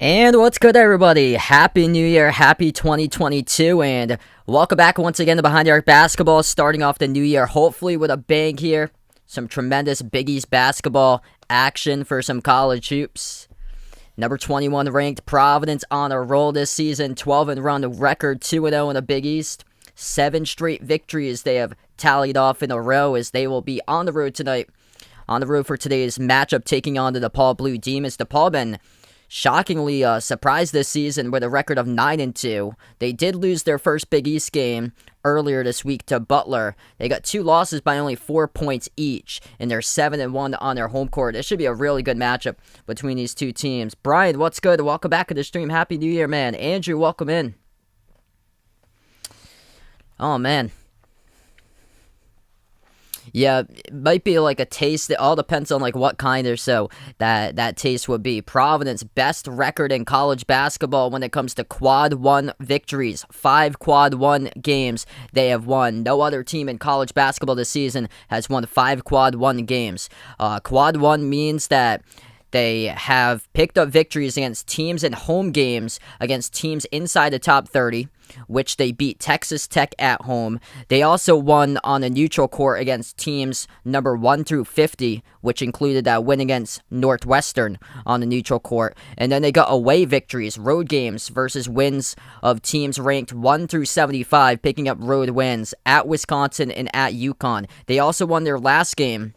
And what's good, everybody? Happy New Year, happy 2022, and welcome back once again to Behind the Arc Basketball, starting off the new year hopefully with a bang here. Some tremendous Big East basketball action for some college hoops. Number 21 ranked Providence on a roll this season, 12-run record, 2-0 in the Big East. 7 straight victories they have tallied off in a row as they will be on the road tonight. On the road for today's matchup, taking on the DePaul Blue Demons. DePaul been shockingly surprised this season with a record of 9-2. They did lose their first Big East game earlier this week to Butler. They got 2 losses by only 4 points each, and they're 7-1 on their home court. It should be a really good matchup between these two teams. Brian, what's good? Welcome back to the stream. Happy New Year, man. Andrew, welcome in. Oh, man. Yeah, it might be like a taste. It all depends on like what kind or so that taste would be. Providence, best record in college basketball when it comes to quad one victories. 5 quad one games they have won. No other team in college basketball this season has won 5 quad one games. Quad one means that they have picked up victories against teams in home games, against teams inside the top 30, which they beat Texas Tech at home. They also won on a neutral court against teams number 1 through 50, which included that win against Northwestern on the neutral court. And then they got away victories, road games versus wins of teams ranked 1 through 75, picking up road wins at Wisconsin and at UConn. They also won their last game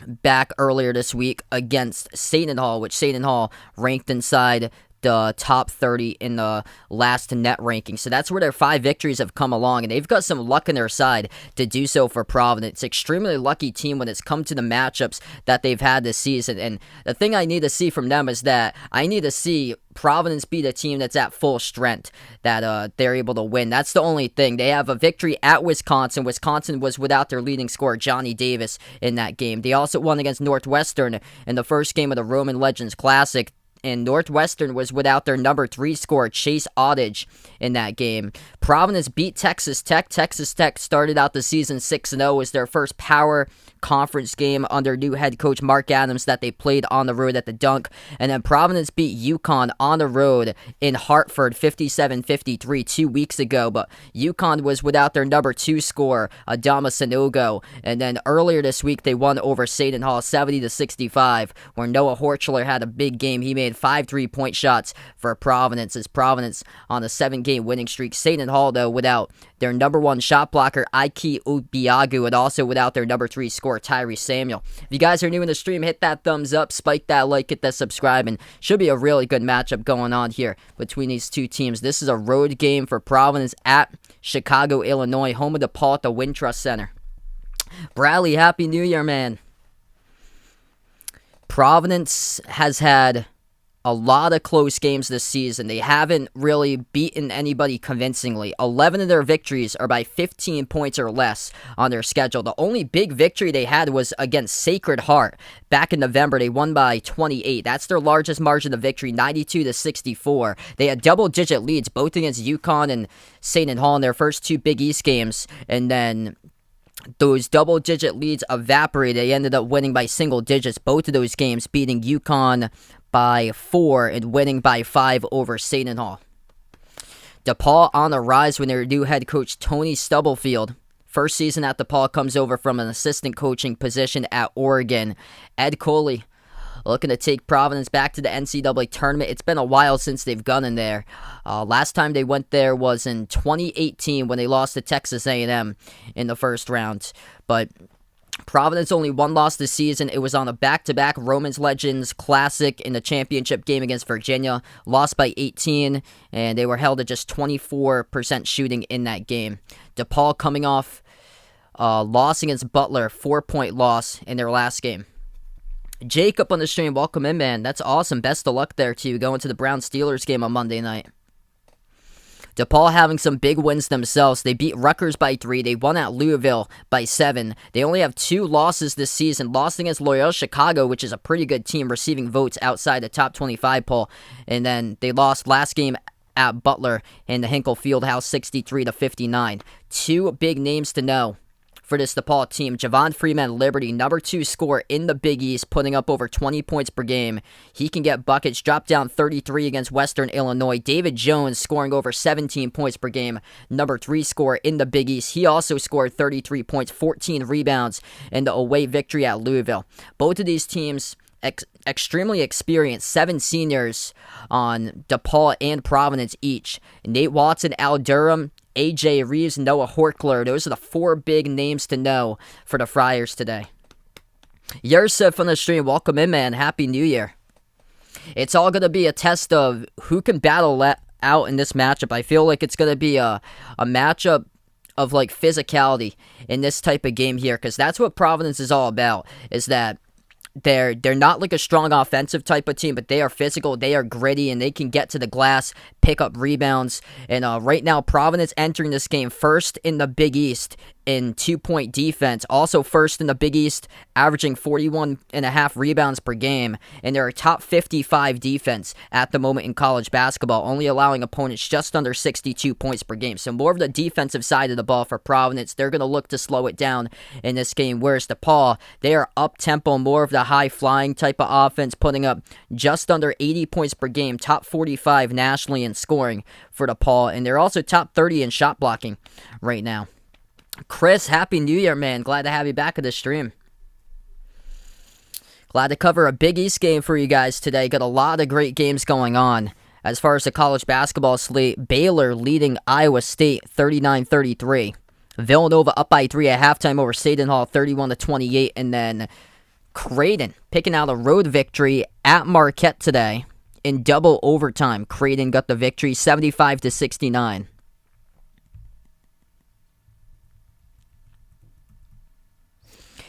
back earlier this week against Seton Hall, which Seton Hall ranked inside the top 30 in the last net ranking. So that's where their 5 victories have come along, and they've got some luck on their side to do so for Providence. Extremely lucky team when it's come to the matchups that they've had this season. And the thing I need to see from them is that I need to see Providence beat a team that's at full strength, that they're able to win. That's the only thing. They have a victory at Wisconsin. Wisconsin was without their leading scorer, Johnny Davis, in that game. They also won against Northwestern in the first game of the Roman Legends Classic, and Northwestern was without their number 3 scorer, Chase Audich, in that game. Providence beat Texas Tech. Texas Tech started out the season 6-0 as their first power conference game under new head coach Mark Adams that they played on the road at the Dunk. And then Providence beat UConn on the road in Hartford 57-53 2 weeks ago. But UConn was without their number 2 scorer, Adama Sanogo. And then earlier this week they won over Seton Hall 70-65, where Noah Horchler had a big game. He made 5 3-point shots for Providence, as Providence on a 7-game winning streak. Seton Hall, though, without their number 1 shot blocker, Ike Ubiagu, and also without their number 3 scorer, Tyree Samuel. If you guys are new in the stream, hit that thumbs up, spike that like, hit that subscribe, and should be a really good matchup going on here between these two teams. This is a road game for Providence at Chicago, Illinois, home of DePaul at the Wintrust Center. Bradley, Happy New Year, man. Providence has had a lot of close games this season. They haven't really beaten anybody convincingly. 11 of their victories are by 15 points or less on their schedule. The only big victory they had was against Sacred Heart back in November. They won by 28. That's their largest margin of victory, 92-64. They had double-digit leads both against UConn and Seton Hall in their first 2 Big East games, and then those double-digit leads evaporated. They ended up winning by single digits both of those games, beating UConn by 4 and winning by 5 over Seton Hall. DePaul on the rise when their new head coach Tony Stubblefield, first season at DePaul, comes over from an assistant coaching position at Oregon. Ed Coley looking to take Providence back to the NCAA tournament. It's been a while since they've gone in there. Last time they went there was in 2018 when they lost to Texas A&M in the first round. But Providence only 1 loss this season. It was on a back-to-back Romans Legends Classic in the championship game against Virginia. Lost by 18, and they were held at just 24% shooting in that game. DePaul coming off a loss against Butler, 4-point loss in their last game. Jacob on the stream, welcome in, man. That's awesome. Best of luck there to you going to the Browns-Steelers game on Monday night. DePaul having some big wins themselves. They beat Rutgers by 3. They won at Louisville by 7. They only have 2 losses this season. Lost against Loyola Chicago, which is a pretty good team, receiving votes outside the top 25 poll. And then they lost last game at Butler in the Hinkle Fieldhouse 63-59. 2 big names to know for this DePaul team. Javon Freeman, Liberty, number 2 scorer in the Big East, putting up over 20 points per game. He can get buckets, drop down 33 against Western Illinois. David Jones scoring over 17 points per game, number 3 scorer in the Big East. He also scored 33 points, 14 rebounds in the away victory at Louisville. Both of these teams extremely experienced, 7 seniors on DePaul and Providence each. Nate Watson, Al Durham, AJ Reeves, Noah Horkler. Those are the 4 big names to know for the Friars today. Yusuf on the stream, welcome in, man. Happy New Year. It's all going to be a test of who can battle out in this matchup. I feel like it's going to be a matchup of like physicality in this type of game here, because that's what Providence is all about, is that they're not like a strong offensive type of team, but they are physical, they are gritty, and they can get to the glass, pick up rebounds. And right now, Providence entering this game first in the Big East in 2-point defense. Also first in the Big East, averaging 41.5 rebounds per game. And they're a top 55 defense at the moment in college basketball, only allowing opponents just under 62 points per game. So more of the defensive side of the ball for Providence. They're going to look to slow it down in this game. Whereas DePaul, they are up-tempo, more of the high-flying type of offense, putting up just under 80 points per game, top 45 nationally in scoring for DePaul. And they're also top 30 in shot blocking right now. Chris, Happy New Year, man. Glad to have you back at the stream. Glad to cover a Big East game for you guys today. Got a lot of great games going on. As far as the college basketball slate, Baylor leading Iowa State 39-33. Villanova up by 3 at halftime over Seton Hall 31-28. And then Creighton picking out a road victory at Marquette today in double overtime. Creighton got the victory 75-69.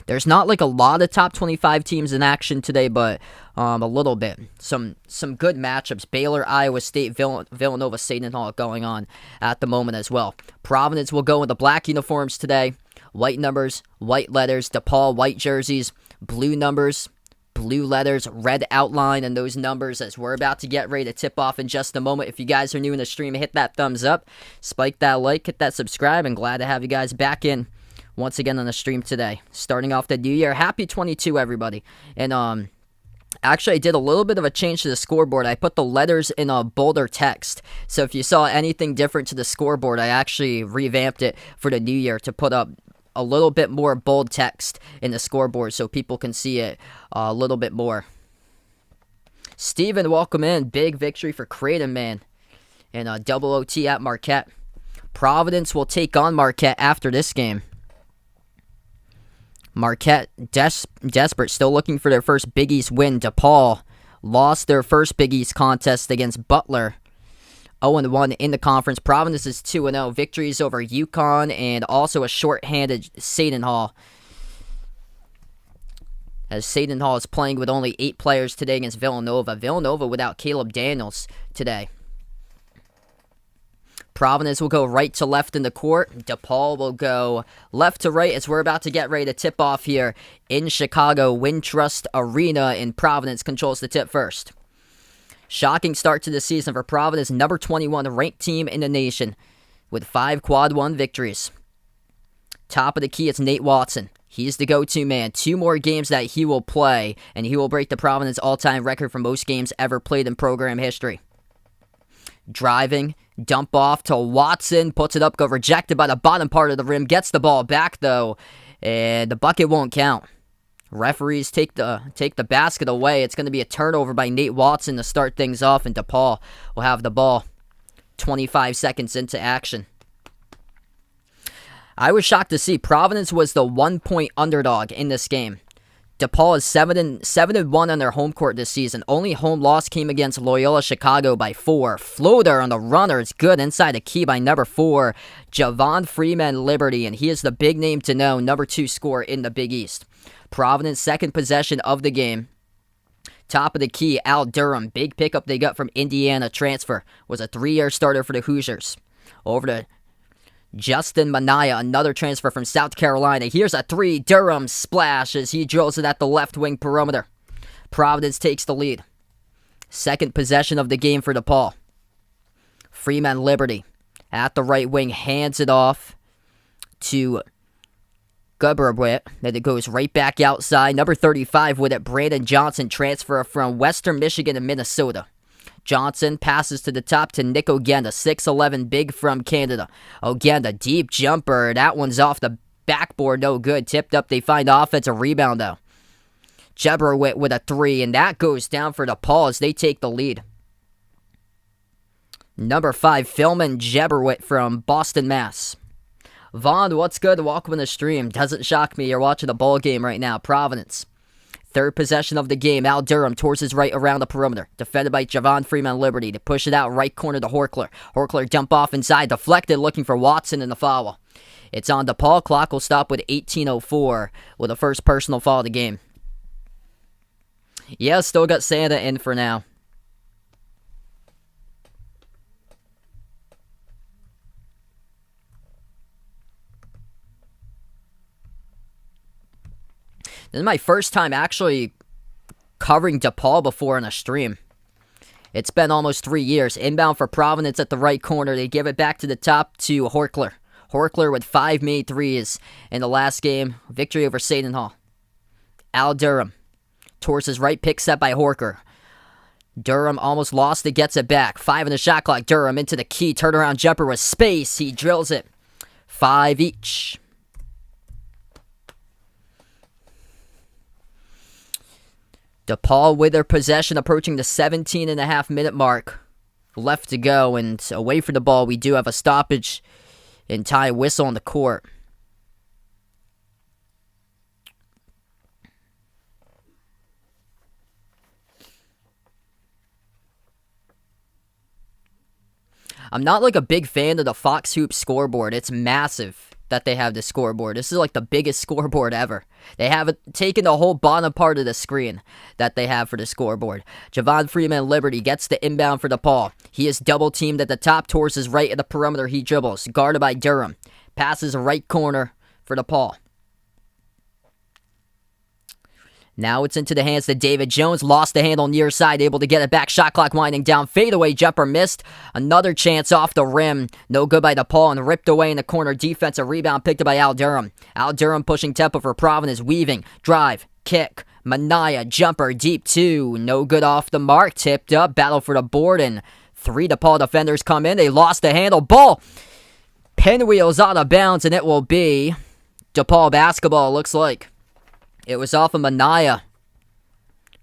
There's not like a lot of top 25 teams in action today, but a little bit. Some good matchups. Baylor, Iowa State, Villanova, Seton Hall going on at the moment as well. Providence will go in the black uniforms today. White numbers, white letters. DePaul, white jerseys, blue numbers, blue letters, red outline, and those numbers as we're about to get ready to tip off in just a moment. If you guys are new in the stream, hit that thumbs up, spike that like, hit that subscribe, and glad to have you guys back in once again on the stream today. Starting off the new year. Happy 22, everybody. And actually, I did a little bit of a change to the scoreboard. I put the letters in a bolder text. So if you saw anything different to the scoreboard, I actually revamped it for the new year to put up a little bit more bold text in the scoreboard so people can see it a little bit more. Steven, welcome in. Big victory for Creighton, man. And double OT at Marquette. Providence will take on Marquette after this game. Marquette, desperate, still looking for their first Big East win. DePaul lost their first Big East contest against Butler. 0-1 in the conference. Providence is 2-0. Victories over UConn and also a short-handed Seton Hall. As Seton Hall is playing with only 8 players today against Villanova. Villanova without Caleb Daniels today. Providence will go right to left in the court. DePaul will go left to right as we're about to get ready to tip off here in Chicago. Wintrust Arena in Providence controls the tip first. Shocking start to the season for Providence, number 21 ranked team in the nation with 5 quad 1 victories. Top of the key, it's Nate Watson. He's the go-to man. 2 more games that he will play, and he will break the Providence all-time record for most games ever played in program history. Driving, dump off to Watson, puts it up, go rejected by the bottom part of the rim, gets the ball back though, and the bucket won't count. Referees take the basket away. It's going to be a turnover by Nate Watson to start things off, and DePaul will have the ball 25 seconds into action. I was shocked to see Providence was the 1-point underdog in this game. DePaul is 7-1 on their home court this season. Only home loss came against Loyola Chicago by 4. Floater on the runner is good inside the key by number 4, Javon Freeman Liberty, and he is the big name to know, number 2 scorer in the Big East. Providence second possession of the game. Top of the key, Al Durham, big pickup they got from Indiana transfer, was a 3-year starter for the Hoosiers. Over to Justin Manaya, another transfer from South Carolina. Here's a 3. Durham splash as he drills it at the left wing perimeter. Providence takes the lead. Second possession of the game for DePaul. Freeman Liberty at the right wing hands it off to Gubber with it. Then it goes right back outside. Number 35 with it. Brandon Johnson, transfer from Western Michigan to Minnesota. Johnson passes to the top to Nick Ogenda, 6'11", big from Canada. Ogenda, deep jumper. That one's off the backboard, no good. Tipped up, they find the offensive rebound, though. Jeberwitt with a 3, and that goes down for DePaul as they take the lead. Number 5, Philman Jeberwitt from Boston, Mass. Vaughn, what's good? Welcome to the stream. Doesn't shock me. You're watching the ball game right now. Providence. Third possession of the game. Al Durham towards his right around the perimeter. Defended by Javon Freeman Liberty. To push it out right corner to Horkler. Horkler dump off inside. Deflected looking for Watson in the foul. It's on DePaul. Clock will stop with 18:04 with the first personal foul of the game. Yeah, still got Santa in for now. This is my first time actually covering DePaul before in a stream. It's been almost 3 years. Inbound for Providence at the right corner. They give it back to the top to Horkler. Horkler with 5 made threes in the last game. Victory over Seton Hall. Al Durham towards his right, pick set by Horker. Durham almost lost it, gets it back. 5 in the shot clock. Durham into the key. Turnaround jumper with space. He drills it. 5 each. DePaul with their possession approaching the 17.5-minute mark. Left to go, and away from the ball, we do have a stoppage and tie whistle on the court. I'm not like a big fan of the Fox Hoop scoreboard. It's massive that they have this scoreboard. This is like the biggest scoreboard ever. They have taken the whole bottom part of the screen that they have for the scoreboard. Javon Freeman Liberty gets the inbound for DePaul. He is double teamed at the top towards his right at the perimeter. He dribbles, guarded by Durham. Passes right corner for DePaul. Now it's into the hands of David Jones. Lost the handle near side, able to get it back. Shot clock winding down. Fadeaway jumper missed. Another chance off the rim. No good by DePaul and ripped away in the corner. Defensive rebound picked up by Al Durham. Al Durham pushing tempo for Providence. Weaving. Drive. Kick. Mania. Jumper. Deep 2. No good off the mark. Tipped up. Battle for the board. And 3 DePaul defenders come in. They lost the handle. Ball. Pinwheels out of bounds. And it will be DePaul basketball, looks like. It was off of Mania.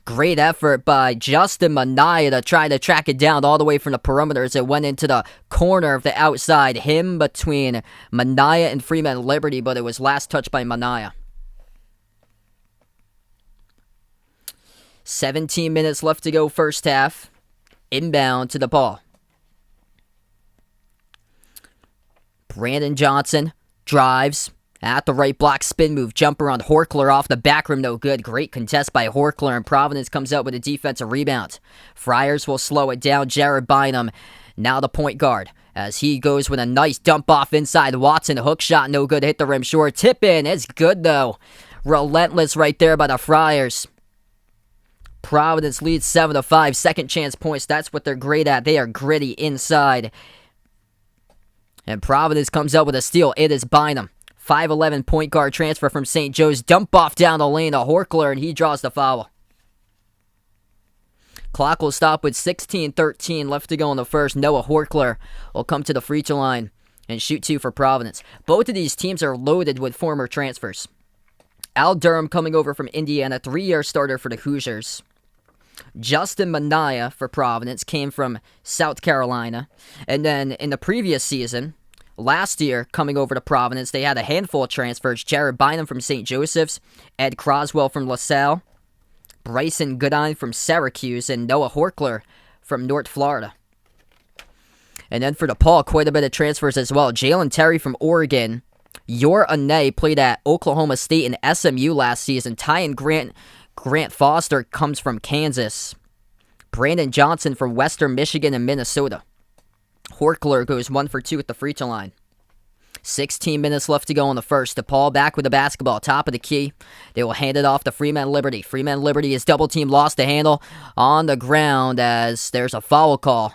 Great effort by Justin Mania to try to track it down all the way from the perimeter as it went into the corner of the outside. Him between Mania and Freeman Liberty, but it was last touched by Mania. 17 minutes left to go first half. Inbound to DePaul. Brandon Johnson drives. At the right block, spin move, jumper on Horkler off the back rim, no good. Great contest by Horkler, and Providence comes out with a defensive rebound. Friars will slow it down. Jared Bynum, now the point guard, as he goes with a nice dump off inside. Watson, hook shot, no good. Hit the rim short. Tip in, it's good though. Relentless right there by the Friars. Providence leads 7-5. Second chance points, that's what they're great at. They are gritty inside. And Providence comes out with a steal. It is Bynum. 5'11" point guard transfer from St. Joe's. Dump off down the lane to Horkler, and he draws the foul. Clock will stop with 16:13 left to go in the first. Noah Horkler will come to the free throw line and shoot 2 for Providence. Both of these teams are loaded with former transfers. Al Durham coming over from Indiana, 3-year starter for the Hoosiers. Justin Mania for Providence came from South Carolina. And then in the previous season, last year, coming over to Providence, they had a handful of transfers. Jared Bynum from St. Joseph's, Ed Croswell from LaSalle, Bryson Goodine from Syracuse, and Noah Horkler from North Florida. And then for DePaul, quite a bit of transfers as well. Jalen Terry from Oregon. Yor Ane played at Oklahoma State and SMU last season. Tyan Grant Foster comes from Kansas. Brandon Johnson from Western Michigan and Minnesota. Horkler goes 1 for 2 at the free throw line. 16 minutes left to go in the first. DePaul back with the basketball, top of the key. They will hand it off to Freeman Liberty. Freeman Liberty is double team, lost the handle on the ground as there's a foul call.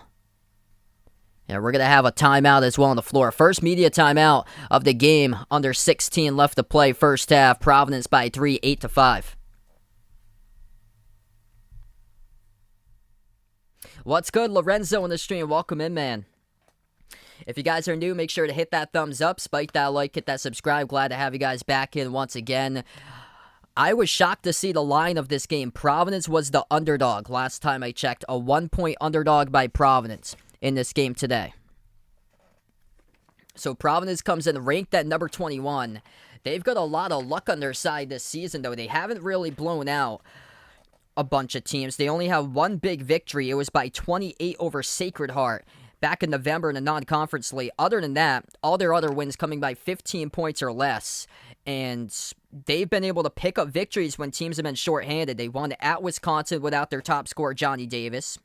Yeah, we're going to have a timeout as well on the floor. First media timeout of the game. Under 16 left to play first half. Providence by 3, 8-5. What's good, Lorenzo in the stream? Welcome in, man. If you guys are new, make sure to hit that thumbs up, spike that like, hit that subscribe. Glad to have you guys back in once again. I was shocked to see the line of this game. Providence was the underdog last time I checked. A 1-point underdog by Providence in this game today. So Providence comes in ranked at number 21. They've got a lot of luck on their side this season, though. They haven't really blown out a bunch of teams. They only have one big victory. It was by 28 over Sacred Heart back in November in a non-conference slate. Other than that, all their other wins coming by 15 points or less. And they've been able to pick up victories when teams have been shorthanded. They won at Wisconsin without their top scorer, Johnny Davis.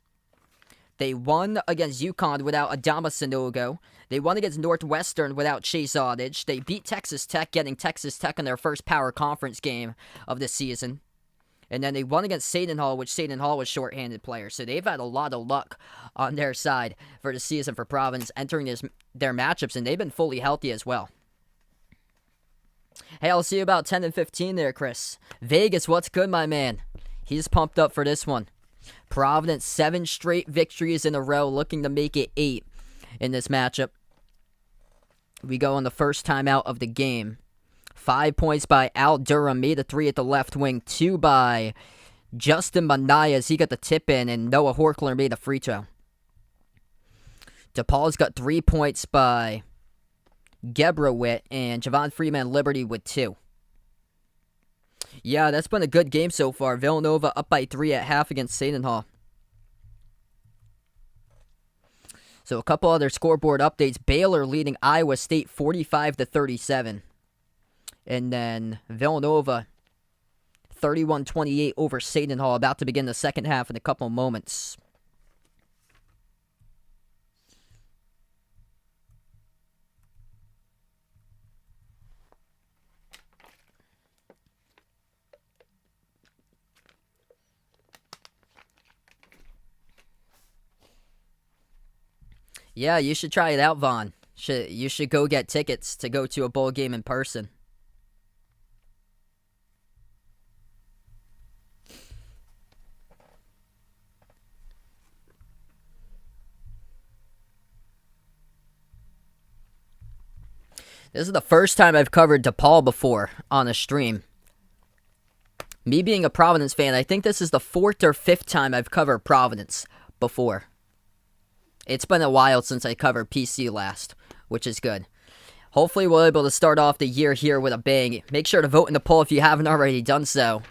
They won against UConn without Adama Sanogo. They won against Northwestern without Chase Audich. They beat Texas Tech, getting Texas Tech in their first power conference game of the season. And then they won against Seton Hall, which Seton Hall was shorthanded players. So they've had a lot of luck on their side for the season for Providence entering their matchups, and they've been fully healthy as well. Hey, I'll see you about 10 and 15 there, Chris. Vegas, what's good, my man? He's pumped up for this one. Providence, 7 straight victories in a row, looking to make it 8 in this matchup. We go on the first time out of the game. 5 points by Al Durham, made a 3 at the left wing. 2 by Justin Manayas, he got the tip in, and Noah Horkler made a free throw. DePaul's got 3 points by Gebrowitt, and Javon Freeman Liberty with 2. Yeah, that's been a good game so far. Villanova up by 3 at half against Seton Hall. So a couple other scoreboard updates. Baylor leading Iowa State 45-37. And then Villanova 31-28 over Seton Hall. About to begin the second half in a couple moments. Yeah, you should try it out, Vaughn. You should go get tickets to go to a bowl game in person. This is the first time I've covered DePaul before on a stream. Me being a Providence fan, I think this is the 4th or 5th time I've covered Providence before. It's been a while since I covered PC last, which is good. Hopefully we'll be able to start off the year here with a bang. Make sure to vote in the poll if you haven't already done so.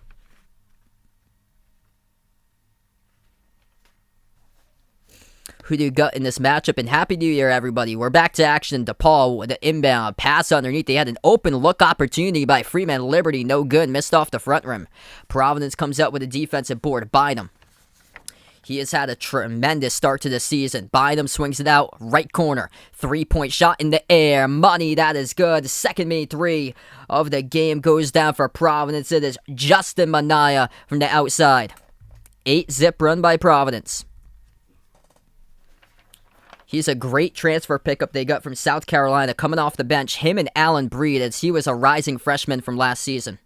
Who do you got in this matchup? And Happy New Year, everybody. We're back to action. DePaul with an inbound pass underneath. They had an open look opportunity by Freeman Liberty. No good. Missed off the front rim. Providence comes out with a defensive board. Bynum. He has had a tremendous start to the season. Bynum swings it out. Right corner. 3-point shot in the air. Money. That is good. Second made 3 of the game goes down for Providence. It is Justin Manaya from the outside. 8-zip run by Providence. He's a great transfer pickup they got from South Carolina coming off the bench. Him and Allen Breed, as he was a rising freshman from last season.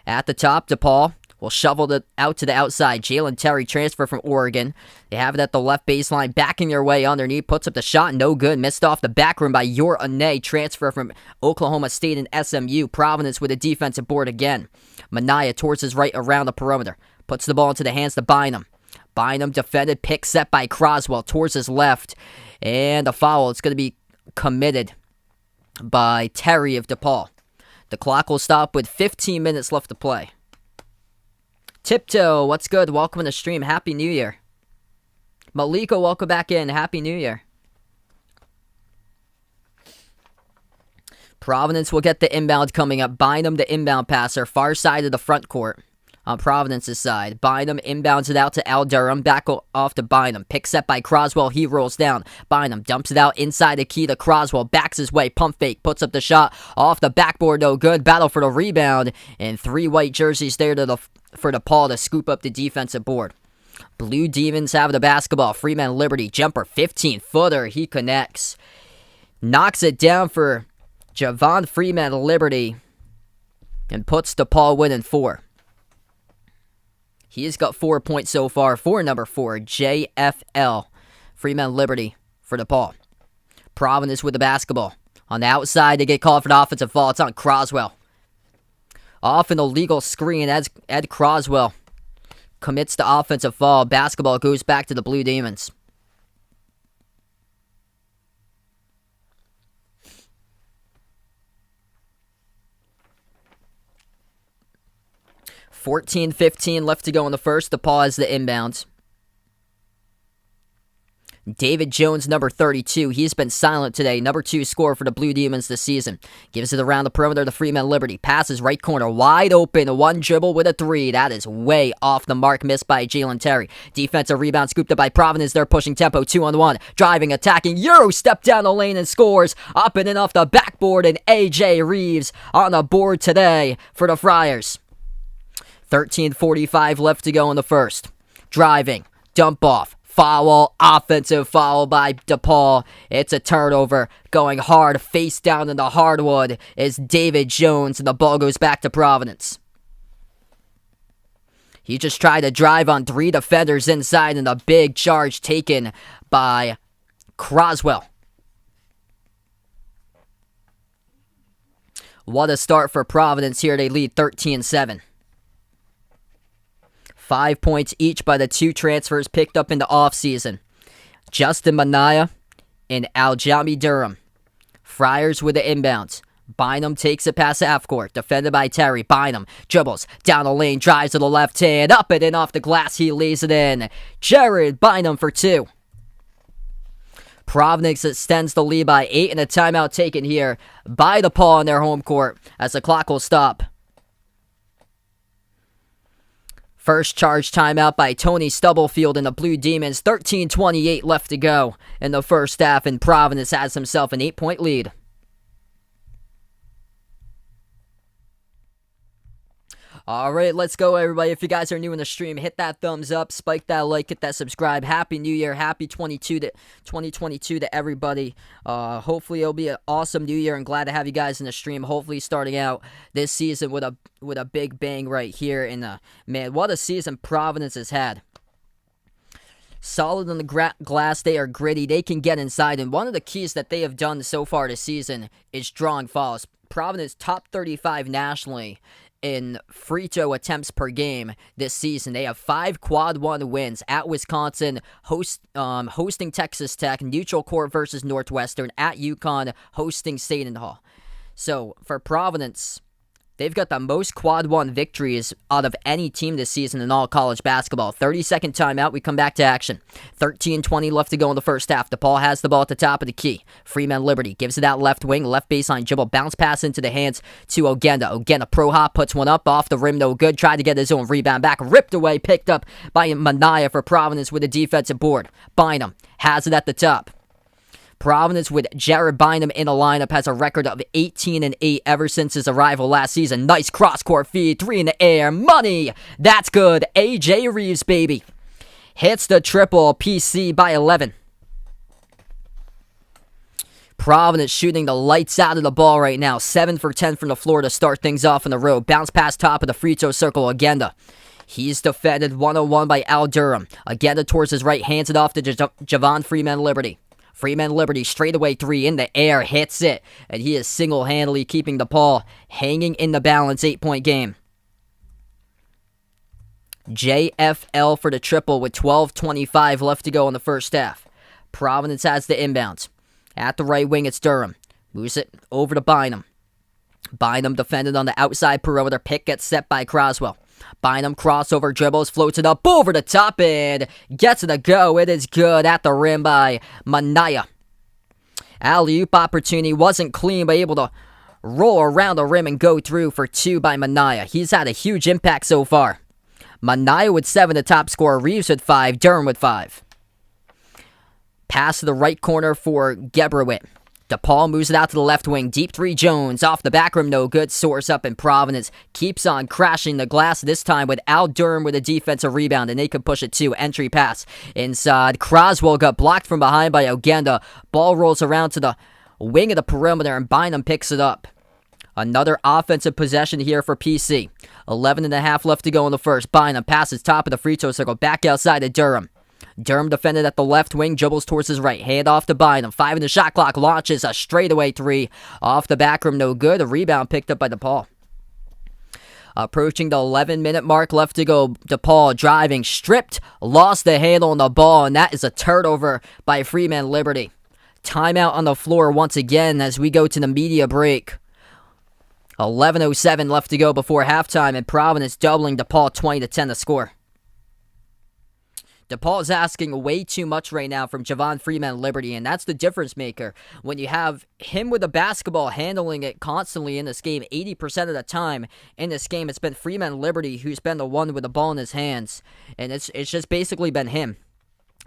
At the top, DePaul will shovel it out to the outside. Jalen Terry, transfer from Oregon. They have it at the left baseline, backing their way underneath. Puts up the shot, no good. Missed off the back rim by Yor Ane, transfer from Oklahoma State and SMU. Providence with a defensive board again. Manaya towards his right around the perimeter. Puts the ball into the hands to Bynum. Bynum defended, pick set by Croswell towards his left. And a foul. It's going to be committed by Terry of DePaul. The clock will stop with 15 minutes left to play. Tiptoe, what's good? Welcome to the stream. Happy New Year. Maliko, welcome back in. Happy New Year. Providence will get the inbound coming up. Bynum, the inbound passer, far side of the front court. On Providence's side, Bynum inbounds it out to Al Durham, back off to Bynum. Pick set by Croswell, he rolls down. Bynum dumps it out inside the key to Croswell, backs his way, pump fake, puts up the shot, off the backboard, no good. Battle for the rebound, and 3 white jerseys there for DePaul to scoop up the defensive board. Blue Demons have the basketball. Freeman Liberty jumper, 15-footer. He connects. Knocks it down for Javon Freeman Liberty and puts DePaul winning 4. He's got 4 points so far for number 4, JFL. Freeman Liberty for DePaul. Providence with the basketball. On the outside, they get called for the offensive foul. It's on Croswell. Off an illegal screen, Ed Croswell commits the offensive foul. Basketball goes back to the Blue Demons. $14-15 left to go in the first. DePaul has the inbounds. David Jones, number 32. He's been silent today. Number 2 scorer for the Blue Demons this season. Gives it around the perimeter to Freeman Liberty. Passes right corner. Wide open. One dribble with a 3. That is way off the mark. Missed by Jalen Terry. Defensive rebound scooped up by Providence. They're pushing tempo. 2-on-1. Driving, attacking. Euro step down the lane and scores. Up and off the backboard. And A.J. Reeves on the board today for the Friars. 13:45 left to go in the first. Driving. Dump off. Foul, offensive foul by DePaul. It's a turnover. Going hard, face down in the hardwood is David Jones, and the ball goes back to Providence. He just tried to drive on 3 defenders inside, and a big charge taken by Croswell. What a start for Providence here. They lead 13-7. 5 points each by the 2 transfers picked up in the offseason. Justin Manaya and Aljami Durham. Friars with the inbounds. Bynum takes it past the half court. Defended by Terry. Bynum dribbles down the lane. Drives to the left hand. Up it and off the glass. He lays it in. Jared Bynum for 2. Providence extends the lead by 8, and a timeout taken here by DePaul in their home court as the clock will stop. First charge timeout by Tony Stubblefield and the Blue Demons. 13:28 left to go in the first half, and Providence has himself an 8-point lead. All right, let's go, everybody. If you guys are new in the stream, hit that thumbs up, spike that like, hit that subscribe. Happy New Year, happy 2022 to everybody. Hopefully, it'll be an awesome New Year, and glad to have you guys in the stream. Hopefully, starting out this season with a big bang right here. Man, what a season Providence has had. Solid on the glass, they are gritty, they can get inside, and one of the keys that they have done so far this season is drawing fouls. Providence top 35 nationally in free throw attempts per game this season. They have 5 quad 1 wins at Wisconsin, hosting Texas Tech, neutral court versus Northwestern, at UConn, hosting Seton Hall. So for Providence, they've got the most quad 1 victories out of any team this season in all college basketball. 30-second timeout. We come back to action. 13:20 left to go in the first half. DePaul has the ball at the top of the key. Freeman Liberty gives it out left wing. Left baseline dribble. Bounce pass into the hands to Ogenda. Ogenda pro hop. Puts one up off the rim. No good. Tried to get his own rebound back. Ripped away. Picked up by Manaya for Providence with a defensive board. Bynum has it at the top. Providence with Jared Bynum in the lineup has a record of 18-8 ever since his arrival last season. Nice cross-court feed, 3 in the air, money! That's good. A.J. Reeves, baby. Hits the triple, PC by 11. Providence shooting the lights out of the ball right now. 7 for 10 from the floor to start things off on the road. Bounce pass top of the free throw circle, Ogenda. He's defended 101 by Al Durham. Ogenda towards his right, hands it off to Javon Freeman Liberty. Freeman Liberty, straightaway 3 in the air, hits it. And he is single-handedly keeping DePaul hanging in the balance, 8-point game. JFL for the triple with 12:25 left to go in the first half. Providence has the inbounds. At the right wing, it's Durham. Moves it over to Bynum. Bynum defended on the outside perimeter. Pick gets set by Croswell. Bynum crossover dribbles, floats it up over the top and gets it a go. It is good at the rim by Manaya. Alley-oop opportunity, wasn't clean, but able to roll around the rim and go through for 2 by Manaya. He's had a huge impact so far. Manaya with 7, the top scorer. Reeves with 5, Durham with 5. Pass to the right corner for Gebrewit. DePaul moves it out to the left wing. Deep three, Jones. Off the back rim, no good. Source up, and Providence keeps on crashing the glass, this time with Al Durham with a defensive rebound, and they can push it too. Entry pass inside. Croswell got blocked from behind by Ogenda. Ball rolls around to the wing of the perimeter, and Bynum picks it up. Another offensive possession here for PC. 11.5 left to go in the first. Bynum passes top of the free throw circle. Back outside to Durham. Durham defended at the left wing, dribbles towards his right. Hand off to Bynum. 5 in the shot clock. Launches a straightaway three. Off the back rim, no good. A rebound picked up by DePaul. Approaching the 11-minute mark, left to go. DePaul driving, stripped, lost the handle on the ball, and that is a turnover by Freeman Liberty. Timeout on the floor once again as we go to the media break. 11:07 left to go before halftime, and Providence doubling DePaul 20-10 to score. DePaul is asking way too much right now from Javon Freeman Liberty, and that's the difference maker. When you have him with the basketball handling it constantly in this game, 80% of the time in this game, it's been Freeman Liberty who's been the one with the ball in his hands, and it's just basically been him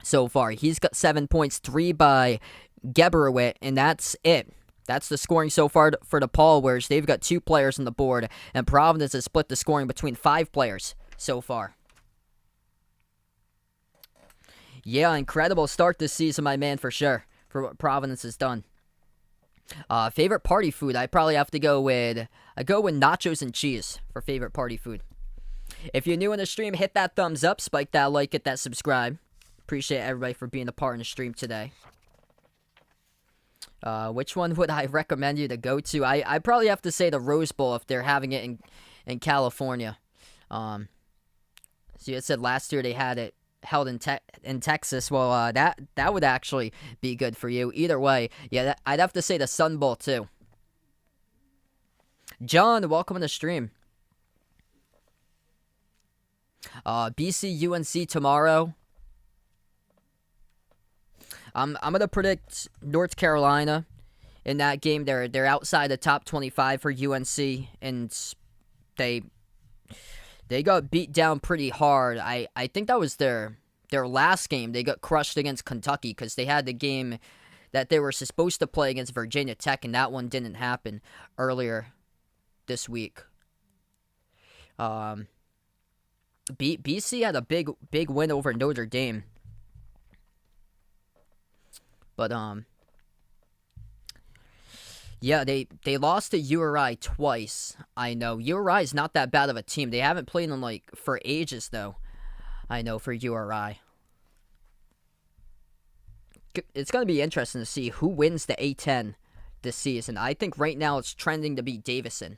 so far. He's got 7 points, 3 by Geberowit, and that's it. That's the scoring so far for DePaul, whereas they've got 2 players on the board, and Providence has split the scoring between 5 players so far. Yeah, incredible start this season, my man, for sure, for what Providence has done. Favorite party food, I probably have to go with nachos and cheese for favorite party food. If you're new in the stream, hit that thumbs up, spike that like, hit that subscribe. Appreciate everybody for being a part in the stream today. Which one would I recommend you to go to? I probably have to say the Rose Bowl if they're having it in California. So you said last year they had it held in Texas. Well, that would actually be good for you. Either way, yeah, I'd have to say the Sun Bowl too. John, welcome to the stream. BC UNC tomorrow. I'm gonna predict North Carolina in that game. They're outside the top 25 for UNC, and they got beat down pretty hard. I think that was their last game. They got crushed against Kentucky because they had the game that they were supposed to play against Virginia Tech, and that one didn't happen earlier this week. BC had a big win over Notre Dame. But, yeah, they lost to URI twice. I know. URI is not that bad of a team. They haven't played them, for ages, though. I know, for URI. It's going to be interesting to see who wins the A-10 this season. I think right now it's trending to be Davison.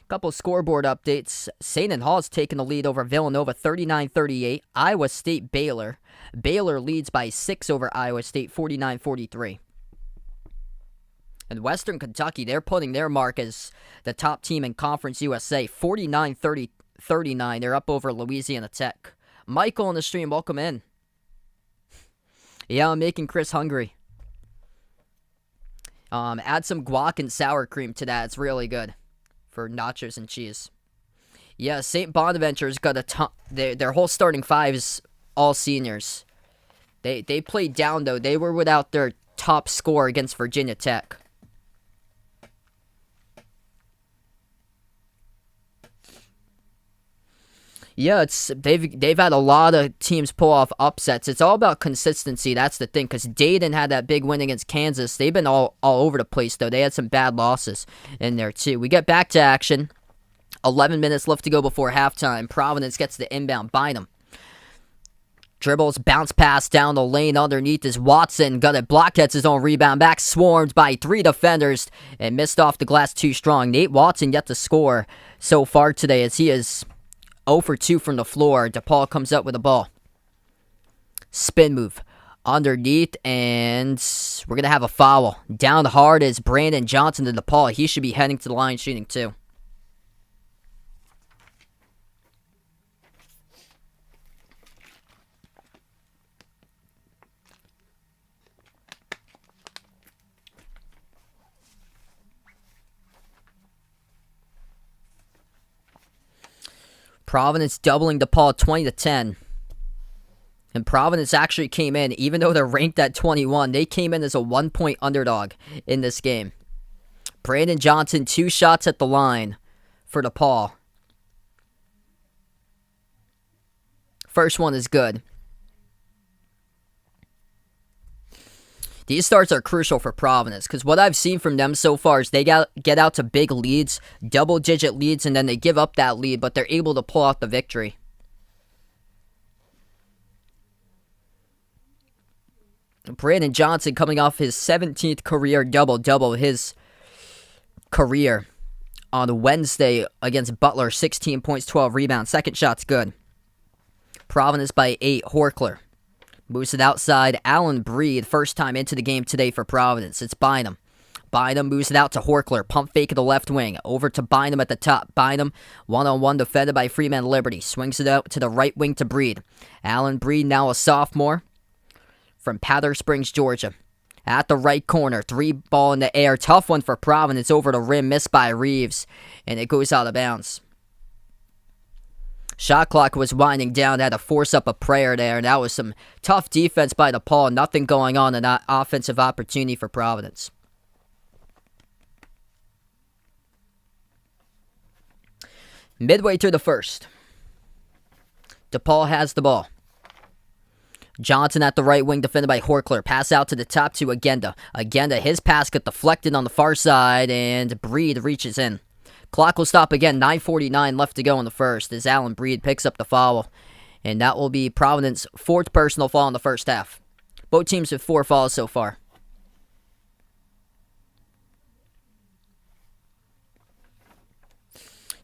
Couple scoreboard updates. St. Hall's taking the lead over Villanova 39-38. Iowa State Baylor. Baylor leads by 6 over Iowa State 49-43. And Western Kentucky, they're putting their mark as the top team in Conference USA 49-39. They're up over Louisiana Tech. Michael on the stream, welcome in. Yeah, I'm making Chris hungry. Add some guac and sour cream to that. It's really good. For nachos and cheese. Yeah, St. Bonaventure's got a ton. Their whole starting 5 is all seniors. They played down, though. They were without their top scorer against Virginia Tech. Yeah, they've had a lot of teams pull off upsets. It's all about consistency. That's the thing, because Dayton had that big win against Kansas. They've been all over the place, though. They had some bad losses in there, too. We get back to action. 11 minutes left to go before halftime. Providence gets the inbound. Bynum dribbles, bounce pass down the lane underneath is Watson. Got it, block, gets his own rebound back. Swarmed by 3 defenders and missed off the glass too strong. Nate Watson yet to score so far today as he is 0 for 2 from the floor. DePaul comes up with the ball. Spin move underneath, and we're going to have a foul. Down hard is Brandon Johnson to DePaul. He should be heading to the line shooting too. Providence doubling DePaul 20-10. And Providence actually came in, even though they're ranked at 21, they came in as a 1-point underdog in this game. Brandon Johnson, 2 shots at the line for DePaul. First one is good. These starts are crucial for Providence because what I've seen from them so far is they get out to big leads, double-digit leads, and then they give up that lead, but they're able to pull out the victory. Brandon Johnson coming off his 17th career double-double, his career on Wednesday against Butler, 16 points, 12 rebounds. Second shot's good. Providence by 8, Horchler. Moves it outside, Allen Breed, first time into the game today for Providence. It's Bynum. Bynum moves it out to Horchler. Pump fake at the left wing. Over to Bynum at the top. Bynum, one-on-one defended by Freeman Liberty. Swings it out to the right wing to Breed. Allen Breed, now a sophomore from Powder Springs, Georgia. At the right corner, 3 ball in the air. Tough one for Providence over the rim. Missed by Reeves, and it goes out of bounds. Shot clock was winding down. Had to force up a prayer there, and that was some tough defense by DePaul. Nothing going on in that offensive opportunity for Providence. Midway through the first, DePaul has the ball. Johnson at the right wing, defended by Horchler. Pass out to the top to Agenda. Agenda, his pass got deflected on the far side, and Breed reaches in. Clock will stop again. 9:49 left to go in the first as Allen Breed picks up the foul. And that will be Providence's 4th personal foul in the first half. Both teams have 4 fouls so far.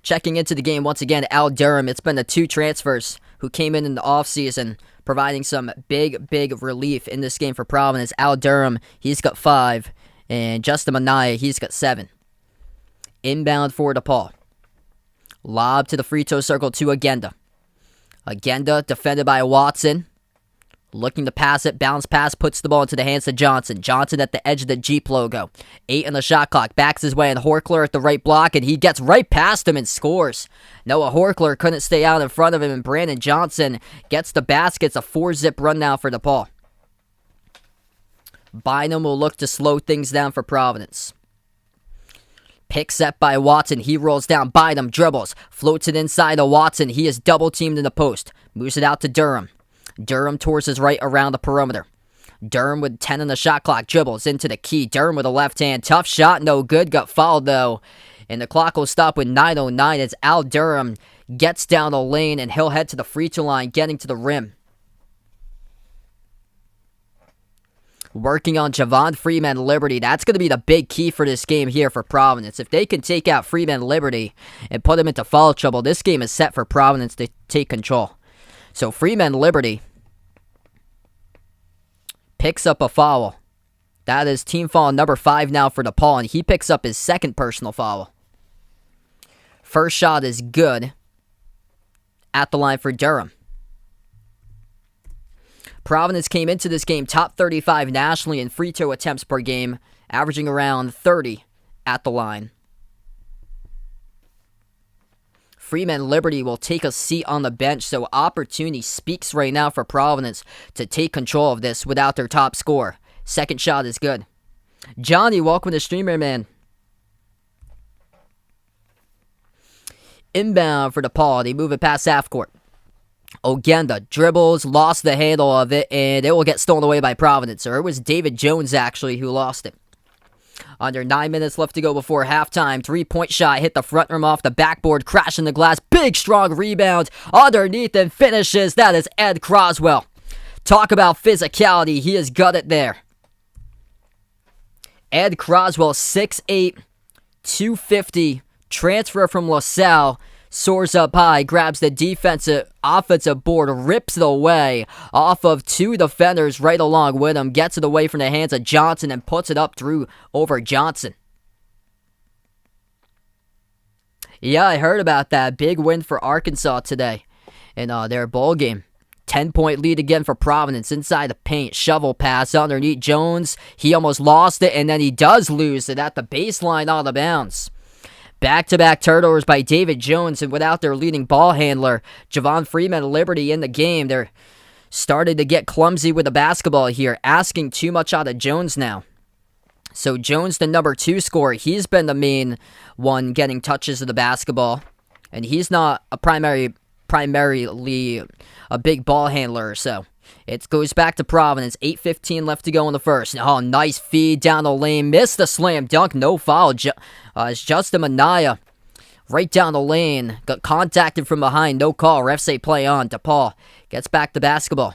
Checking into the game once again, Al Durham. It's been the 2 transfers who came in the offseason, providing some big relief in this game for Providence. Al Durham, he's got 5. And Justin Minaya, he's got 7. Inbound for DePaul. Lob to the free throw circle to Agenda. Agenda defended by Watson. Looking to pass it. Bounce pass puts the ball into the hands of Johnson. Johnson at the edge of the Jeep logo. 8 on the shot clock. Backs his way in. Horchler at the right block, and he gets right past him and scores. Noah Horchler couldn't stay out in front of him, and Brandon Johnson gets the basket. It's a 4-zip run now for DePaul. Bynum will look to slow things down for Providence. Pick set by Watson. He rolls down. Bynum dribbles. Floats it inside to Watson. He is double teamed in the post. Moves it out to Durham. Durham towards his right around the perimeter. Durham with 10 on the shot clock. Dribbles into the key. Durham with a left hand. Tough shot. No good. Got fouled though. And the clock will stop with 9:09 as Al Durham gets down the lane and he'll head to the free throw line, getting to the rim. Working on Javon Freeman Liberty. That's going to be the big key for this game here for Providence. If they can take out Freeman Liberty and put him into foul trouble, this game is set for Providence to take control. So Freeman Liberty picks up a foul. That is team foul number 5 now for DePaul, and he picks up his 2nd personal foul. First shot is good at the line for Durham. Providence came into this game top 35 nationally in free throw attempts per game, averaging around 30 at the line. Freeman Liberty will take a seat on the bench, so opportunity speaks right now for Providence to take control of this without their top scorer. Second shot is good. Johnny, welcome to Streamer, man. Inbound for DePaul. They move it past half court. Ogenda dribbles, lost the handle of it, and it will get stolen away by Providence. Or it was David Jones, actually, who lost it. Under 9 minutes left to go before halftime. 3-point shot hit the front rim off the backboard, crashing the glass. Big, strong rebound underneath and finishes. That is Ed Croswell. Talk about physicality. He has got it there. Ed Croswell, 6'8", 250, transfer from LaSalle. Soars up high, grabs the offensive board, rips it away off of 2 defenders right along with him, gets it away from the hands of Johnson and puts it up through over Johnson. Yeah, I heard about that. Big win for Arkansas today in their bowl game. 10-point lead again for Providence inside the paint. Shovel pass underneath Jones. He almost lost it, and then he does lose it at the baseline out of bounds. Back-to-back turnovers by David Jones, and without their leading ball handler, Javon Freeman Liberty in the game, they're started to get clumsy with the basketball here, asking too much out of Jones now. So Jones, the number 2 scorer, he's been the main one getting touches of the basketball. And he's not a primarily a big ball handler, so it goes back to Providence. 8:15 left to go in the first. Oh, nice feed down the lane. Missed the slam dunk. No foul. It's Justin Manaya right down the lane. Got contacted from behind. No call. Refs say play on. DePaul gets back the basketball.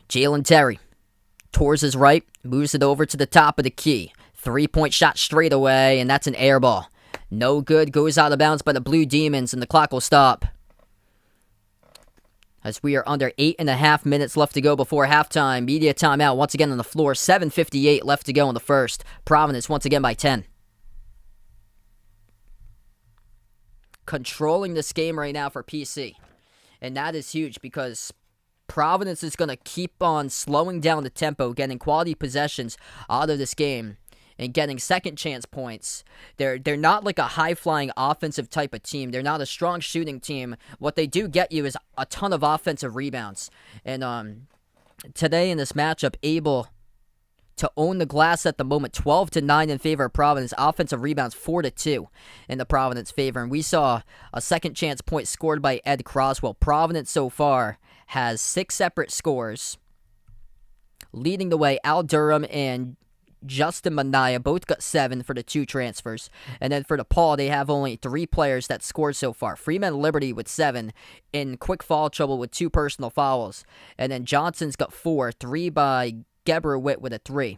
Jalen Terry tours his right. Moves it over to the top of the key. 3-point shot straight away, and that's an air ball. No good. Goes out of bounds by the Blue Demons, and the clock will stop. As we are under 8.5 minutes left to go before halftime. Media timeout once again on the floor. 7:58 left to go in the first. Providence once again by 10. Controlling this game right now for PC. And that is huge because Providence is going to keep on slowing down the tempo, getting quality possessions out of this game, and getting second chance points. They're not like a high-flying offensive type of team. They're not a strong shooting team. What they do get you is a ton of offensive rebounds. And today in this matchup, able to own the glass at the moment, 12-9 in favor of Providence. Offensive rebounds 4-2 in the Providence favor. And we saw a second chance point scored by Ed Croswell. Providence so far has 6 separate scores. Leading the way, Al Durham and Justin Manaya both got 7 for the 2 transfers. And then for DePaul, they have only 3 players that scored so far. Freeman Liberty with 7, in quick foul trouble with 2 personal fouls. And then Johnson's got 4, 3 by Geber Witt with a 3.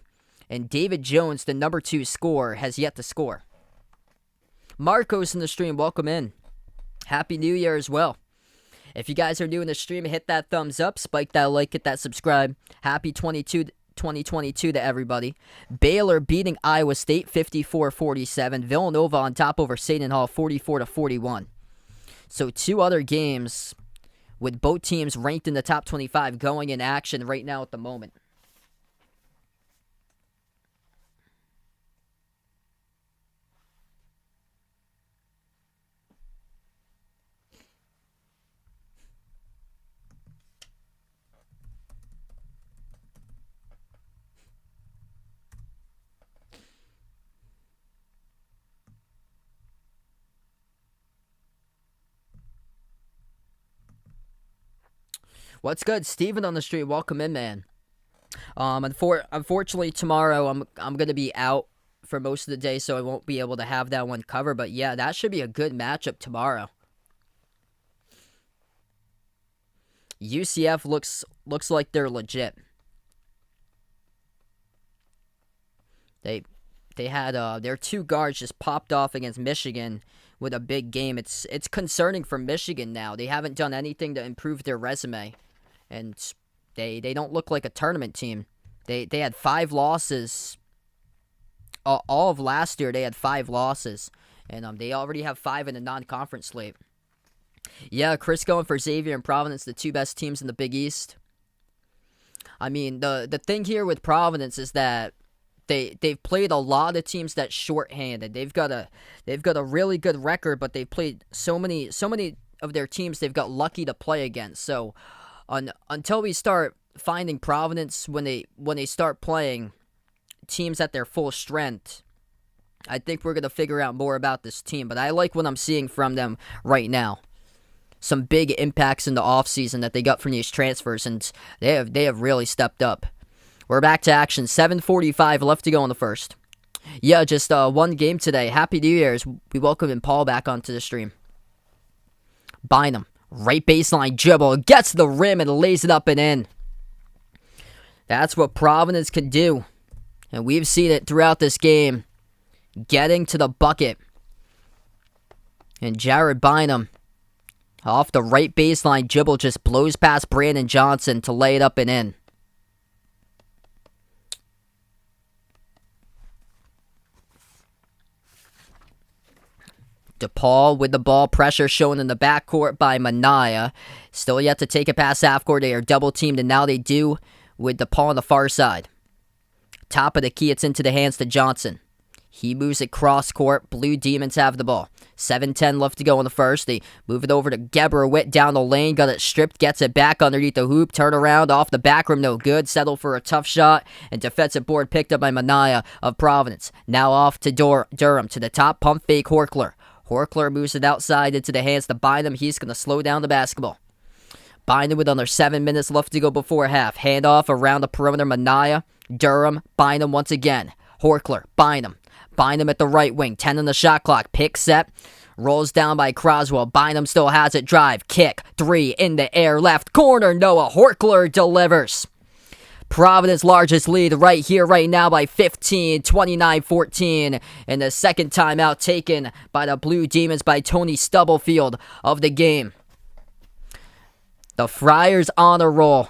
And David Jones, the number 2 scorer, has yet to score. Marcos in the stream, welcome in. Happy New Year as well. If you guys are new in the stream, hit that thumbs up, spike that like, hit that subscribe. Happy 2022 to everybody. Baylor beating Iowa State 54-47. Villanova on top over Seton Hall 44-41. So 2 other games with both teams ranked in the top 25 going in action right now at the moment. What's good, Steven on the street? Welcome in, man. Unfortunately, tomorrow I'm gonna be out for most of the day, so I won't be able to have that one covered. But yeah, that should be a good matchup tomorrow. UCF looks like they're legit. They had their 2 guards just popped off against Michigan with a big game. It's concerning for Michigan now. They haven't done anything to improve their resume. And they don't look like a tournament team. They had 5 losses. All of last year, they had 5 losses. And they already have 5 in the non-conference slate. Yeah, Chris going for Xavier and Providence, the 2 best teams in the Big East. I mean, the thing here with Providence is that they've played a lot of teams that's shorthanded. They've got a really good record, but they've played so many of their teams they've got lucky to play against. So until we start finding Providence when they start playing teams at their full strength, I think we're going to figure out more about this team. But I like what I'm seeing from them right now. Some big impacts in the offseason that they got from these transfers, and they have really stepped up. We're back to action. 7:45 left to go in the first. Yeah, just one game today. Happy New Year's. We welcome Paul back onto the stream. Bynum. Right baseline dribble, gets the rim and lays it up and in. That's what Providence can do. And we've seen it throughout this game. Getting to the bucket. And Jared Bynum, off the right baseline dribble, just blows past Brandon Johnson to lay it up and in. DePaul with the ball, pressure shown in the backcourt by Manaya. Still yet to take it past half-court. They are double-teamed, and now they do with DePaul on the far side. Top of the key, it's into the hands to Johnson. He moves it cross court. Blue Demons have the ball. 7:10 left to go in the first. They move it over to Geberwitt down the lane. Got it stripped. Gets it back underneath the hoop. Turn around off the back rim. No good. Settle for a tough shot. And defensive board picked up by Mania of Providence. Now off to Durham. To the top. Pump fake Horkler. Horkler moves it outside into the hands to Bynum. He's going to slow down the basketball. Bynum with under 7 minutes left to go before half. Handoff around the perimeter. Mania. Durham. Bynum once again. Horkler. Bynum. Bynum at the right wing, 10 on the shot clock, pick set, rolls down by Croswell, Bynum still has it, drive, kick, 3, in the air, left corner, Noah Horkler delivers. Providence largest lead right here, right now by 15, 29-14, and the second timeout taken by the Blue Demons by Tony Stubblefield of the game. The Friars on a roll.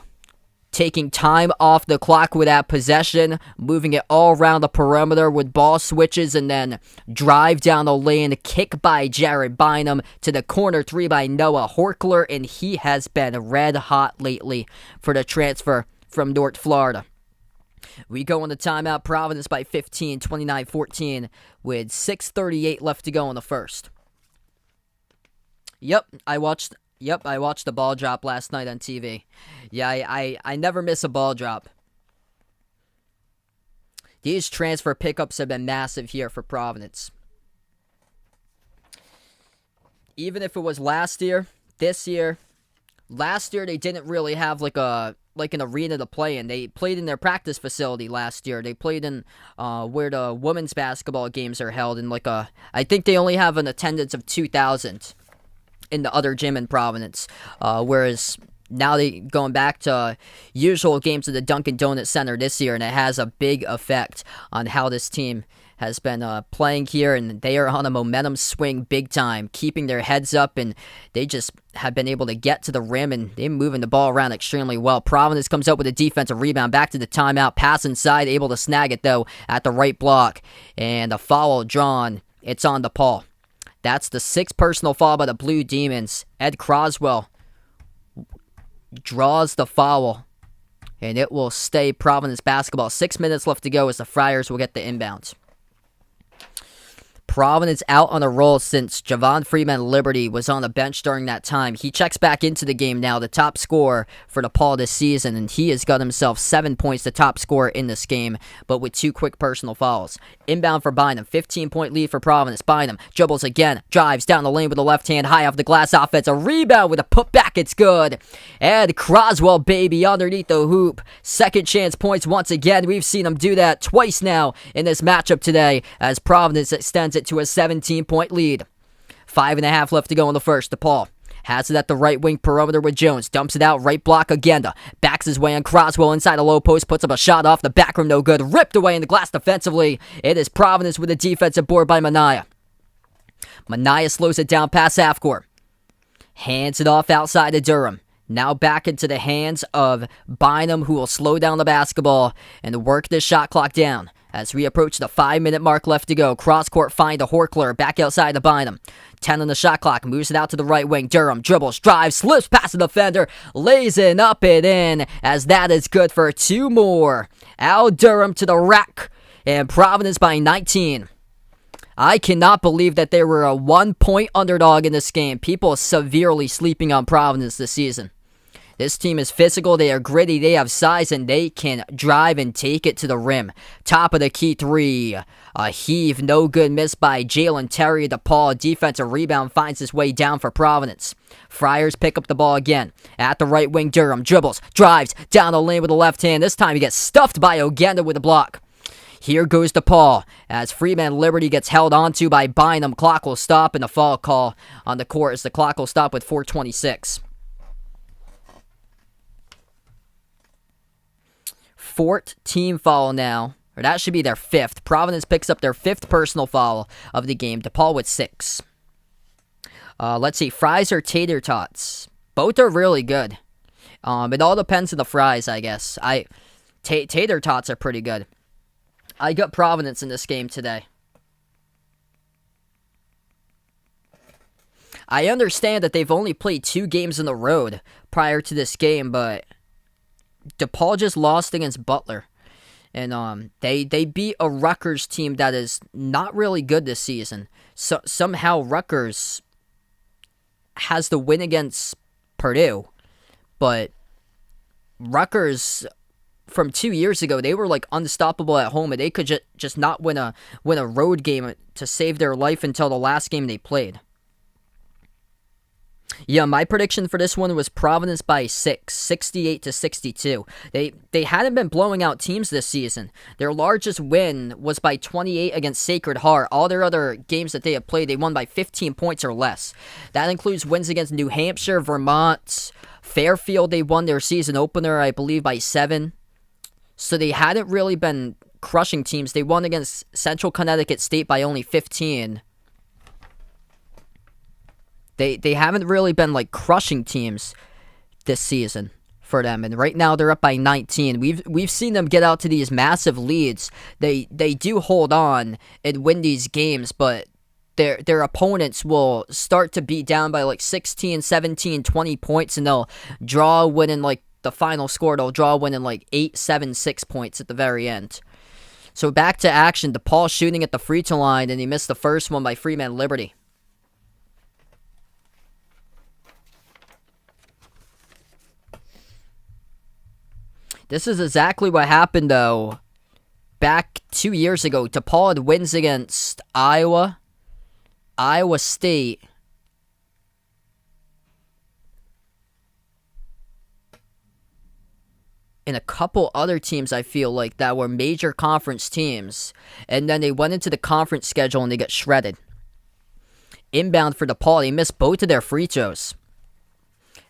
Taking time off the clock with that possession, moving it all around the perimeter with ball switches, and then drive down the lane, kick by Jared Bynum to the corner 3 by Noah Horkler, and he has been red hot lately for the transfer from North Florida. We go into timeout, Providence by 15, 29-14, with 6:38 left to go in the first. Yep, I watched the ball drop last night on TV. Yeah, I never miss a ball drop. These transfer pickups have been massive here for Providence. Even if it was last year, this year, last year they didn't really have like an arena to play in. They played in their practice facility last year. They played in where the women's basketball games are held in I think they only have an attendance of 2,000. In the other gym in Providence, whereas now they going back to usual games at the Dunkin' Donuts Center this year, and it has a big effect on how this team has been playing here, and they are on a momentum swing big time, keeping their heads up, and they just have been able to get to the rim, and they're moving the ball around extremely well. Providence comes up with a defensive rebound, back to the timeout, pass inside, able to snag it though at the right block, and a foul drawn. It's on DePaul. That's the 6th personal foul by the Blue Demons. Ed Croswell draws the foul, and it will stay Providence basketball. 6 minutes left to go as the Friars will get the inbound. Providence out on a roll since Javon Freeman-Liberty was on the bench during that time. He checks back into the game now, the top scorer for DePaul this season, and he has got himself 7 points, the top scorer in this game, but with 2 quick personal fouls. Inbound for Bynum, 15-point lead for Providence. Bynum dribbles again, drives down the lane with the left hand, high off the glass offense, a rebound with a putback, it's good. And Croswell, baby, underneath the hoop. Second chance points once again. We've seen him do that twice now in this matchup today as Providence extends it to a 17-point lead. 5.5 left to go in the first. DePaul has it at the right wing perimeter with Jones. Dumps it out, right block Agenda. Backs his way on Croswell inside the low post. Puts up a shot off the back rim, no good. Ripped away in the glass defensively. It is Providence with a defensive board by Mania. Mania slows it down past half court. Hands it off outside to Durham. Now back into the hands of Bynum, who will slow down the basketball and work this shot clock down. As we approach the 5-minute mark left to go, cross-court find to Horkler, back outside to Bynum. 10 on the shot clock, moves it out to the right wing. Durham dribbles, drives, slips past the defender, lays it up and in, as that is good for 2 more. Al Durham to the rack, and Providence by 19. I cannot believe that they were a 1-point underdog in this game. People severely sleeping on Providence this season. This team is physical, they are gritty, they have size, and they can drive and take it to the rim. Top of the key 3. A heave, no good, missed by Jalen Terry. DePaul defensive rebound finds his way down for Providence. Friars pick up the ball again. At the right wing, Durham dribbles, drives, down the lane with the left hand. This time he gets stuffed by Ogenda with a block. Here goes DePaul as Freeman-Liberty gets held onto by Bynum. Clock will stop, and the foul call on the court as the clock will stop with 4:26. Fourth team foul now, or that should be their 5th. Providence picks up their 5th personal foul of the game. DePaul with 6. Let's see, fries or tater tots? Both are really good. It all depends on the fries, I guess. Tater tots are pretty good. I got Providence in this game today. I understand that they've only played 2 games on the road prior to this game, but DePaul just lost against Butler. And they beat a Rutgers team that is not really good this season. So somehow Rutgers has the win against Purdue, but Rutgers from 2 years ago, they were like unstoppable at home, and they could just not win a road game to save their life until the last game they played. Yeah, my prediction for this one was Providence by 6, 68-62. They hadn't been blowing out teams this season. Their largest win was by 28 against Sacred Heart. All their other games that they have played, they won by 15 points or less. That includes wins against New Hampshire, Vermont, Fairfield. They won their season opener, I believe, by 7. So they hadn't really been crushing teams. They won against Central Connecticut State by only 15. They haven't really been like crushing teams this season for them, and right now they're up by 19. We've seen them get out to these massive leads. They do hold on and win these games, but their opponents will start to be down by like 16, 17, 20 points, and they'll draw a win in like the final score. They'll draw a win in like 8, 7, 6 points at the very end. So back to action. DePaul shooting at the free throw line, and he missed the first one by Freeman Liberty. This is exactly what happened, though, back 2 years ago. DePaul had wins against Iowa, Iowa State, and a couple other teams, I feel like, that were major conference teams. And then they went into the conference schedule and they got shredded. Inbound for DePaul, they missed both of their free throws.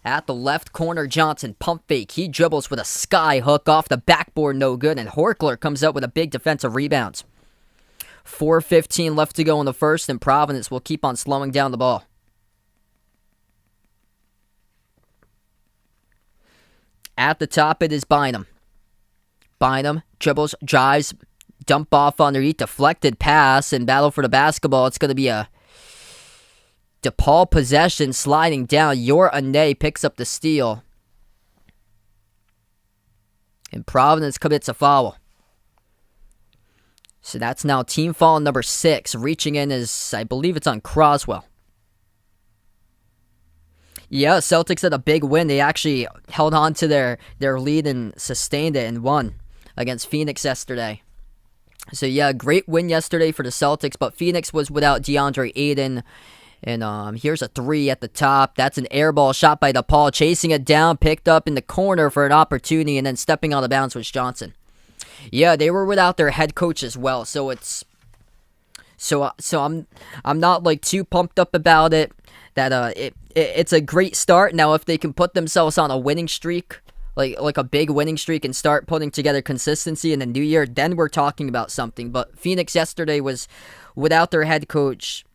At the left corner, Johnson, pump fake. He dribbles with a sky hook off the backboard, no good. And Horkler comes up with a big defensive rebound. 4:15 left to go in the first, and Providence will keep on slowing down the ball. At the top, it is Bynum. Bynum dribbles, drives, dump off underneath, deflected pass, and battle for the basketball. It's going to be a DePaul possession, sliding down. Yor Ane picks up the steal. And Providence commits a foul. So that's now team foul number 6. Reaching in is, I believe it's on Croswell. Yeah, Celtics had a big win. They actually held on to their lead and sustained it and won against Phoenix yesterday. So yeah, great win yesterday for the Celtics, but Phoenix was without DeAndre Ayton. And here's a 3 at the top. That's an air ball shot by DePaul, chasing it down, picked up in the corner for an opportunity, and then stepping on the bounce was Johnson. Yeah, they were without their head coach as well, so I'm not like too pumped up about it. That it's a great start. Now if they can put themselves on a winning streak, like a big winning streak, and start putting together consistency in the new year, then we're talking about something. But Phoenix yesterday was without their head coach,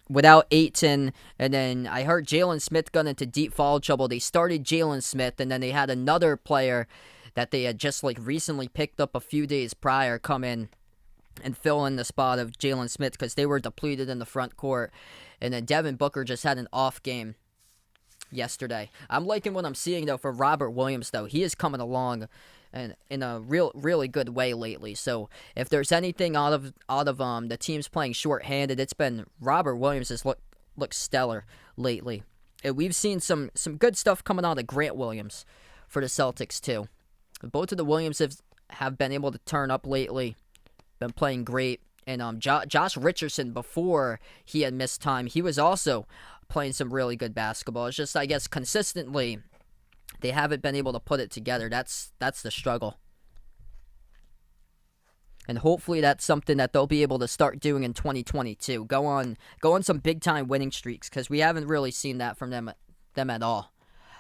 without Ayton, and then I heard Jalen Smith got into deep foul trouble. They started Jalen Smith, and then they had another player that they had just like recently picked up a few days prior come in and fill in the spot of Jalen Smith because they were depleted in the front court. And then Devin Booker just had an off game yesterday. I'm liking what I'm seeing, though, for Robert Williams, though. He is coming along in a really good way lately. So if there's anything out of the teams playing short-handed, it's been Robert Williams has looked stellar lately. And we've seen some good stuff coming out of Grant Williams for the Celtics, too. Both of the Williams have been able to turn up lately, been playing great. And Josh Richardson, before he had missed time, he was also playing some really good basketball. It's just, I guess, consistently, they haven't been able to put it together. That's the struggle. And hopefully that's something that they'll be able to start doing in 2022. Go on some big-time winning streaks, because we haven't really seen that from them at all.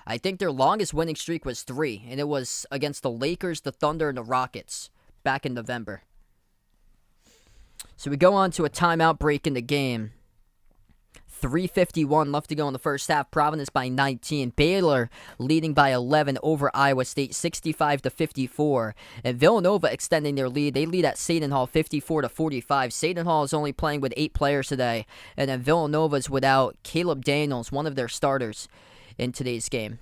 I think their longest winning streak was 3, and it was against the Lakers, the Thunder, and the Rockets back in November. So we go on to a timeout break in the game. 3:51 left to go in the first half. Providence by 19. Baylor leading by 11 over Iowa State, 65-54. And Villanova extending their lead. They lead at Seton Hall, 54-45. Seton Hall is only playing with 8 players today. And then Villanova's without Caleb Daniels, one of their starters, in today's game.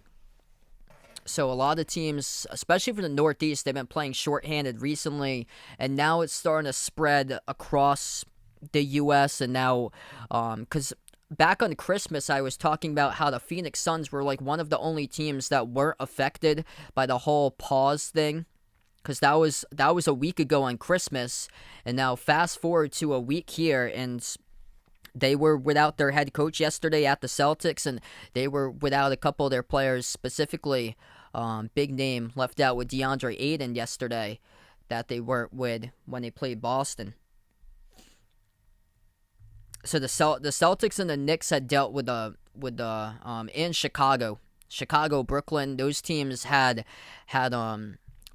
So a lot of teams, especially from the Northeast, they've been playing shorthanded recently, and now it's starting to spread across the U.S. And now, because back on Christmas, I was talking about how the Phoenix Suns were like one of the only teams that weren't affected by the whole pause thing, because that was a week ago on Christmas, and now fast forward to a week here, and they were without their head coach yesterday at the Celtics, and they were without a couple of their players, specifically big name left out with DeAndre Ayton yesterday, that they weren't with when they played Boston. So the Celtics and the Knicks had dealt with in Chicago, Brooklyn. Those teams had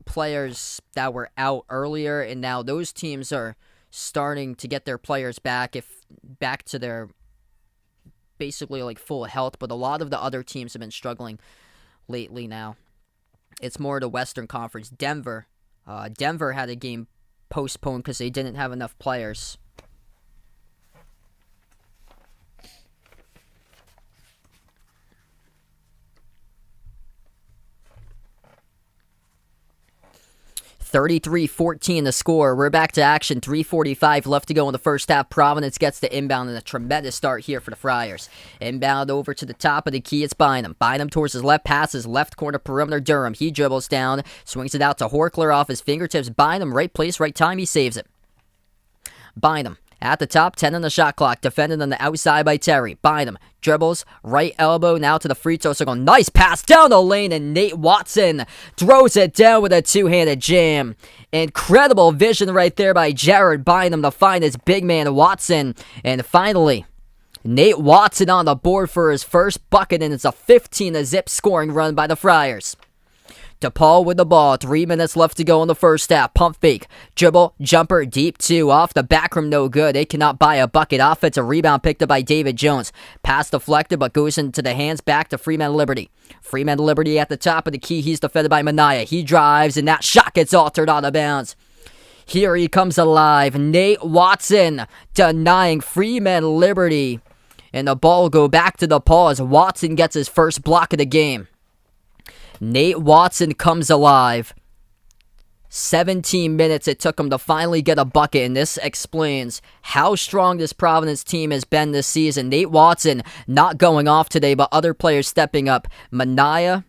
players that were out earlier, and now those teams are starting to get their players back to their basically like full health. But a lot of the other teams have been struggling lately now. It's more the Western Conference. Denver had a game postponed because they didn't have enough players. (33-14) the score. We're back to action. 3:45 left to go in the first half. Providence gets the inbound, and a tremendous start here for the Friars. Inbound over to the top of the key. It's Bynum. Bynum towards his left, passes left corner perimeter. Durham. He dribbles down, swings it out to Horkler off his fingertips. Bynum, right place, right time. He saves it. Bynum. At the top, 10 on the shot clock. Defended on the outside by Terry. Bynum dribbles, right elbow, now to the free throw circle. Nice pass down the lane, and Nate Watson throws it down with a two-handed jam. Incredible vision right there by Jared Bynum to find his big man Watson. And finally, Nate Watson on the board for his first bucket, and it's a 15-0 scoring run by the Friars. DePaul with the ball. 3 minutes left to go in the first half. Pump fake. Dribble. Jumper. Deep two. Off the back rim. No good. They cannot buy a bucket. Offensive rebound picked up by David Jones. Pass deflected but goes into the hands back to Freeman Liberty. Freeman Liberty at the top of the key. He's defended by Minaya. He drives and that shot gets altered out of bounds. Here he comes alive. Nate Watson denying Freeman Liberty. And the ball will go back to DePaul as Watson gets his first block of the game. Nate Watson comes alive. 17 minutes it took him to finally get a bucket, and this explains how strong this Providence team has been this season. Nate Watson not going off today, but other players stepping up. Minaya,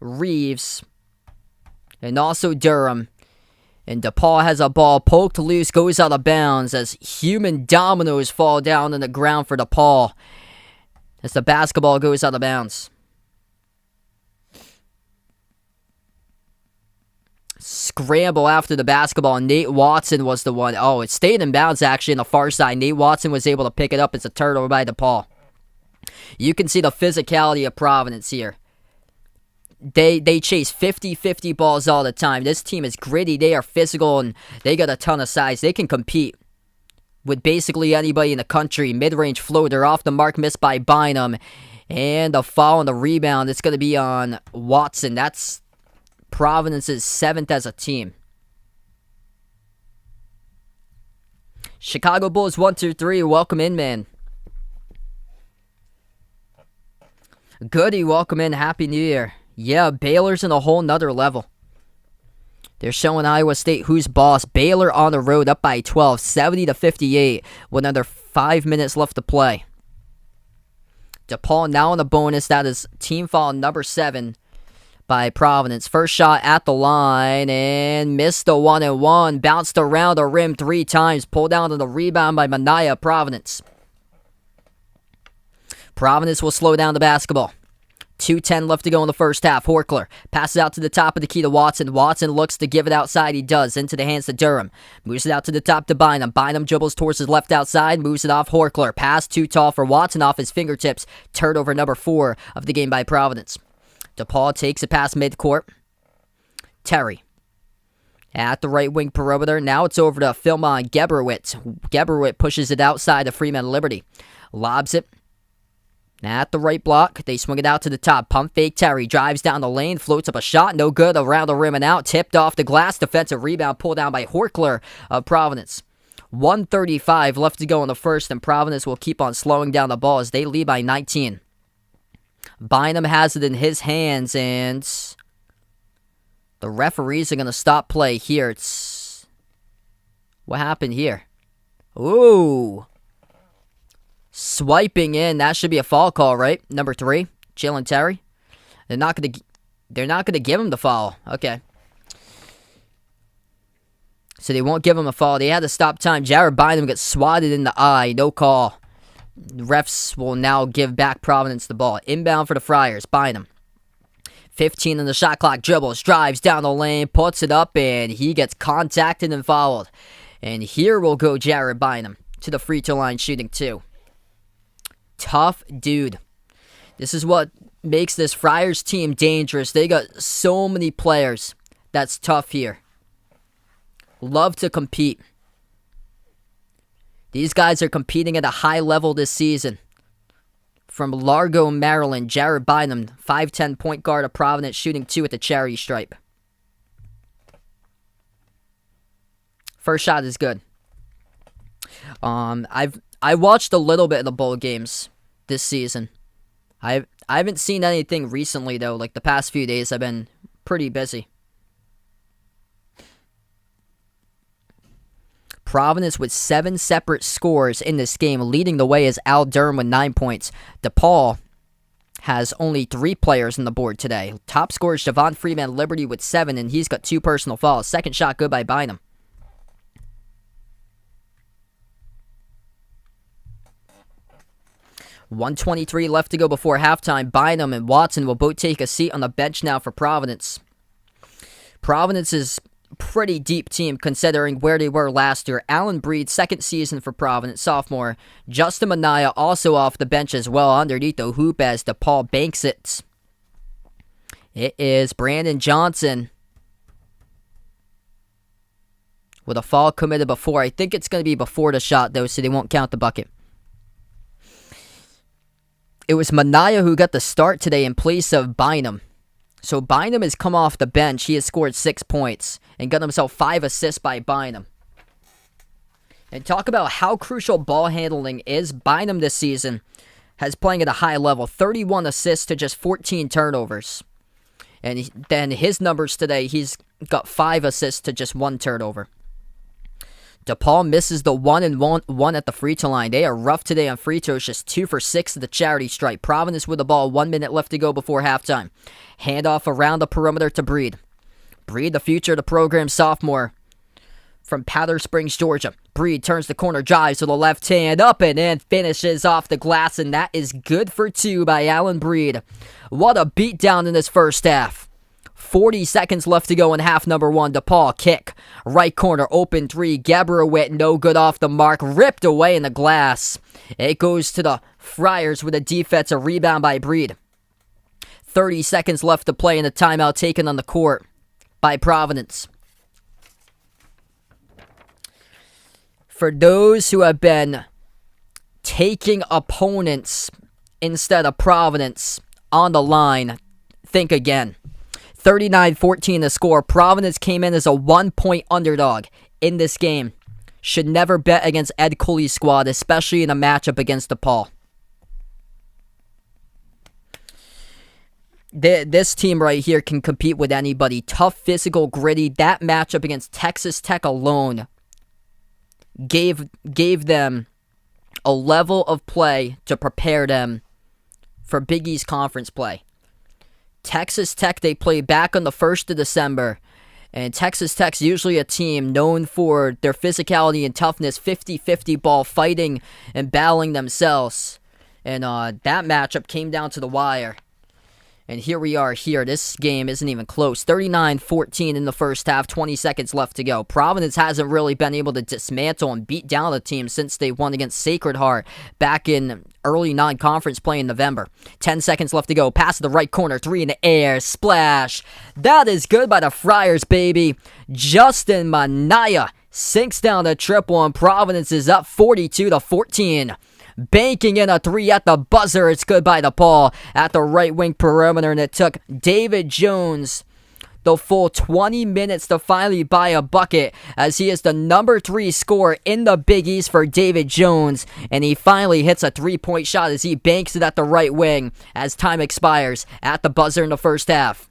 Reeves, and also Durham. And DePaul has a ball poked loose, goes out of bounds as human dominoes fall down on the ground for DePaul as the basketball goes out of bounds. Scramble after the basketball. Nate Watson was the one. Oh, it stayed in bounds actually on the far side. Nate Watson was able to pick it up. It's a turnover by DePaul. You can see the physicality of Providence here. They chase 50-50 balls all the time. This team is gritty. They are physical, and they got a ton of size. They can compete with basically anybody in the country. Mid-range floater off the mark, missed by Bynum. And a foul on the rebound. It's going to be on Watson. That's Providence's 7th as a team. Chicago Bulls 1-2-3. Welcome in, man. Goody, welcome in. Happy New Year. Yeah, Baylor's in a whole nother level. They're showing Iowa State who's boss. Baylor on the road up by 12, 70-58 with another 5 minutes left to play. DePaul now on the bonus. That is team foul number 7 by Providence. First shot at the line and missed the 1-and-1. Bounced around the rim 3 times. Pulled down to the rebound by Minaya. Providence will slow down the basketball. 2:10 left to go in the first half. Horkler passes out to the top of the key to Watson. Watson looks to give it outside. He does. Into the hands to Durham. Moves it out to the top to Bynum. Bynum dribbles towards his left outside. Moves it off Horkler. Pass too tall for Watson off his fingertips. Turnover number 4 of the game by Providence. DePaul takes it past midcourt. Terry at the right wing perimeter. Now it's over to Philmon Geberwitz. Geberwitz pushes it outside to Freeman Liberty. Lobs it at the right block. They swing it out to the top. Pump fake. Terry drives down the lane. Floats up a shot. No good. Around the rim and out. Tipped off the glass. Defensive rebound. Pulled down by Horkler of Providence. 1:35 left to go in the first, and Providence will keep on slowing down the ball as they lead by 19. Bynum has it in his hands, and the referees are going to stop play here. What happened here? Ooh. Swiping in. That should be a foul call, right? Number 3, Jalen Terry. They're not going to give him the foul. Okay. So they won't give him a foul. They had to stop time. Jared Bynum gets swatted in the eye. No call. The refs will now give back Providence the ball. Inbound for the Friars. Bynum. 15 on the shot clock. Dribbles. Drives down the lane. Puts it up. And he gets contacted and fouled. And here will go Jared Bynum to the free throw line shooting 2. Tough dude. This is what makes this Friars team dangerous. They got so many players that's tough here. Love to compete. These guys are competing at a high level this season. From Largo, Maryland, Jared Bynum, 5'10" point guard of Providence, shooting 2 at the charity stripe. First shot is good. I watched a little bit of the bowl games this season. I haven't seen anything recently though. Like the past few days, I've been pretty busy. Providence with 7 separate scores in this game. Leading the way is Al Durham with 9 points. DePaul has only 3 players on the board today. Top scorer is Javon Freeman Liberty with 7, and he's got 2 personal fouls. Second shot good by Bynum. .123 left to go before halftime. Bynum and Watson will both take a seat on the bench now for Providence. Providence is pretty deep team considering where they were last year. Allen Breed, second season for Providence, sophomore. Justin Minaya also off the bench as well underneath the hoop as DePaul banks it. It is Brandon Johnson with a foul committed before. I think it's going to be before the shot though, so they won't count the bucket. It was Minaya who got the start today in place of Bynum. So Bynum has come off the bench. He has scored 6 points and got himself 5 assists by Bynum. And talk about how crucial ball handling is. Bynum this season has playing at a high level. 31 assists to just 14 turnovers. And then his numbers today, he's got 5 assists to just 1 turnover. DePaul misses the 1-and-1 at the free throw line. They are rough today on free throws, just 2 for 6 at the charity stripe. Providence with the ball, 1 minute left to go before halftime. Handoff around the perimeter to Breed. Breed, the future of the program, sophomore from Powder Springs, Georgia. Breed turns the corner, drives to the left hand, up and in, finishes off the glass, and that is good for 2 by Allen Breed. What a beatdown in this first half. 40 seconds left to go in half number 1. DePaul kick. Right corner, open 3. Gabrielwit, no good off the mark. Ripped away in the glass. It goes to the Friars with a defensive rebound by Breed. 30 seconds left to play in the timeout taken on the court by Providence. For those who have been taking opponents instead of Providence on the line, think again. 39-14 the score. Providence came in as a 1-point underdog in this game. Should never bet against Ed Cooley's squad, especially in a matchup against DePaul. This team right here can compete with anybody. Tough, physical, gritty. That matchup against Texas Tech alone gave them a level of play to prepare them for Big East Conference play. Texas Tech, they play back on the 1st of December. And Texas Tech's usually a team known for their physicality and toughness, 50-50 ball, fighting and battling themselves. And that matchup came down to the wire. And here we are here. This game isn't even close. 39-14 in the first half, 20 seconds left to go. Providence hasn't really been able to dismantle and beat down the team since they won against Sacred Heart back in early non-conference play in November. 10 seconds left to go. Pass to the right corner. 3 in the air. Splash. That is good by the Friars, baby. Justin Minaya sinks down the triple, and Providence is up 42-14. Banking in a 3 at the buzzer. It's good by DePaul at the right wing perimeter, and it took David Jones, the full 20 minutes to finally buy a bucket, as he is the number 3 scorer in the Big East for David Jones, and he finally hits a 3-point shot as he banks it at the right wing as time expires at the buzzer in the first half.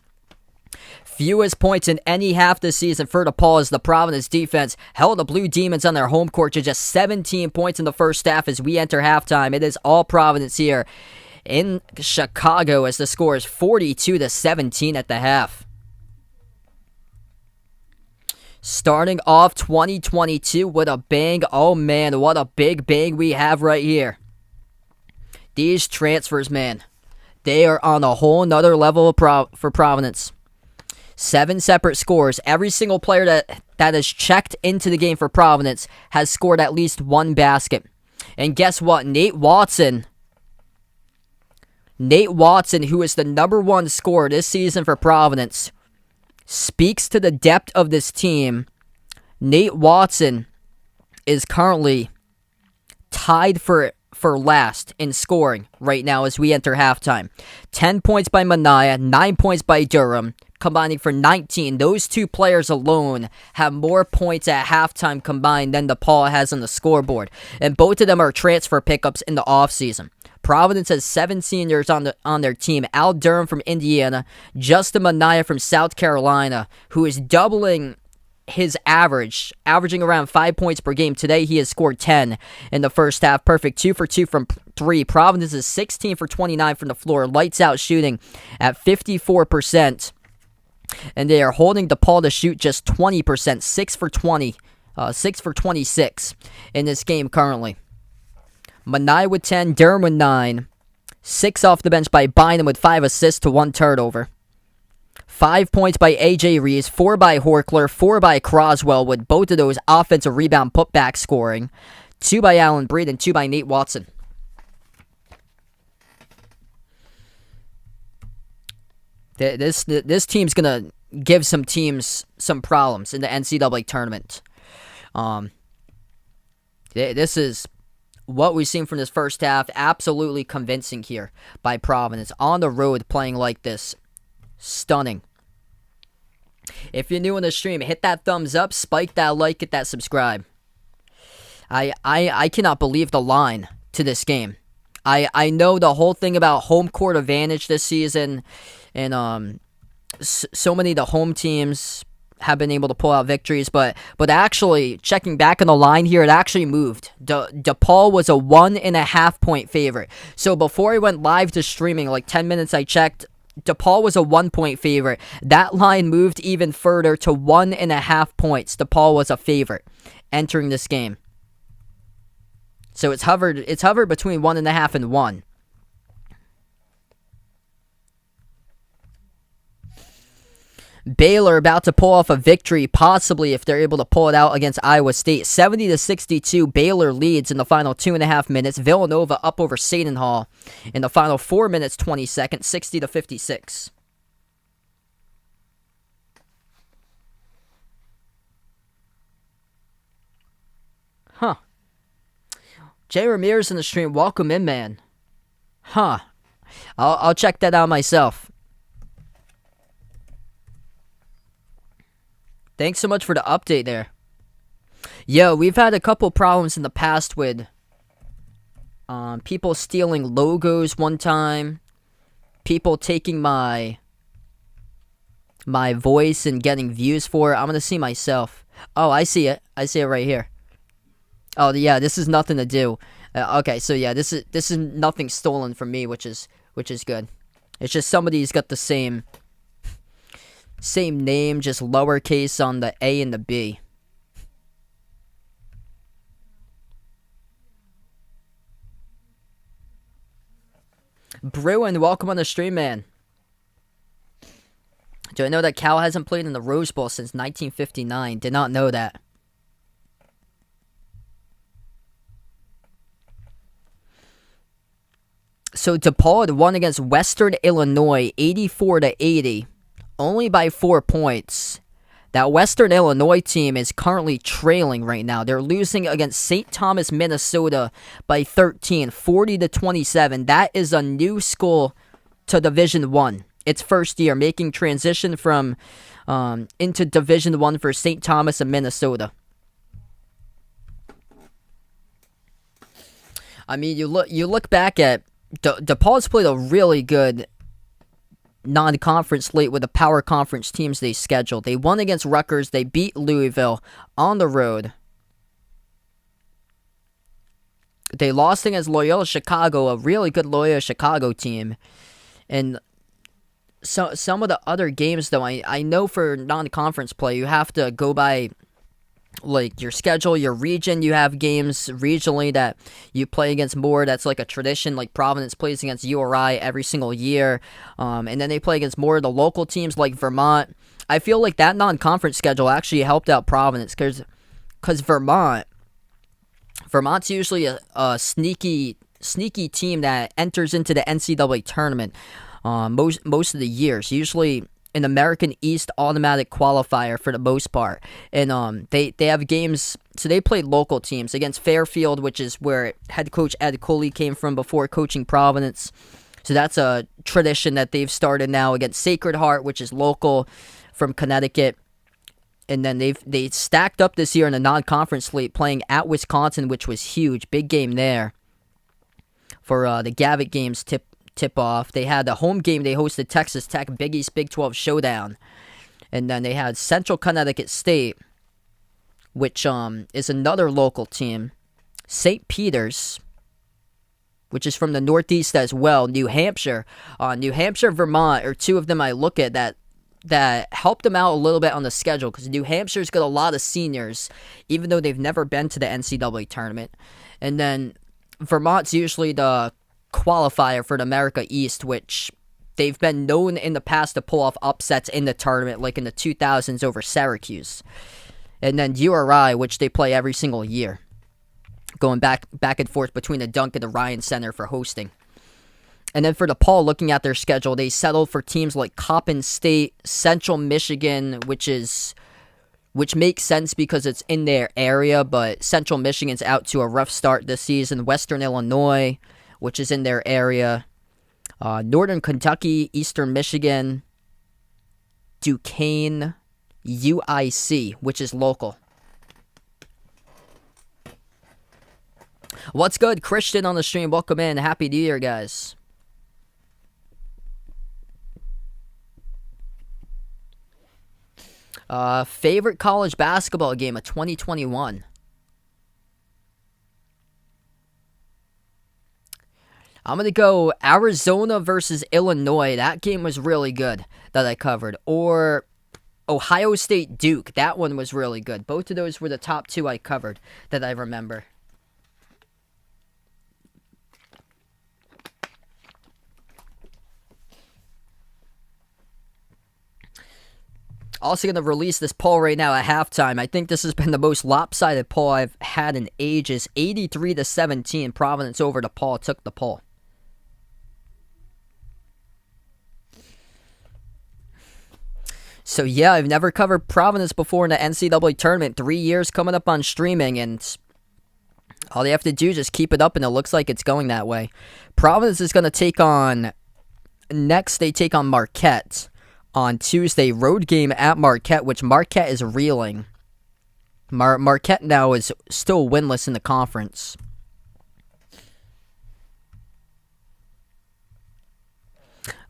Fewest points in any half this season for DePaul as the Providence defense held the Blue Demons on their home court to just 17 points in the first half as we enter halftime. It is all Providence here in Chicago as the score is 42-17 at the half. Starting off 2022 with a bang. Oh man, what a big bang we have right here. These transfers, man, they are on a whole nother level for Providence. 7 separate scores. Every single player that has checked into the game for Providence has scored at least 1 basket. And guess what? Nate Watson, who is the number 1 scorer this season for Providence, speaks to the depth of this team. Nate Watson is currently tied for last in scoring right now as we enter halftime. 10 points by Minaya, 9 points by Durham, combining for 19. Those 2 players alone have more points at halftime combined than DePaul has on the scoreboard. And both of them are transfer pickups in the offseason. Providence has 7 seniors on their team. Al Durham from Indiana, Justin Minaya from South Carolina, who is doubling his averaging around 5 points per game. Today he has scored 10 in the first half. Perfect 2 for 2 from 3. Providence is 16 for 29 from the floor. Lights out shooting at 54%. And they are holding DePaul to shoot just 20%. 6 for 26 in this game currently. Minaya with 10, Durham with 9. 6 off the bench by Bynum with 5 assists to 1 turnover. 5 points by A.J. Reeves, 4 by Horkler, 4 by Croswell, with both of those offensive rebound putback scoring. 2 by Allen Breed and 2 by Nate Watson. This team's going to give some teams some problems in the NCAA tournament. This is what we've seen from this first half. Absolutely convincing here by Providence. On the road playing like this. Stunning. If you're new on the stream, hit that thumbs up, spike that like, hit that subscribe. I cannot believe the line to this game. I know the whole thing about home court advantage this season, and so many of the home teams have been able to pull out victories, but actually, checking back on the line here, it actually moved. DePaul was a 1.5 point favorite. So before I went live to streaming, like 10 minutes I checked, DePaul was a 1 point favorite. That line moved even further to 1.5 points. DePaul was a favorite entering this game. So it's hovered between 1.5 and 1. Baylor about to pull off a victory, possibly if they're able to pull it out against Iowa State. 70-62, Baylor leads in the final 2.5 minutes. Villanova up over Seton Hall in the final 4 minutes 20 seconds, 60-56. Huh. Jay Ramirez in the stream, welcome in, man. Huh. I'll check that out myself. Thanks so much for the update there. Yo, we've had a couple problems in the past with people stealing logos one time. People taking my voice and getting views for it. I'm going to see myself. Oh, I see it. I see it right here. Oh, yeah, this is nothing to do. Okay, so yeah, this is nothing stolen from me, which is good. It's just somebody's got the same name, just lowercase on the A and the B. Bruin, welcome on the stream, man. Do I know that Cal hasn't played in the Rose Bowl since 1959? Did not know that. So DePaul had won against Western Illinois 84-80. Only by 4 points. That Western Illinois team is currently trailing right now. They're losing against St. Thomas, Minnesota by 13, 40-27. That is a new school to Division I its first year, making transition from into Division I for St. Thomas of Minnesota. I mean, you look back at DePaul's played a really good non-conference slate with the power conference teams they scheduled. They won against Rutgers. They beat Louisville on the road. They lost against Loyola Chicago, a really good Loyola Chicago team. And so some of the other games, though, I know for non-conference play, you have to go by like your schedule, your region. You have games regionally that you play against more. That's like a tradition. Like Providence plays against URI every single year, and then they play against more of the local teams like Vermont. I feel like that non-conference schedule actually helped out Providence because Vermont's usually a sneaky team that enters into the NCAA tournament most of the years. Usually an American East automatic qualifier for the most part. And they have games, so they played local teams against Fairfield, which is where head coach Ed Cooley came from before coaching Providence. So that's a tradition that they've started now, against Sacred Heart, which is local from Connecticut. And then they stacked up this year in a non-conference slate, playing at Wisconsin, which was huge. Big game there for the Gavitt games tip-off. They had the home game. They hosted Texas Tech, Big East Big 12 showdown. And then they had Central Connecticut State, which is another local team. St. Peter's, which is from the Northeast as well. New Hampshire. New Hampshire, Vermont are two of them I look at that helped them out a little bit on the schedule, because New Hampshire's got a lot of seniors, even though they've never been to the NCAA tournament. And then Vermont's usually the qualifier for the America East, which they've been known in the past to pull off upsets in the tournament, like in the 2000s over Syracuse. And then URI, which they play every single year, going back and forth between the Dunk and the Ryan Center for hosting. And then for DePaul, looking at their schedule, they settled for teams like Coppin State, Central Michigan, which makes sense because it's in their area, but Central Michigan's out to a rough start this season. Western Illinois, which is in their area. Northern Kentucky, Eastern Michigan, Duquesne, UIC, which is local. What's good? Christian on the stream. Welcome in. Happy New Year, guys. Favorite college basketball game of 2021. I'm going to go Arizona versus Illinois. That game was really good that I covered. Or Ohio State Duke. That one was really good. Both of those were the top two I covered that I remember. Also going to release this poll right now at halftime. I think this has been the most lopsided poll I've had in ages. 83-17, Providence over DePaul took the poll. So yeah, I've never covered Providence before in the NCAA tournament. 3 years coming up on streaming, and all they have to do is just keep it up, and it looks like it's going that way. Providence is going to take on, next they take on Marquette on Tuesday. Road game at Marquette, which Marquette is reeling. Marquette now is still winless in the conference.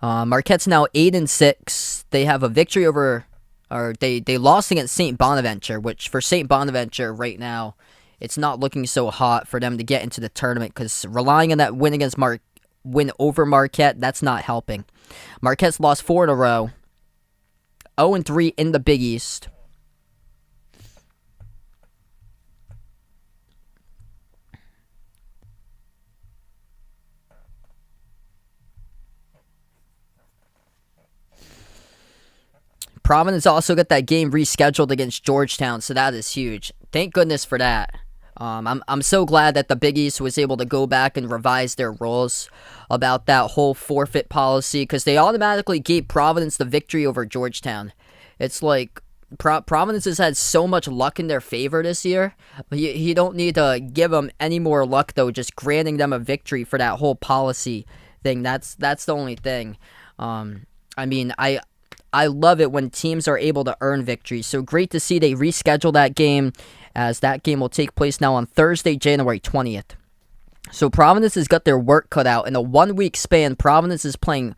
Marquette's now 8-6. They have a victory over, or they lost against St. Bonaventure, which for St. Bonaventure right now, it's not looking so hot for them to get into the tournament, because relying on that win over Marquette, that's not helping. Marquette's lost 4 in a row. 0-3 in the Big East. Providence also got that game rescheduled against Georgetown, so that is huge. Thank goodness for that. I'm so glad that the Big East was able to go back and revise their rules about that whole forfeit policy, because they automatically gave Providence the victory over Georgetown. It's like Providence has had so much luck in their favor this year. You don't need to give them any more luck, though, just granting them a victory for that whole policy thing. That's the only thing. I mean, I love it when teams are able to earn victories. So great to see they reschedule that game, as that game will take place now on Thursday, January 20th. So Providence has got their work cut out. In a 1-week span, Providence is playing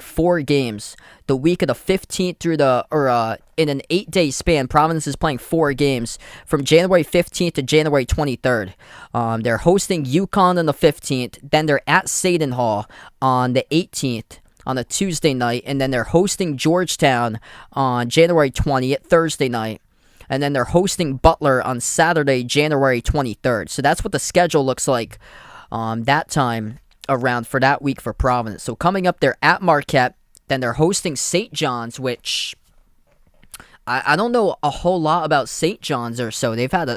4 games. The week of the 15th through in an 8-day span, Providence is playing 4 games from January 15th to January 23rd. They're hosting UConn on the 15th. Then they're at Seton Hall on the 18th. On a Tuesday night, and then they're hosting Georgetown on January 20th, Thursday night, and then they're hosting Butler on Saturday, January 23rd. So that's what the schedule looks like that time around for that week for Providence. So coming up, they're at Marquette, then they're hosting St. John's, which I don't know a whole lot about St. John's or so. They've had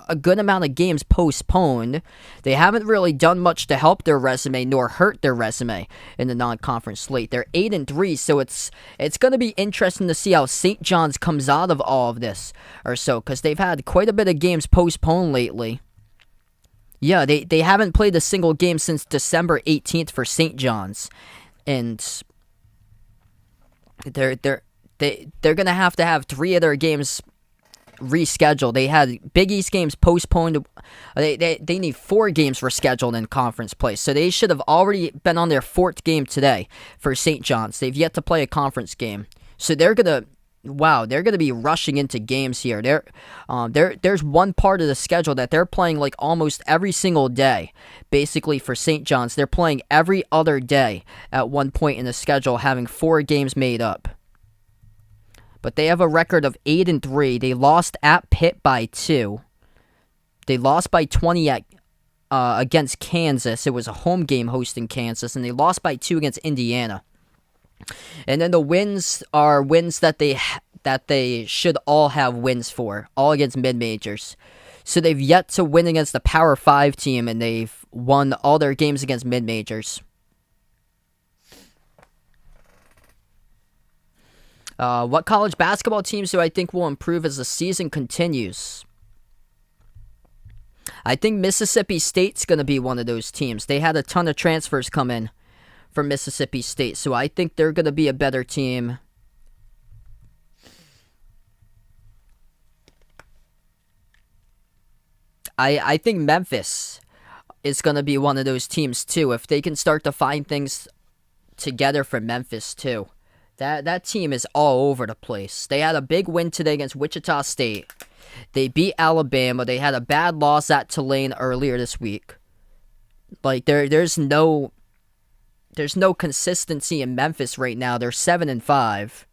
a good amount of games postponed. They haven't really done much to help their resume nor hurt their resume in the non-conference slate. They're 8-3, so it's going to be interesting to see how St. John's comes out of all of this or so, because they've had quite a bit of games postponed lately. Yeah, they haven't played a single game since December 18th for St. John's, and they're going to have 3 of their games rescheduled. They had Big East games postponed. They need 4 games rescheduled in conference play. So they should have already been on their 4th game today for St. John's. They've yet to play a conference game. So they're gonna be rushing into games here. There's one part of the schedule that they're playing like almost every single day. Basically for St. John's, they're playing every other day at one point in the schedule, having 4 games made up. But they have a record of 8-3. They lost at Pitt by 2. They lost by 20 against Kansas. It was a home game hosting Kansas, and they lost by 2 against Indiana. And then the wins are wins that they should all have wins for, all against mid-majors. So they've yet to win against the Power 5 team, and they've won all their games against mid-majors. What college basketball teams do I think will improve as the season continues? I think Mississippi State's going to be one of those teams. They had a ton of transfers come in from Mississippi State, so I think they're going to be a better team. I think Memphis is going to be one of those teams too, if they can start to find things together for Memphis too. That team is all over the place. They had a big win today against Wichita State. They beat Alabama. They had a bad loss at Tulane earlier this week. Like there's no consistency in Memphis right now. They're 7-5.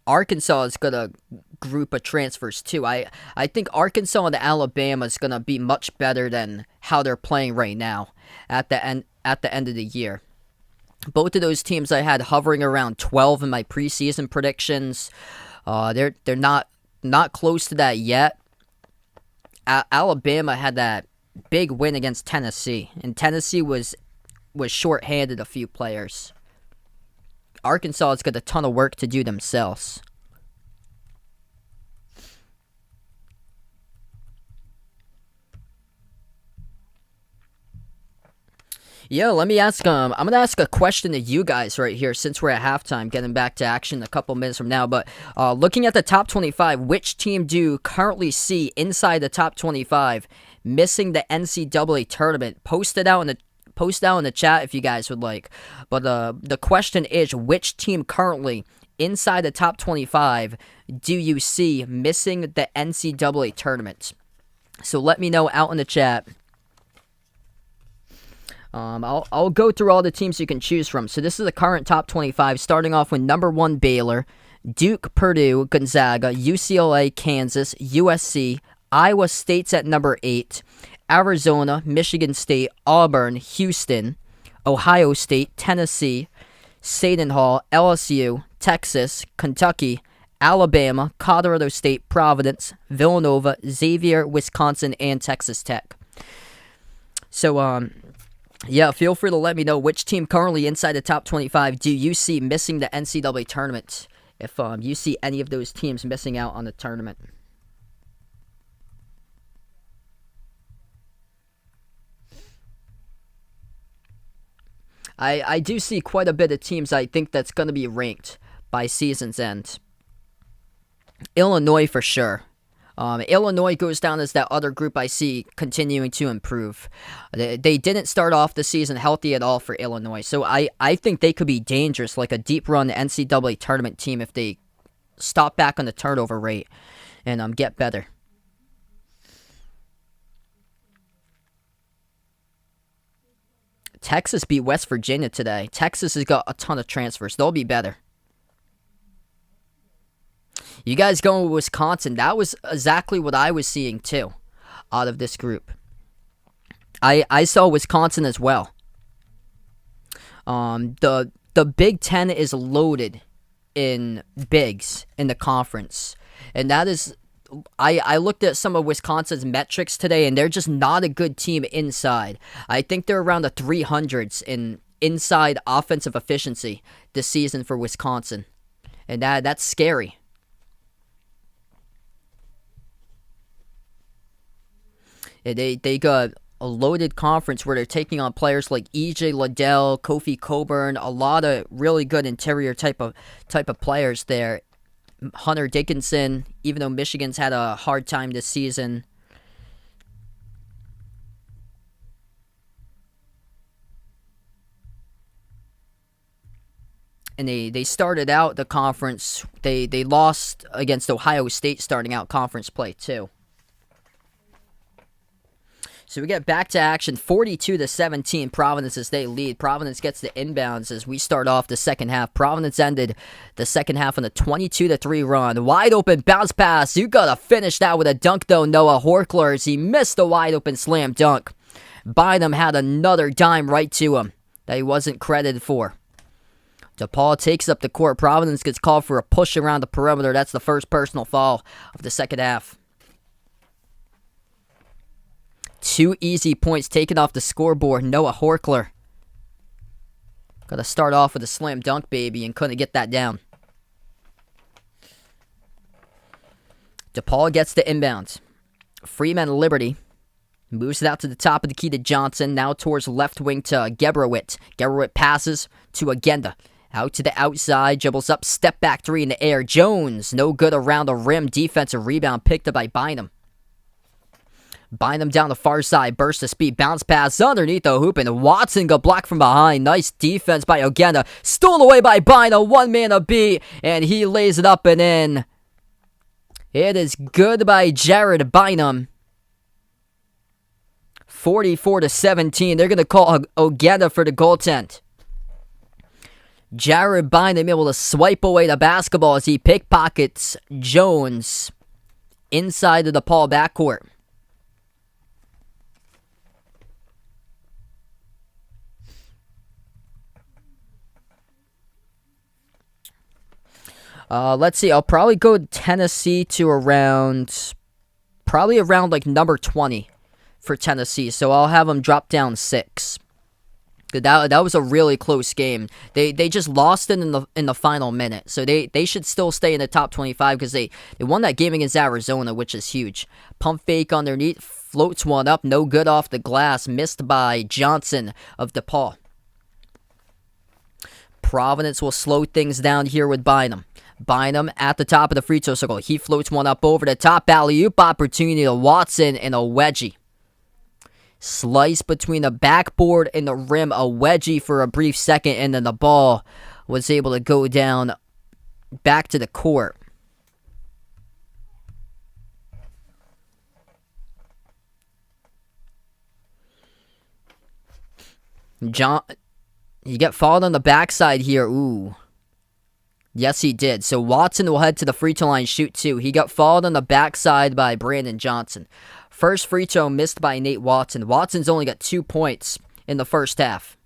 Arkansas is going to group of transfers too. I think Arkansas and Alabama is going to be much better than how they're playing right now at the end of the year. Both of those teams I had hovering around 12 in my preseason predictions. They're not close to that yet. Alabama had that big win against Tennessee, and Tennessee was shorthanded a few players. Arkansas has got a ton of work to do themselves. Yeah, let me ask. I'm gonna ask a question to you guys right here, since we're at halftime, getting back to action a couple minutes from now. But looking at the top 25, which team do you currently see inside the top 25 missing the NCAA tournament? Post it out in the chat if you guys would like. But the question is, which team currently inside the top 25 do you see missing the NCAA tournament? So let me know out in the chat. I'll go through all the teams you can choose from. So this is the current top 25, starting off with number 1 Baylor, Duke, Purdue, Gonzaga, UCLA, Kansas, USC, Iowa State's at number 8, Arizona, Michigan State, Auburn, Houston, Ohio State, Tennessee, Seton Hall, LSU, Texas, Kentucky, Alabama, Colorado State, Providence, Villanova, Xavier, Wisconsin, and Texas Tech. So, Yeah, feel free to let me know which team currently inside the top 25 do you see missing the NCAA tournament. If you see any of those teams missing out on the tournament. I do see quite a bit of teams I think that's going to be ranked by season's end. Illinois for sure. Illinois goes down as that other group I see continuing to improve. They didn't start off the season healthy at all for Illinois, so I think they could be dangerous, like a deep run NCAA tournament team if they stop back on the turnover rate and get better. Texas beat West Virginia today. Texas has got a ton of transfers. They'll be better. You guys going with Wisconsin. That was exactly what I was seeing, too, out of this group. I saw Wisconsin as well. The Big Ten is loaded in bigs in the conference. And that is... I looked at some of Wisconsin's metrics today, and they're just not a good team inside. I think they're around the 300s in inside offensive efficiency this season for Wisconsin. And that's scary. They got a loaded conference where they're taking on players like E.J. Liddell, Kofi Coburn, a lot of really good interior type of players there. Hunter Dickinson, even though Michigan's had a hard time this season. And they started out the conference. They lost against Ohio State starting out conference play too. So we get back to action, 42-17, Providence as they lead. Providence gets the inbounds as we start off the second half. Providence ended the second half on a 22-3 run. Wide open bounce pass. You got to finish that with a dunk, though, Noah Horkler, as he missed the wide open slam dunk. Bynum had another dime right to him that he wasn't credited for. DePaul takes up the court. Providence gets called for a push around the perimeter. That's the first personal foul of the second half. 2 easy points taken off the scoreboard. Noah Horkler. Got to start off with a slam dunk, baby, and couldn't get that down. DePaul gets the inbounds. Freeman Liberty moves it out to the top of the key to Johnson. Now towards left wing to Gebrowit. Gebrowit passes to Agenda. Out to the outside. Dribbles up. Step back three in the air. Jones. No good around the rim. Defensive rebound picked up by Bynum. Bynum down the far side, burst of speed, bounce pass underneath the hoop, and Watson got blocked from behind. Nice defense by Ogenda. Stolen away by Bynum, one man a beat, and he lays it up and in. It is good by Jared Bynum. 44-17. They're going to call Ogenda for the goaltend. Jared Bynum able to swipe away the basketball as he pickpockets Jones inside of the Paul backcourt. Let's see. I'll probably go Tennessee to probably around like number 20 for Tennessee. So I'll have them drop down 6. That was a really close game. They just lost it in the final minute. So they should still stay in the top 25 because they won that game against Arizona, which is huge. Pump fake underneath, floats one up, no good off the glass, missed by Johnson of DePaul. Providence will slow things down here with Bynum. Bynum at the top of the free throw circle. He floats one up over the top. Alley-oop opportunity to Watson and a wedgie. Slice between the backboard and the rim. A wedgie for a brief second, and then the ball was able to go down back to the court. You get fouled on the backside here. Ooh. Yes, he did. So Watson will head to the free throw line, shoot 2. He got fouled on the backside by Brandon Johnson. First free throw missed by Nate Watson. Watson's only got 2 points in the first half.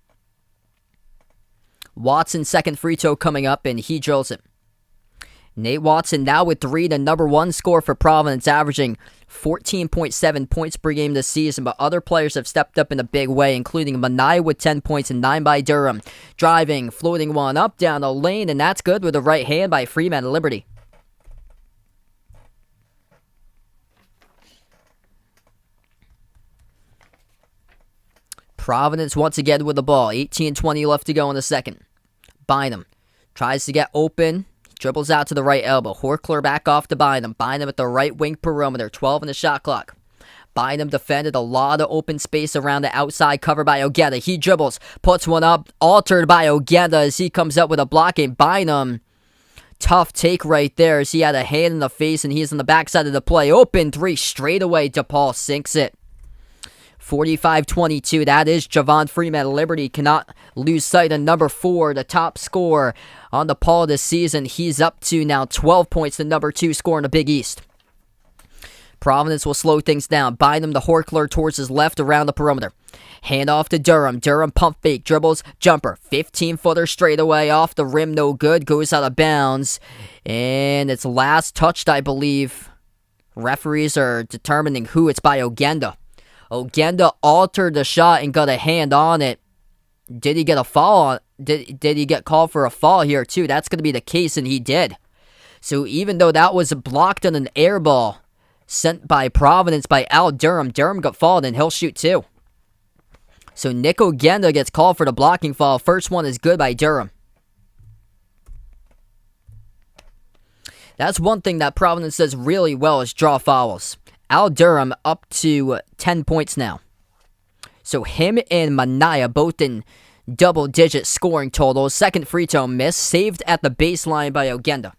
Watson's second free throw coming up, and he drills it. Nate Watson now with 3, the number 1 scorer for Providence, averaging 14.7 points per game this season, but other players have stepped up in a big way, including Manai with 10 points and 9 by Durham. Driving, floating one up down the lane, and that's good with the right hand by Freeman Liberty. Providence once again with the ball. 18-20 left to go in the second. Bynum tries to get open. Dribbles out to the right elbow. Horkler back off to Bynum. Bynum at the right wing perimeter. 12 in the shot clock. Bynum defended a lot of open space around the outside, covered by Ogenda. He dribbles, puts one up, altered by Ogenda as he comes up with a blocking. Bynum, tough take right there as he had a hand in the face and he's on the backside of the play. Open 3 straight away. DePaul sinks it. 45-22. That is Javon Freeman. Liberty cannot lose sight of number 4, the top scorer on DePaul this season. He's up to now 12 points, the number 2 scorer in the Big East. Providence will slow things down. Bynum to Horkler towards his left around the perimeter. Hand off to Durham. Durham pump fake, dribbles, jumper. 15-footer straight away off the rim, no good. Goes out of bounds. And it's last touched, I believe. Referees are determining who. It's by Ogenda. Ogenda altered the shot and got a hand on it. Did he get a foul? Did he get called for a foul here too? That's going to be the case, and he did. So even though that was blocked on an air ball sent by Providence by Al Durham, Durham got fouled and he'll shoot too. So Nick Ogenda gets called for the blocking foul. First one is good by Durham. That's one thing that Providence does really well is draw fouls. Al Durham up to 10 points now. So him and Manaya both in double-digit scoring totals. Second free throw miss, saved at the baseline by Ogenda.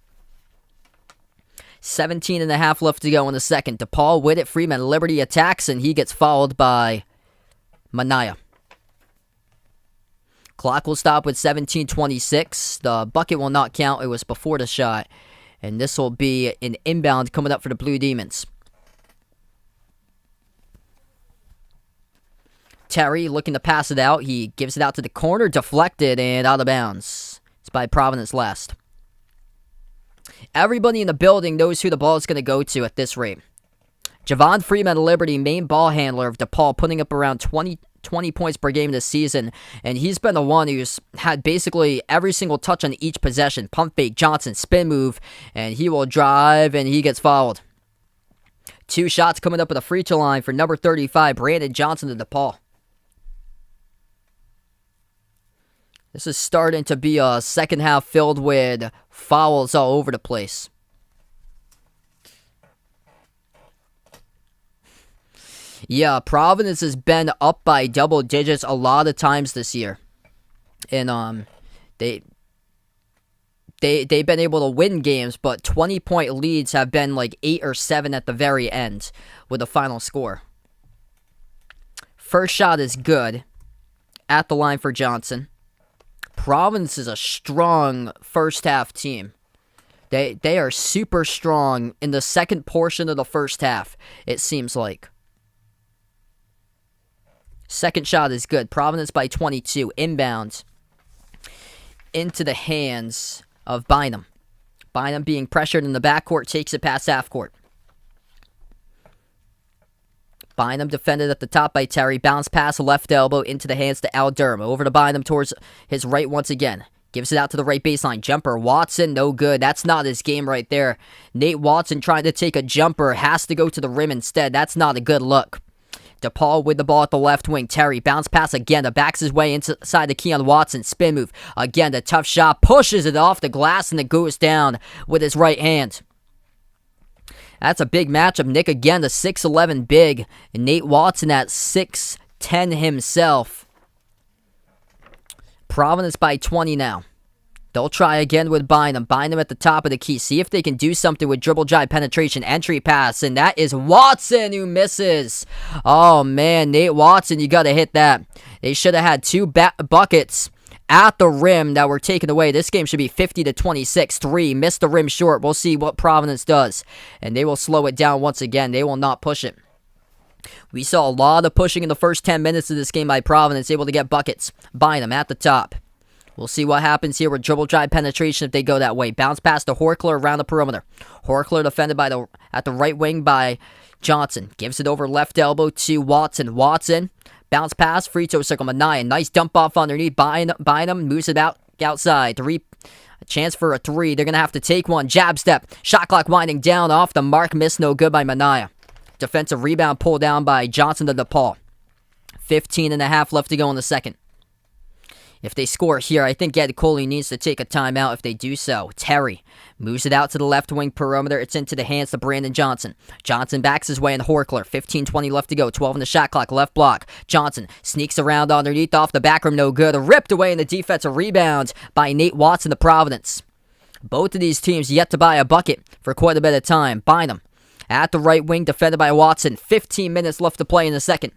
17.5 left to go in the second. DePaul with it. Freeman Liberty attacks, and he gets fouled by Manaya. Clock will stop with 17:26. The bucket will not count. It was before the shot. And this will be an inbound coming up for the Blue Demons. Terry looking to pass it out. He gives it out to the corner, deflected, and out of bounds. It's by Providence last. Everybody in the building knows who the ball is going to go to at this rate. Javon Freeman Liberty, main ball handler of DePaul, putting up around 20 points per game this season, and he's been the one who's had basically every single touch on each possession. Pump fake, Johnson, spin move, and he will drive, and he gets fouled. 2 shots coming up at the free throw line for number 35, Brandon Johnson to DePaul. This is starting to be a second half filled with fouls all over the place. Yeah, Providence has been up by double digits a lot of times this year. And they've been able to win games, but 20-point leads have been like 8 or 7 at the very end with the final score. First shot is good at the line for Johnson. Providence is a strong first half team. They are super strong in the second portion of the first half, it seems like. Second shot is good. Providence by 22. Inbounds into the hands of Bynum. Bynum being pressured in the backcourt, takes it past half court. Bynum defended at the top by Terry. Bounce pass, left elbow into the hands to Al Durham. Over to Bynum towards his right once again. Gives it out to the right baseline. Jumper. Watson, no good. That's not his game right there. Nate Watson trying to take a jumper. Has to go to the rim instead. That's not a good look. DePaul with the ball at the left wing. Terry. Bounce pass again. Backs his way inside to Keon Watson. Spin move. Again, the tough shot. Pushes it off the glass and it goes down with his right hand. That's a big matchup. Nick again, the 6'11 big. And Nate Watson at 6'10 himself. Providence by 20 now. They'll try again with Bynum. Bynum at the top of the key. See if they can do something with dribble drive penetration. Entry pass. And that is Watson who misses. Oh, man. Nate Watson, you got to hit that. They should have had 2 buckets at the rim that were taken away. This game should be 50-26. 3. Missed the rim short. We'll see what Providence does. And they will slow it down once again. They will not push it. We saw a lot of pushing in the first 10 minutes of this game by Providence, able to get buckets. Bynum at the top. We'll see what happens here with dribble drive penetration if they go that way. Bounce pass to Horkler around the perimeter. Horkler defended at the right wing by Johnson. Gives it over left elbow to Watson. Watson, bounce pass, free throw circle. Minaya, nice dump off underneath. Bynum moves it outside. A chance for a three. They're going to have to take one. Jab step. Shot clock winding down off the mark. Miss, no good by Minaya. Defensive rebound pulled down by Johnson to DePaul. 15.5 left to go in the second. If they score here, I think Ed Coley needs to take a timeout if they do so. Terry moves it out to the left wing perimeter. It's into the hands of Brandon Johnson. Johnson backs his way in Horkler. 15-20 left to go. 12 on the shot clock. Left block. Johnson sneaks around underneath off the back rim. No good. Ripped away in the defensive rebound by Nate Watson, the Providence. Both of these teams yet to buy a bucket for quite a bit of time. Bynum at the right wing, defended by Watson. 15 minutes left to play in the second.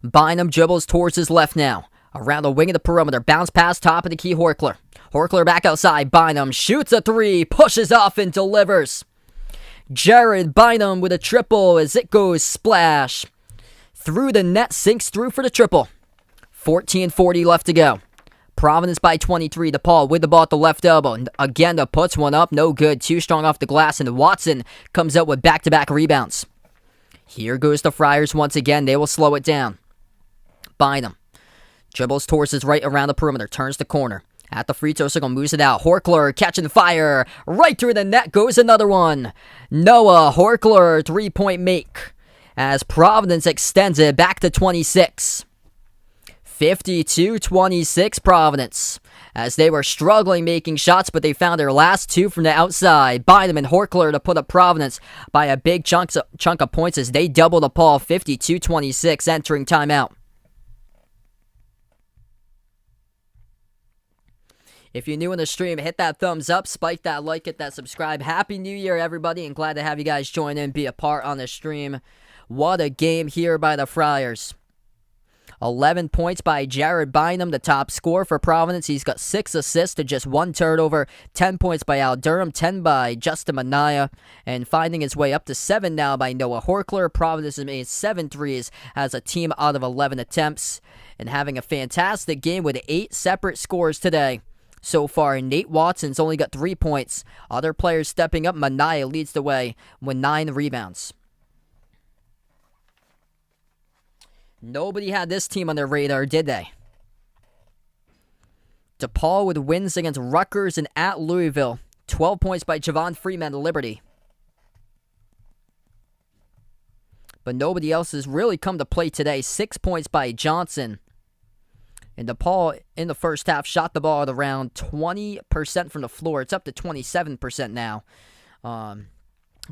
Bynum dribbles towards his left now. Around the wing of the perimeter. Bounce pass, top of the key, Horkler. Horkler back outside. Bynum shoots a three. Pushes off and delivers. Jared Bynum with a triple as it goes splash. Through the net, sinks through for the triple. 14:40 left to go. Providence by 23. DePaul with the ball at the left elbow. Again, puts one up. No good. Too strong off the glass. And Watson comes out with back-to-back rebounds. Here goes the Friars once again. They will slow it down. Bynum dribbles towards his right around the perimeter, turns the corner. At the free throw circle, moves it out. Horkler catching fire. Right through the net goes another one. Noah Horkler, three-point make. As Providence extends it back to 26. 52-26 Providence. As they were struggling making shots, but they found their last two from the outside. Bynum and Horkler to put up Providence by a big chunk of points as they double the ball. 52-26 entering timeout. If you're new in the stream, hit that thumbs up, spike that like, hit that subscribe. Happy New Year, everybody, and glad to have you guys join in, be a part on the stream. What a game here by the Friars. 11 points by Jared Bynum, the top scorer for Providence. He's got 6 assists to just 1 turnover. 10 points by Al Durham, 10 by Justin Minaya, and finding his way up to 7 now by Noah Horkler. Providence has made 7 threes as a team out of 11 attempts, and having a fantastic game with 8 separate scores today. So far, Nate Watson's only got 3 points. Other players stepping up. Minaya leads the way with 9 rebounds. Nobody had this team on their radar, did they? DePaul with wins against Rutgers and at Louisville. 12 points by Javon Freeman, Liberty. But nobody else has really come to play today. 6 points by Johnson. And DePaul, in the first half, shot the ball at around 20% from the floor. It's up to 27% now. A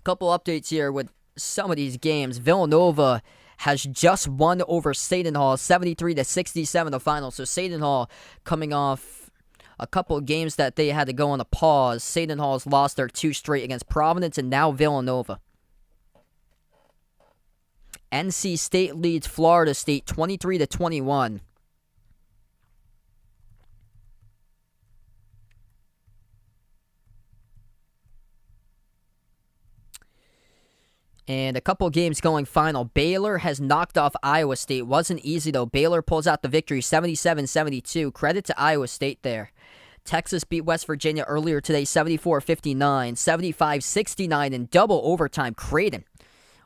couple updates here with some of these games. Villanova has just won over Seton Hall, 73-67 the final. So Seton Hall coming off a couple of games that they had to go on a pause. Seton Hall's lost their 2 straight against Providence and now Villanova. NC State leads Florida State 23-21. And a couple games going final. Baylor has knocked off Iowa State. Wasn't easy, though. Baylor pulls out the victory, 77-72. Credit to Iowa State there. Texas beat West Virginia earlier today, 74-59. 75-69 in double overtime. Creighton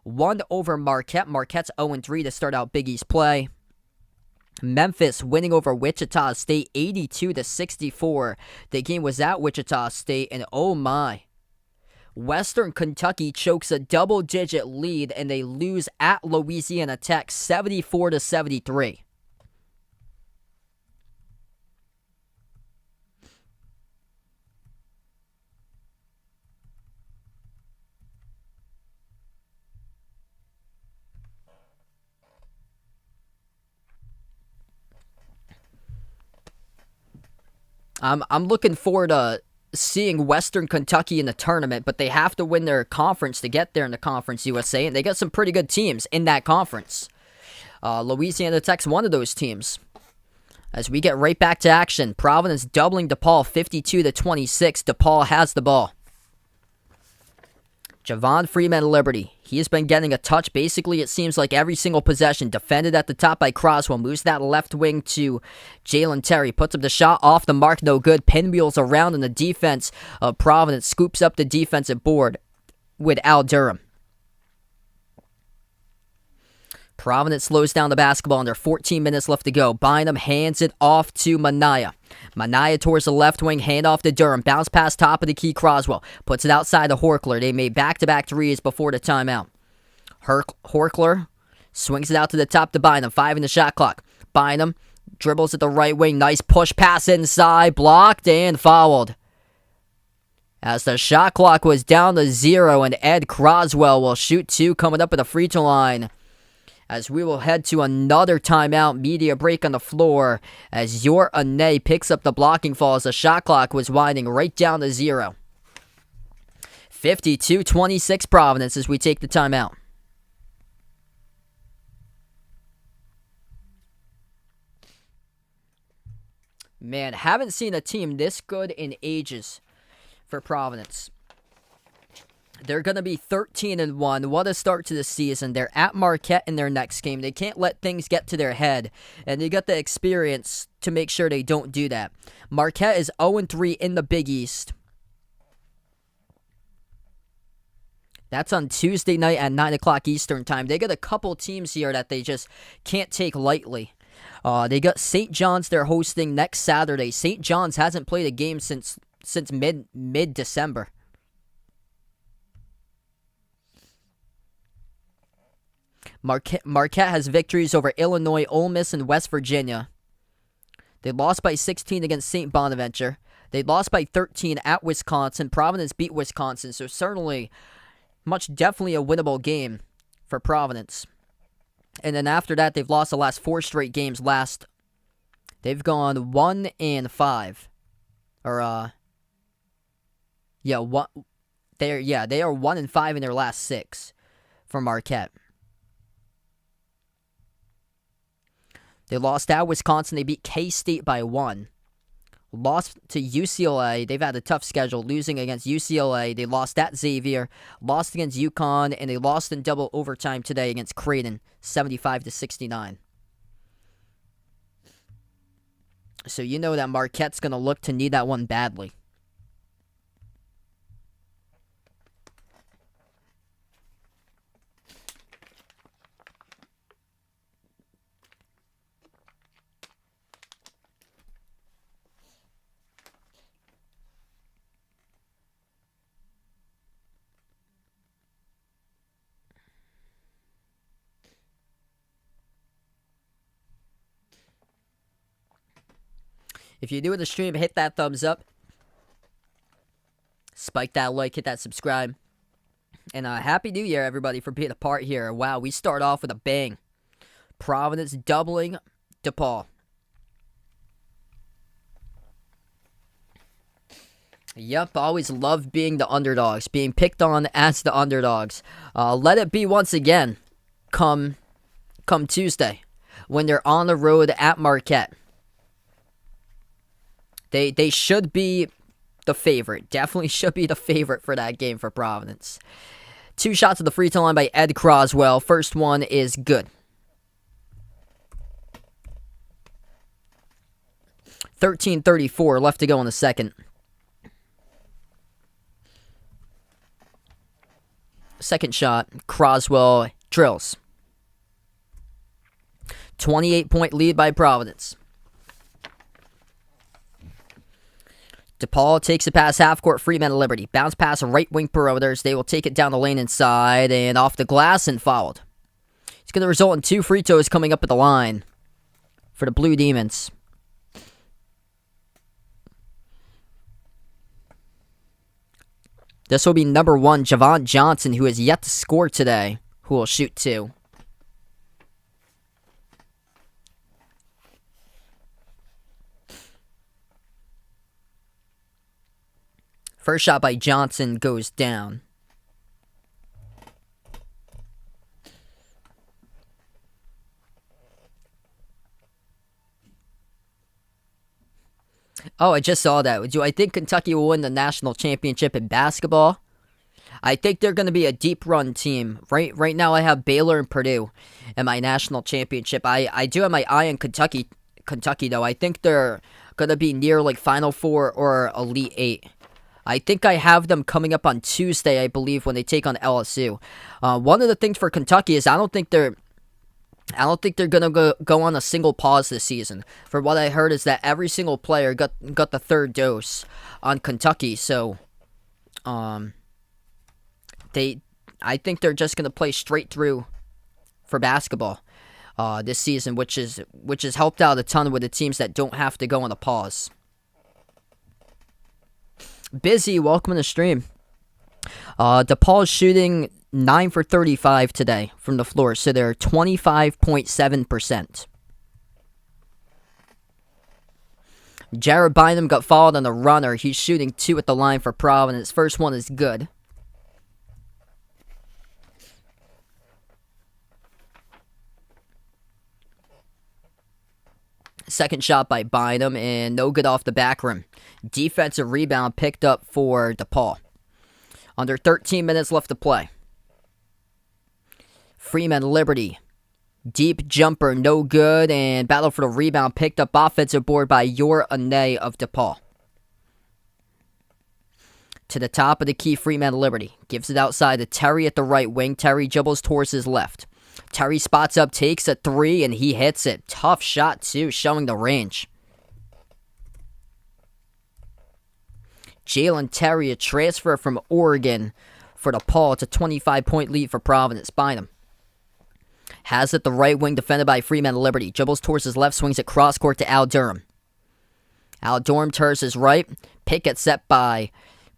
won over Marquette. Marquette's 0-3 to start out Big East play. Memphis winning over Wichita State, 82-64. The game was at Wichita State, and oh my. Western Kentucky chokes a double-digit lead, and they lose at Louisiana Tech, 74-73. I'm looking forward to seeing Western Kentucky in the tournament, but they have to win their conference to get there in the Conference USA, and they got some pretty good teams in that conference. Louisiana Tech's one of those teams. As we get right back to action, Providence doubling DePaul 52-26. DePaul has the ball. Javon Freeman, Liberty. He has been getting a touch. Basically, it seems like every single possession. Defended at the top by Croswell. Moves that left wing to Jalen Terry. Puts up the shot off the mark. No good. Pinwheels around, and the defense of Providence scoops up the defensive board with Al Durham. Providence slows down the basketball under 14 minutes left to go. Bynum hands it off to Manaya. Manaya towards the left wing, hand off to Durham. Bounce pass top of the key, Croswell. Puts it outside to Horkler. They made back-to-back threes before the timeout. Horkler swings it out to the top to Bynum. 5 in the shot clock. Bynum dribbles at the right wing. Nice push pass inside. Blocked and fouled. As the shot clock was down to 0, and Ed Croswell will shoot 2 coming up at the free throw line. As we will head to another timeout, media break on the floor, as Yor Ane picks up the blocking fall as the shot clock was winding right down to 0. 52-26 Providence as we take the timeout. Man, haven't seen a team this good in ages for Providence. They're going to be 13-1. What a start to the season. They're at Marquette in their next game. They can't let things get to their head, and they got the experience to make sure they don't do that. Marquette is 0-3 in the Big East. That's on Tuesday night at 9 o'clock Eastern time. They got a couple teams here that they just can't take lightly. They got St. John's they're hosting next Saturday. St. John's hasn't played a game since mid-December. Marquette has victories over Illinois, Ole Miss, and West Virginia. They lost by 16 against St. Bonaventure. They lost by 13 at Wisconsin. Providence beat Wisconsin, so certainly, definitely a winnable game for Providence. And then after that, they've lost the last 4 straight games. They've gone 1-5. They are 1-5 in their last 6 for Marquette. They lost at Wisconsin. They beat K-State by 1. Lost to UCLA. They've had a tough schedule, losing against UCLA. They lost at Xavier, lost against UConn, and they lost in double overtime today against Creighton, 75-69. So you know that Marquette's going to look to need that one badly. If you're new to the stream, hit that thumbs up. Spike that like, hit that subscribe. And Happy New Year, everybody, for being a part here. Wow, we start off with a bang. Providence doubling DePaul. Yep, always love being the underdogs, being picked on as the underdogs. Let it be once again come Tuesday when they're on the road at Marquette. They should be the favorite. Definitely should be the favorite for that game for Providence. 2 shots at the free throw line by Ed Croswell. First one is good. 13:34 left to go in the second. Second shot, Croswell drills. 28-point lead by Providence. DePaul takes it past half court. Freeman at Liberty. Bounce pass right wing perimeters. They will take it down the lane inside and off the glass and fouled. It's going to result in 2 free throws coming up at the line for the Blue Demons. This will be number 1, Javon Johnson, who has yet to score today, who will shoot 2. First shot by Johnson goes down. Oh, I just saw that. Do I think Kentucky will win the national championship in basketball? I think they're going to be a deep run team. Right now, I have Baylor and Purdue in my national championship. I do have my eye on Kentucky. Kentucky though, I think they're going to be near like Final Four or Elite Eight. I think I have them coming up on Tuesday, I believe, when they take on LSU. One of the things for Kentucky is I don't think they're gonna go on a single pause this season. For what I heard is that every single player got the third dose on Kentucky, so I think they're just gonna play straight through for basketball this season, which has helped out a ton with the teams that don't have to go on a pause. Busy, welcome to the stream. DePaul is shooting 9 for 35 today from the floor, so they're 25.7%. Jared Bynum got fouled on the runner. He's shooting 2 at the line for Providence. First one is good. Second shot by Bynum, and no good off the back rim. Defensive rebound picked up for DePaul. Under 13 minutes left to play. Freeman Liberty. Deep jumper, no good, and battle for the rebound picked up offensive board by Yor Ane of DePaul. To the top of the key, Freeman Liberty. Gives it outside to Terry at the right wing. Terry dribbles towards his left. Terry spots up, takes a 3, and he hits it. Tough shot, too, showing the range. Jalen Terry, a transfer from Oregon for DePaul. It's a 25-point lead for Providence. Bynum has it the right wing, defended by Freeman Liberty. Dribbles towards his left, swings it cross court to Al Durham. Al Durham turns his right. Pick it set by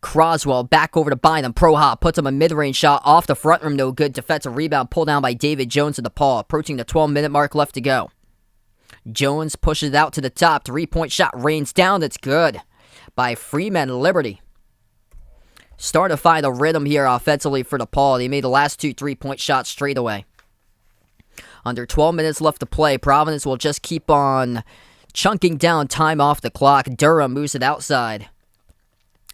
Croswell. Back over to Bynum. Pro hop puts him a mid-range shot off the front rim. No good. Defensive rebound pulled down by David Jones of DePaul. Approaching the 12-minute mark left to go. Jones pushes it out to the top. 3-point shot rains down. It's good by Freeman Liberty. Start to find a rhythm here offensively for DePaul. They made the last 2 3-point shots straight away. Under 12 minutes left to play. Providence will just keep on chunking down time off the clock. Durham moves it outside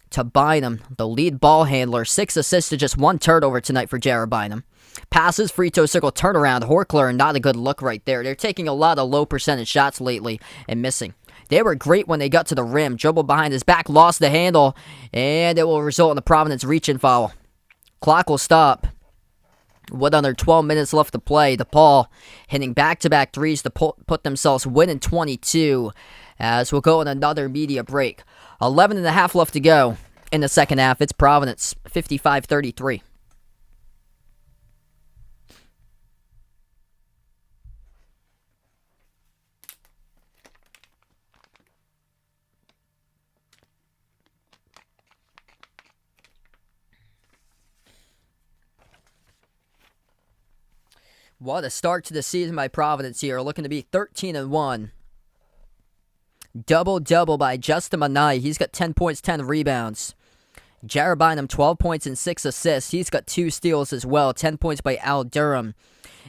to Bynum, the lead ball handler. 6 assists to just 1 turnover tonight for Jared Bynum. Passes, free throw circle, turnaround. Horkler, not a good look right there. They're taking a lot of low percentage shots lately and missing. They were great when they got to the rim. Dribble behind his back, lost the handle, and it will result in the Providence reach-in foul. Clock will stop with under 12 minutes left to play. DePaul hitting back-to-back threes to put themselves winning 22 as we'll go on another media break. 11 and a half left to go in the second half. It's Providence 55-33. What a start to the season by Providence here. Looking to be 13-1. Double-double by Justin Manai. He's got 10 points, 10 rebounds. Jared Bynum, 12 points and 6 assists. He's got 2 steals as well. 10 points by Al Durham.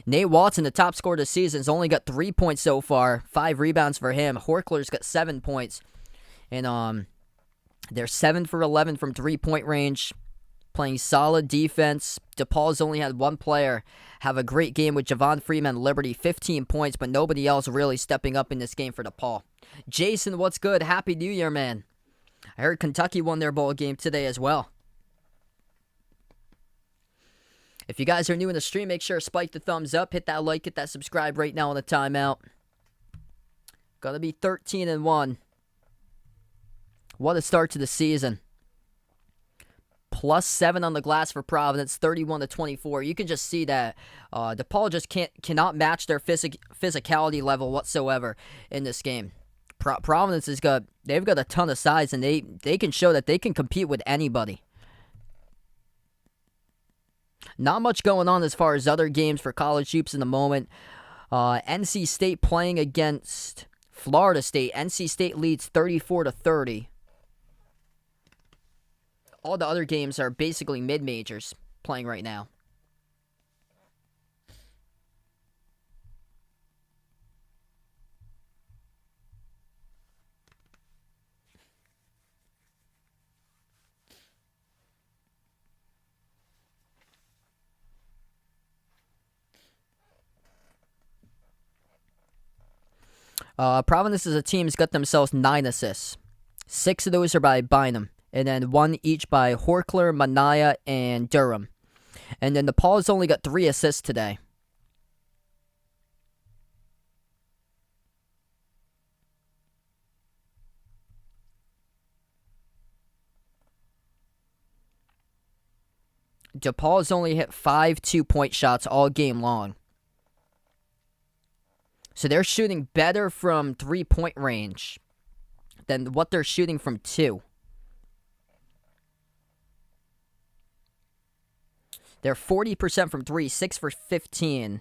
Nate Watson, the top scorer of the season, has only got 3 points so far. 5 rebounds for him. Horkler's got 7 points. And they're 7 for 11 from 3-point range. Playing solid defense. DePaul's only had 1 player have a great game with Javon Freeman Liberty. 15 points, but nobody else really stepping up in this game for DePaul. Jason, what's good? Happy New Year, man. I heard Kentucky won their bowl game today as well. If you guys are new in the stream, make sure to spike the thumbs up. Hit that like, hit that subscribe right now on the timeout. Gonna be 13-1. What a start to the season. +7 on the glass for Providence, 31-24. You can just see that DePaul just cannot match their physicality level whatsoever in this game. Providence they've got a ton of size, and they can show that they can compete with anybody. Not much going on as far as other games for college hoops in the moment. NC State playing against Florida State. NC State leads 34-30. All the other games are basically mid-majors playing right now. Providence as a team has got themselves 9 assists. 6 of those are by Bynum, and then 1 each by Horkler, Manaya, and Durham. And then DePaul has only got 3 assists today. DePaul has only hit 5 2-point shots all game long. So they're shooting better from 3-point range than what they're shooting from 2. They're 40% from 3, 6 for 15.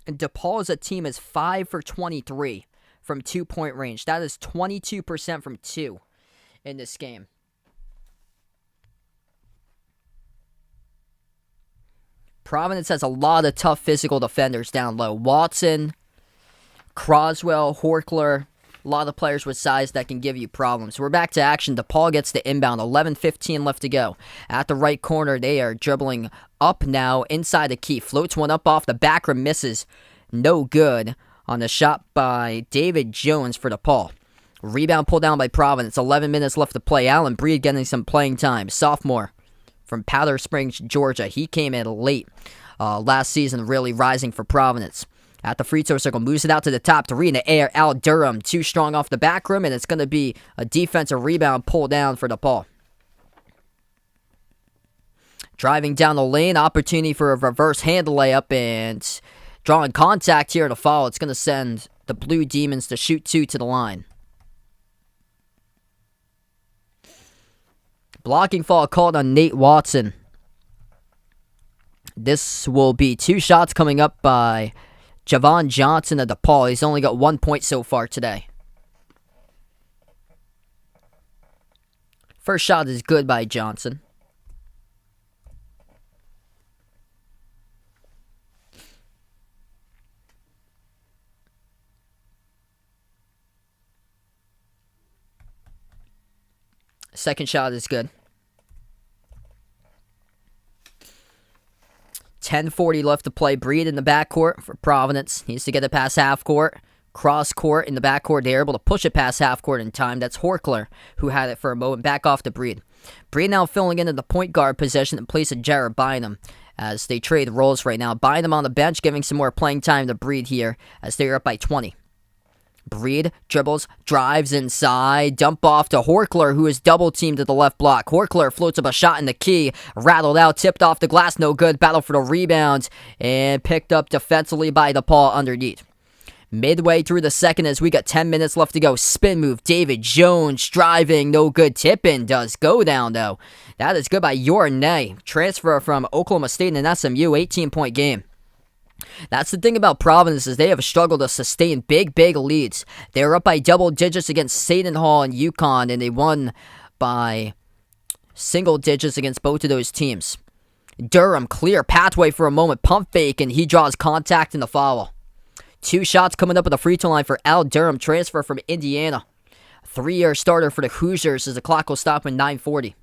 And DePaul as a team is 5 for 23 from 2-point range. That is 22% from 2 in this game. Providence has a lot of tough physical defenders down low. Watson, Croswell, Horkler, a lot of players with size that can give you problems. We're back to action. DePaul gets the inbound. 11:15 left to go. At the right corner, they are dribbling up now inside the key. Floats one up off the back rim, misses. No good on the shot by David Jones for DePaul. Rebound pulled down by Providence. 11 minutes left to play. Allen Breed getting some playing time. Sophomore from Powder Springs, Georgia. He came in late last season, really rising for Providence. At the free throw circle, moves it out to the top. 3 in the air. Al Durham, too strong off the back rim, and it's going to be a defensive rebound pull down for DePaul. Driving down the lane, opportunity for a reverse handle layup, and drawing contact here to foul. It's going to send the Blue Demons to shoot 2 to the line. Blocking foul called on Nate Watson. This will be 2 shots coming up by Javon Johnson of DePaul. He's only got 1 point so far today. First shot is good by Johnson. Second shot is good. 10:40 left to play. Breed in the backcourt for Providence. Needs to get it past half court. Cross court in the backcourt. They're able to push it past half court in time. That's Horkler who had it for a moment. Back off to Breed. Breed now filling into the point guard position in place of Jared Bynum as they trade roles right now. Bynum on the bench giving some more playing time to Breed here as they're up by 20. Breed dribbles, drives inside, dump off to Horkler, who is double-teamed to the left block. Horkler floats up a shot in the key, rattled out, tipped off the glass, no good. Battle for the rebound, and picked up defensively by DePaul underneath. Midway through the second as we got 10 minutes left to go. Spin move, David Jones driving, no good. Tip-in does go down, though. That is good by Yornay. Transfer from Oklahoma State and SMU, 18-point game. That's the thing about Providence is they have struggled to sustain big leads. They were up by double digits against Seton Hall and UConn, and they won by single digits against both of those teams. Durham, clear pathway for a moment, pump fake, and he draws contact in the foul. 2 shots coming up at the free throw line for Al Durham, transfer from Indiana. 3-year starter for the Hoosiers as the clock will stop at 9:40.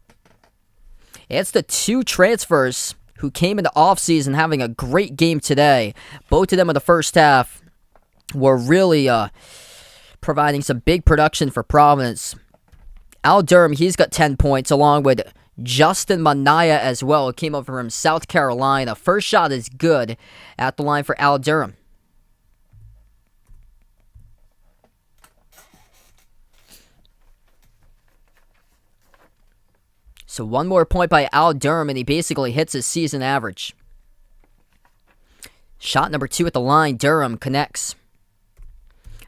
It's the 2 transfers who came into offseason having a great game today. Both of them in the first half were really providing some big production for Providence. Al Durham, he's got 10 points along with Justin Manaya as well. It came over from South Carolina. First shot is good at the line for Al Durham. So 1 more point by Al Durham, and he basically hits his season average. Shot number 2 at the line. Durham connects.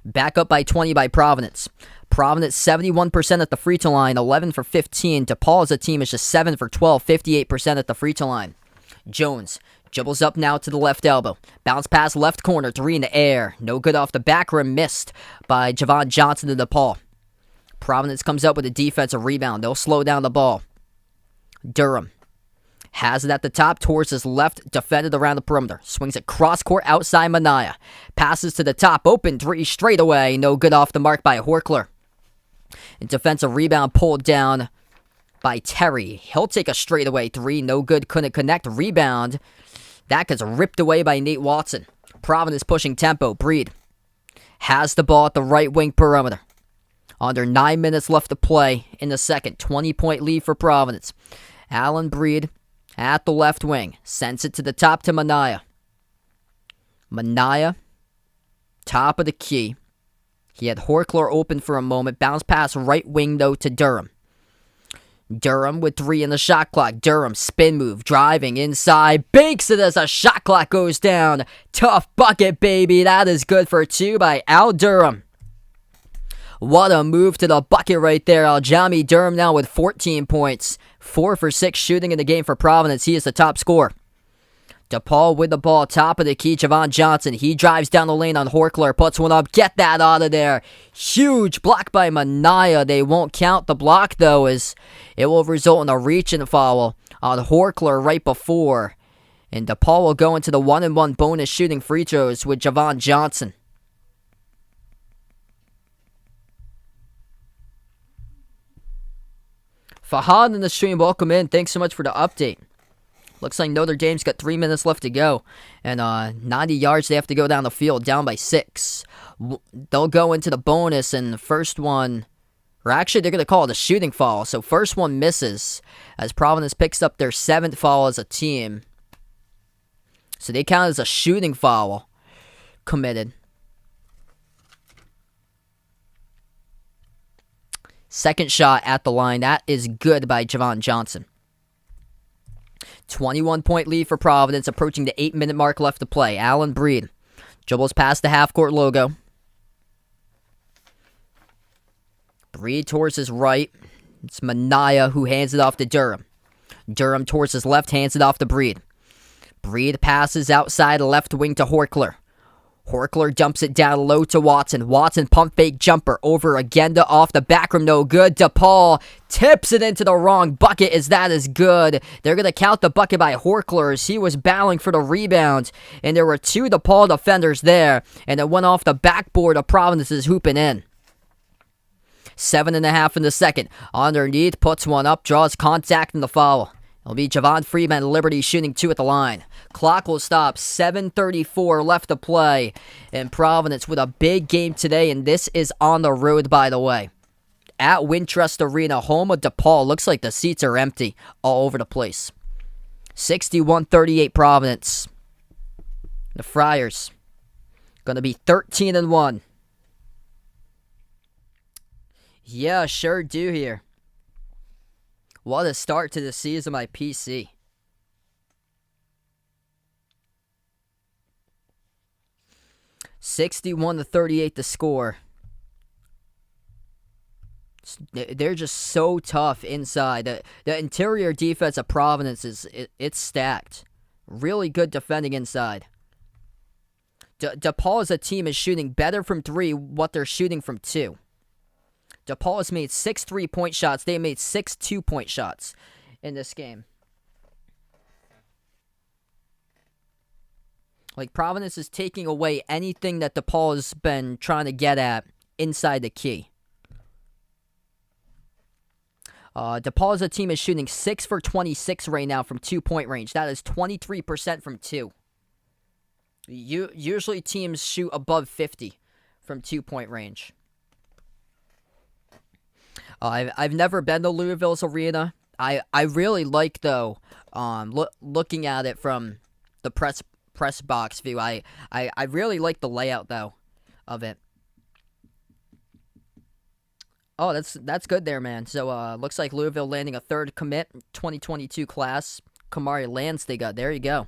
Back up by 20 by Providence. Providence 71% at the free throw line, 11 for 15. DePaul as a team is just 7 for 12, 58% at the free throw line. Jones dribbles up now to the left elbow. Bounce pass left corner, 3 in the air. No good off the back rim, missed by Javon Johnson to DePaul. Providence comes up with a defensive rebound. They'll slow down the ball. Durham has it at the top towards his left, defended around the perimeter. Swings it cross court outside Manaya. Passes to the top, open 3 straight away. No good off the mark by Horkler. And defensive rebound pulled down by Terry. He'll take a straightaway 3. No good, couldn't connect. Rebound That gets ripped away by Nate Watson. Providence pushing tempo. Breed has the ball at the right wing perimeter. Under 9 minutes left to play in the second. 20-point lead for Providence. Allen Breed at the left wing. Sends it to the top to Minaya. Minaya, top of the key. He had Horkler open for a moment. Bounce pass right wing, though, to Durham. Durham with 3 in the shot clock. Durham, spin move, driving inside. Bakes it as the shot clock goes down. Tough bucket, baby. That is good for 2 by Al Durham. What a move to the bucket right there. Aljami Durham now with 14 points. 4 for 6 shooting in the game for Providence. He is the top scorer. DePaul with the ball, top of the key, Javon Johnson. He drives down the lane on Horkler, puts one up. Get that out of there. Huge block by Minaya. They won't count the block, though, as it will result in a reach and foul on Horkler right before. And DePaul will go into the 1-and-1 bonus shooting free throws with Javon Johnson. Fahad in the stream, welcome in. Thanks so much for the update. Looks like Notre Dame's got 3 minutes left to go. And 90 yards they have to go down the field, down by 6. They'll go into the bonus, and the first one, or actually they're going to call it a shooting foul. So first one misses as Providence picks up their 7th foul as a team. So they count as a shooting foul committed. Second shot at the line. That is good by Javon Johnson. 21-point lead for Providence, approaching the 8-minute mark left to play. Allen Breed dribbles past the half-court logo. Breed towards his right. It's Minaya who hands it off to Durham. Durham towards his left, hands it off to Breed. Breed passes outside left wing to Horkler. Horkler dumps it down low to Watson. Watson pump fake jumper over again to off the back rim. No good. DePaul tips it into the wrong bucket as that is good. They're going to count the bucket by Horkler as he was battling for the rebound. And there were 2 DePaul defenders there. And it went off the backboard of Providence's hooping in. 7.5 in the second. Underneath, puts one up, draws contact in the foul. It'll be Javon Freeman, Liberty shooting 2 at the line. Clock will stop. 7:34 left to play. And Providence with a big game today, and this is on the road, by the way. At Wintrust Arena, home of DePaul. Looks like the seats are empty all over the place. 61-38 Providence. The Friars going to be 13-1. Yeah, sure do here. What a start to the season by PC. $61-38 to score. They're just so tough inside. The interior defense of Providence it's stacked. Really good defending inside. DePaul as a team is shooting better from 3 what they're shooting from 2. DePaul has made 6 3-point shots. They made 6 2-point shots in this game. Like, Providence is taking away anything that DePaul has been trying to get at inside the key. DePaul as a team is shooting 6 for 26 right now from 2-point range. That is 23% from 2. Usually teams shoot above 50 from 2-point range. I've never been to Louisville's arena. I really like, though, looking at it from the press box view. I really like the layout, though, of it. Oh, that's good there, man. So looks like Louisville landing a 3rd commit, 2022 class. Kamari Landstiga. There you go.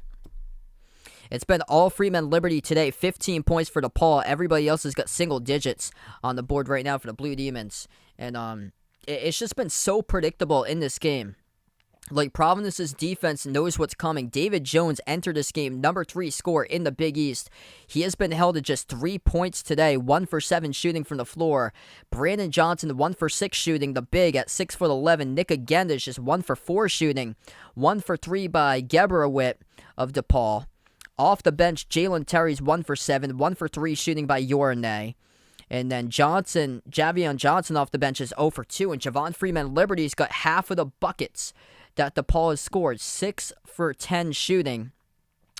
It's been all Freeman Liberty today. 15 points for DePaul. Everybody else has got single digits on the board right now for the Blue Demons. And it's just been so predictable in this game. Like, Providence's defense knows what's coming. David Jones entered this game, number 3 scorer in the Big East. He has been held to just 3 points today, 1 for 7 shooting from the floor. Brandon Johnson, 1 for 6 shooting, the big at 6'11". Nick Agendish just 1 for 4 shooting, 1 for 3 by Gebrewit of DePaul. Off the bench, Jalen Terry's 1 for 7, 1 for 3 shooting by Yorane. And then Javion Johnson off the bench is 0 for 2. And Javon Freeman Liberty's got half of the buckets that DePaul has scored. 6 for 10 shooting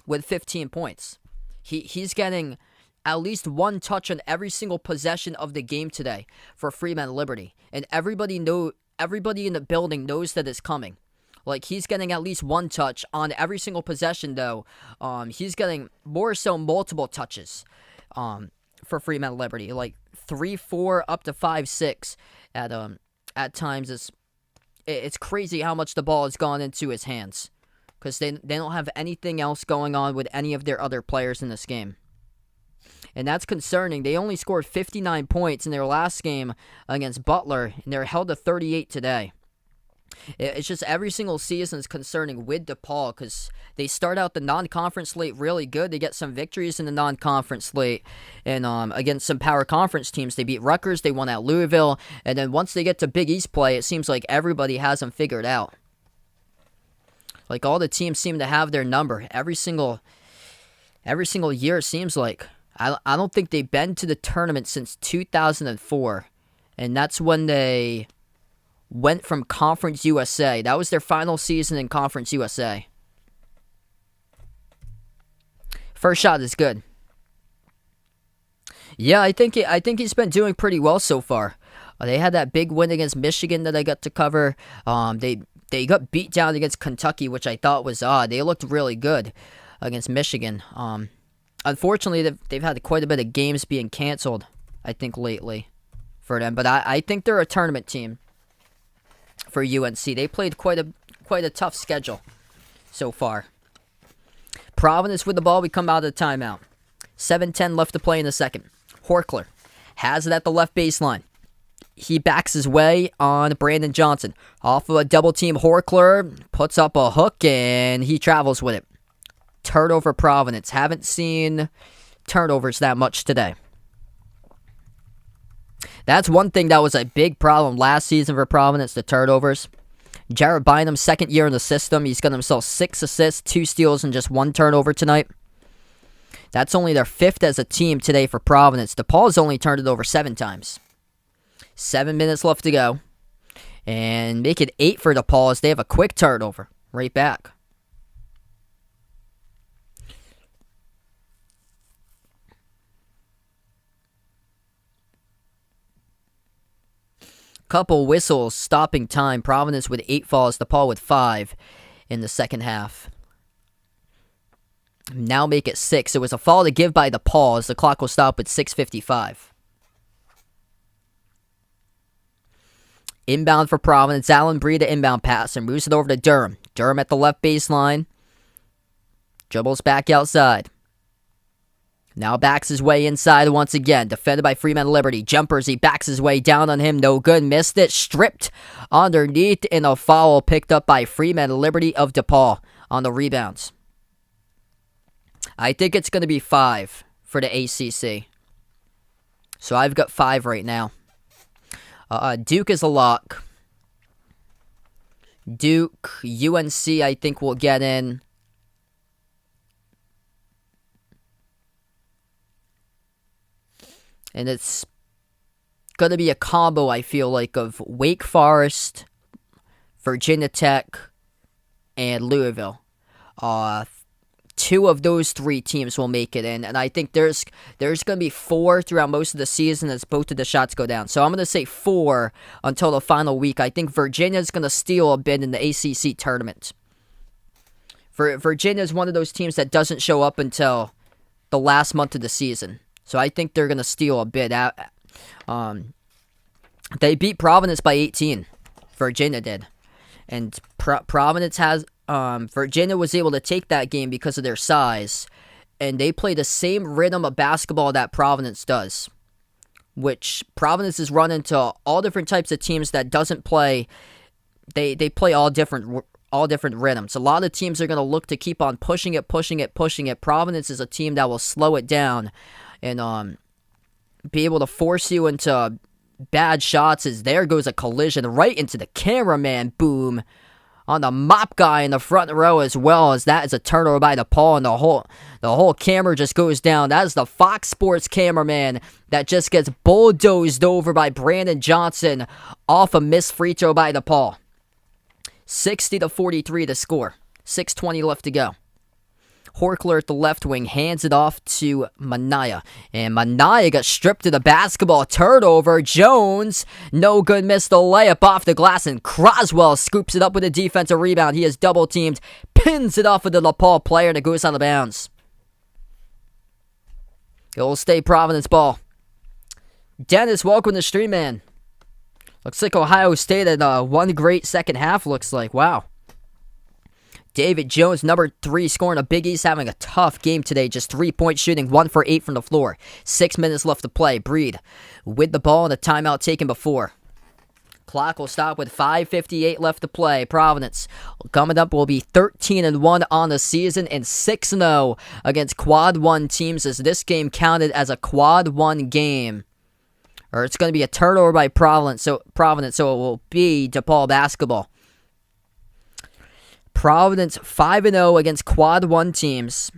with 15 points. He's getting at least one touch on every single possession of the game today for Freeman Liberty. And everybody in the building knows that it's coming. Like, he's getting at least one touch on every single possession, though. He's getting more so multiple touches for Freeman Liberty. Like, 3, 4, up to 5, 6 at times. It's crazy how much the ball has gone into his hands, because they don't have anything else going on with any of their other players in this game. And that's concerning. They only scored 59 points in their last game against Butler, and they're held to 38 today. It's just every single season is concerning with DePaul, because they start out the non-conference slate really good. They get some victories in the non-conference slate, and against some power conference teams. They beat Rutgers, they won at Louisville, and then once they get to Big East play, it seems like everybody has them figured out. Like, all the teams seem to have their number every single year, it seems like. I don't think they've been to the tournament since 2004, and that's when they went from Conference USA. That was their final season in Conference USA. First shot is good. Yeah, I think he's been doing pretty well so far. They had that big win against Michigan that I got to cover. They got beat down against Kentucky, which I thought was odd. They looked really good against Michigan. Unfortunately, they've had quite a bit of games being canceled, I think, lately for them. But I think they're a tournament team for UNC. They played quite a tough schedule so far. Providence with the ball. We come out of the timeout. 7:10 left to play in the second. Horkler has it at the left baseline. He backs his way on Brandon Johnson. Off of a double team, Horkler puts up a hook, and he travels with it. Turnover Providence. Haven't seen turnovers that much today. That's one thing that was a big problem last season for Providence, the turnovers. Jared Bynum, second year in the system. He's got himself 6 assists, 2 steals, and just 1 turnover tonight. That's only their 5th as a team today for Providence. DePaul has only turned it over 7 times. 7 minutes left to go. And make it 8 for DePaul as they have a quick turnover right back. Couple whistles stopping time. Providence with 8 fouls, DePaul with 5 in the second half. Now make it 6. It was a foul to give by DePaul as the clock will stop at 6:55. Inbound for Providence. Allen Bree to inbound pass and moves it over to Durham. Durham at the left baseline. Dribbles back outside. Now backs his way inside once again. Defended by Freeman Liberty. Jumpers, he backs his way down on him. No good. Missed it. Stripped underneath in a foul picked up by Freeman Liberty of DePaul on the rebounds. I think it's going to be 5 for the ACC. So I've got 5 right now. Duke is a lock. Duke, UNC, I think will get in. And it's going to be a combo, I feel like, of Wake Forest, Virginia Tech, and Louisville. 2 of those 3 teams will make it in. And I think there's going to be 4 throughout most of the season as both of the shots go down. So I'm going to say 4 until the final week. I think Virginia's going to steal a bid in the ACC tournament. Virginia is one of those teams that doesn't show up until the last month of the season. So I think they're going to steal a bid out. They beat Providence by 18. Virginia did. And Providence has... Virginia was able to take that game because of their size. And they play the same rhythm of basketball that Providence does. Which Providence is run into all different types of teams that doesn't play... They play all different rhythms. A lot of teams are going to look to keep on pushing it. Providence is a team that will slow it down and be able to force you into bad shots as there goes a collision right into the cameraman. Boom. On the mop guy in the front row as well, as that is a turnover by DePaul, and the whole camera just goes down. That is the Fox Sports cameraman that just gets bulldozed over by Brandon Johnson off a missed free throw by DePaul. 60-43 to score. 6:20 left to go. Horkler at the left wing hands it off to Manaya. And Manaya got stripped of the basketball. Turnover. Jones, no good, missed the layup off the glass. And Croswell scoops it up with a defensive rebound. He is double teamed. Pins it off of the DePaul player and it goes out of bounds. It will stay Providence ball. Dennis, welcome to stream, man. Looks like Ohio State had one great second half, looks like. Wow. David Jones, number 3, scoring a Big East, having a tough game today. Just 3-point shooting, 1 for 8 from the floor. 6 minutes left to play. Breed with the ball and a timeout taken before. Clock will stop with 5:58 left to play. Providence coming up will be 13-1 on the season and 6-0 against Quad 1 teams, as this game counted as a Quad 1 game. Or it's going to be a turnover by Providence, so it will be DePaul basketball. Providence 5-0 against Quad 1 teams.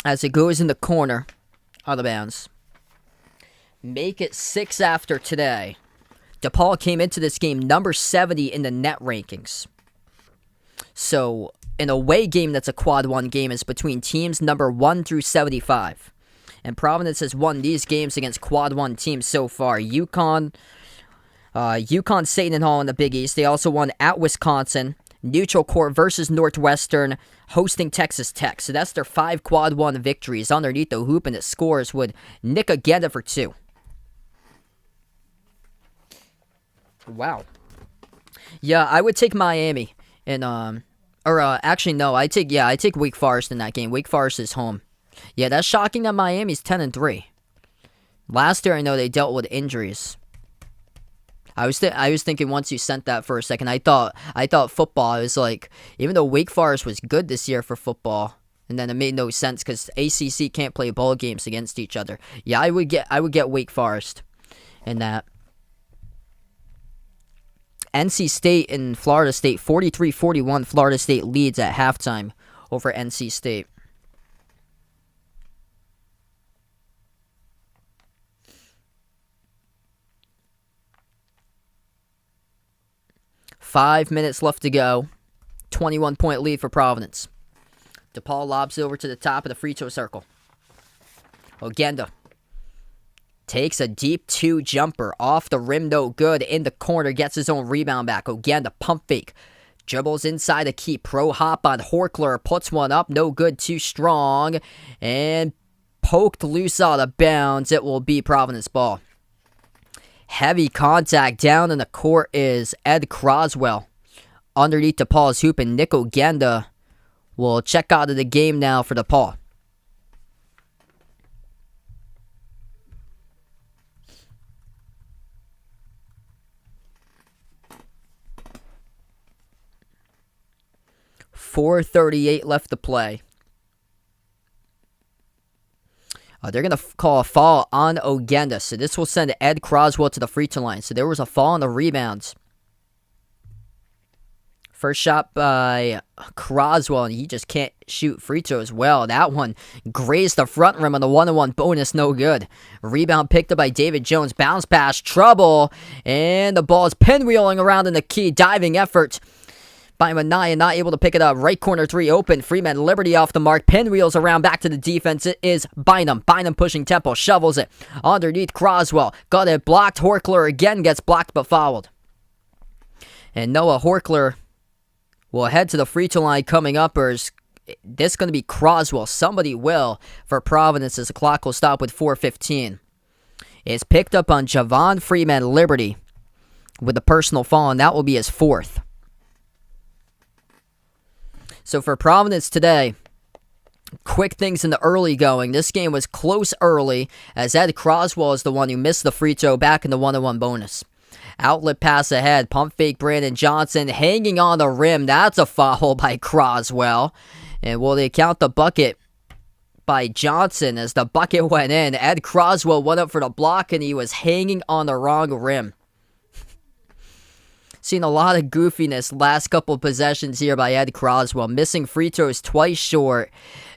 As it goes in the corner, out of bounds. Make it 6 after today. DePaul came into this game number 70 in the net rankings. So, an away game that's a Quad 1 game is between teams number 1 through 75. And Providence has won these games against Quad 1 teams so far. UConn, Seton Hall in the Big East. They also won at Wisconsin. Neutral court versus Northwestern, hosting Texas Tech. So that's their 5 Quad 1 victories. Underneath the hoop, and it scores with Nick Agenda for 2. Wow. Yeah, I would take Miami. And, actually, no. I take Wake Forest in that game. Wake Forest is home. Yeah, that's shocking that Miami's 10-3. Last year, I know they dealt with injuries. I was thinking once you sent that for a second, I thought football. I was like, even though Wake Forest was good this year for football, and then it made no sense because ACC can't play ball games against each other. Yeah, I would get Wake Forest in that. NC State and Florida State, 43-41. Florida State leads at halftime over NC State. Five minutes left to go. 21-point lead for Providence. DePaul lobs it over to the top of the free throw circle. Ogenda takes a deep 2 jumper off the rim, no good. In the corner, gets his own rebound back. Ogenda pump fake. Dribbles inside the key. Pro hop on Horkler. Puts one up, no good, too strong. And poked loose out of bounds. It will be Providence ball. Heavy contact down in the court is Ed Croswell. Underneath DePaul's hoop, and Nick Ogenda will check out of the game now for DePaul. .438 left to play. They're going to call a foul on Ogenda. So this will send Ed Croswell to the free throw line. So there was a foul on the rebounds. First shot by Croswell, and he just can't shoot free throws well. That one grazed the front rim on the 1-on-1 bonus, no good. Rebound picked up by David Jones. Bounce pass, trouble, and the ball is pinwheeling around in the key. Diving effort by Manaya, not able to pick it up. Right corner 3 open. Freeman Liberty off the mark. Pinwheels around back to the defense. It is Bynum. Bynum pushing tempo. Shovels it. Underneath Croswell. Got it blocked. Horkler again gets blocked but fouled. And Noah Horkler will head to the free throw line coming up. Or is this going to be Croswell? Somebody will for Providence as the clock will stop with 4:15. It's picked up on Javon Freeman Liberty with the personal foul, and that will be his 4th. So for Providence today, quick things in the early going. This game was close early as Ed Croswell is the one who missed the free throw back in the 1-on-1 bonus. Outlet pass ahead. Pump fake Brandon Johnson hanging on the rim. That's a foul by Croswell. And will they count the bucket by Johnson as the bucket went in? Ed Croswell went up for the block and he was hanging on the wrong rim. Seen a lot of goofiness last couple of possessions here by Ed Croswell. Missing free throws twice short.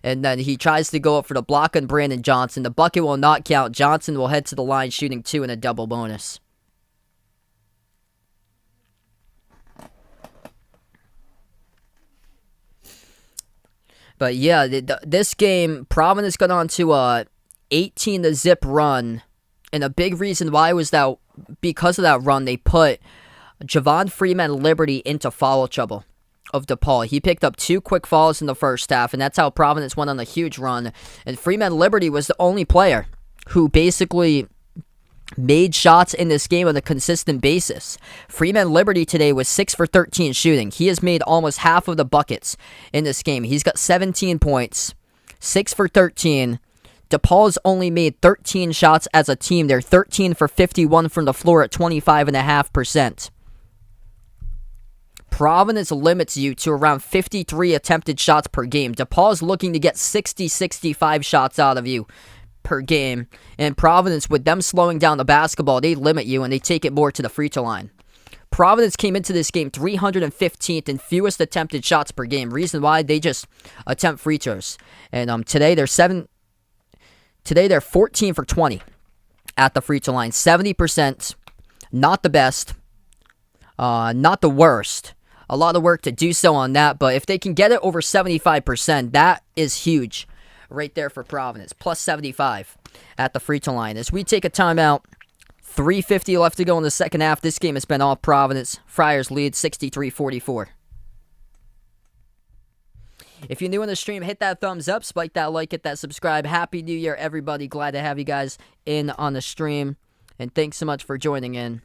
And then he tries to go up for the block on Brandon Johnson. The bucket will not count. Johnson will head to the line shooting 2 and a double bonus. But yeah, this game, Providence got on to a 18-0 run. And a big reason why was that because of that run, they put Javon Freeman Liberty into foul trouble of DePaul. He picked up 2 quick fouls in the first half, and that's how Providence went on a huge run. And Freeman Liberty was the only player who basically made shots in this game on a consistent basis. Freeman Liberty today was 6 for 13 shooting. He has made almost half of the buckets in this game. He's got 17 points, 6 for 13. DePaul's only made 13 shots as a team. They're 13 for 51 from the floor at 25.5%. Providence limits you to around 53 attempted shots per game. DePaul's looking to get 60-65 shots out of you per game. And Providence, with them slowing down the basketball, they limit you and they take it more to the free throw line. Providence came into this game 315th in fewest attempted shots per game. Reason why, they just attempt free throws. And today they're 14 for 20 at the free throw line. 70%, not the best, not the worst. A lot of work to do so on that, but if they can get it over 75%, that is huge right there for Providence. Plus 75 at the free throw line. As we take a timeout, 3:50 left to go in the second half. This game has been all Providence. Friars lead 63-44. If you're new on the stream, hit that thumbs up, spike that like, hit that subscribe. Happy New Year, everybody. Glad to have you guys in on the stream. And thanks so much for joining in.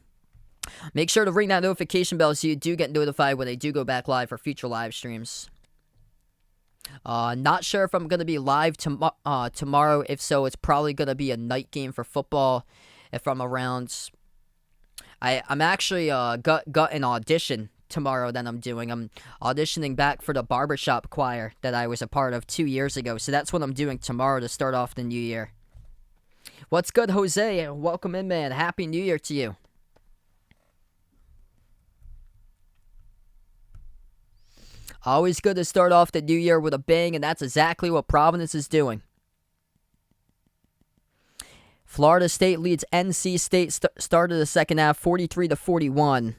Make sure to ring that notification bell so you do get notified when they do go back live for future live streams. Not sure if I'm going to be live tomorrow. If so, it's probably going to be a night game for football if I'm around. I'm actually got an audition tomorrow that I'm doing. I'm auditioning back for the barbershop choir that I was a part of 2 years ago. So that's what I'm doing tomorrow to start off the new year. What's good, Jose? Welcome in, man. Happy New Year to you. Always good to start off the new year with a bang, and that's exactly what Providence is doing. Florida State leads NC State start of the second half 43-41.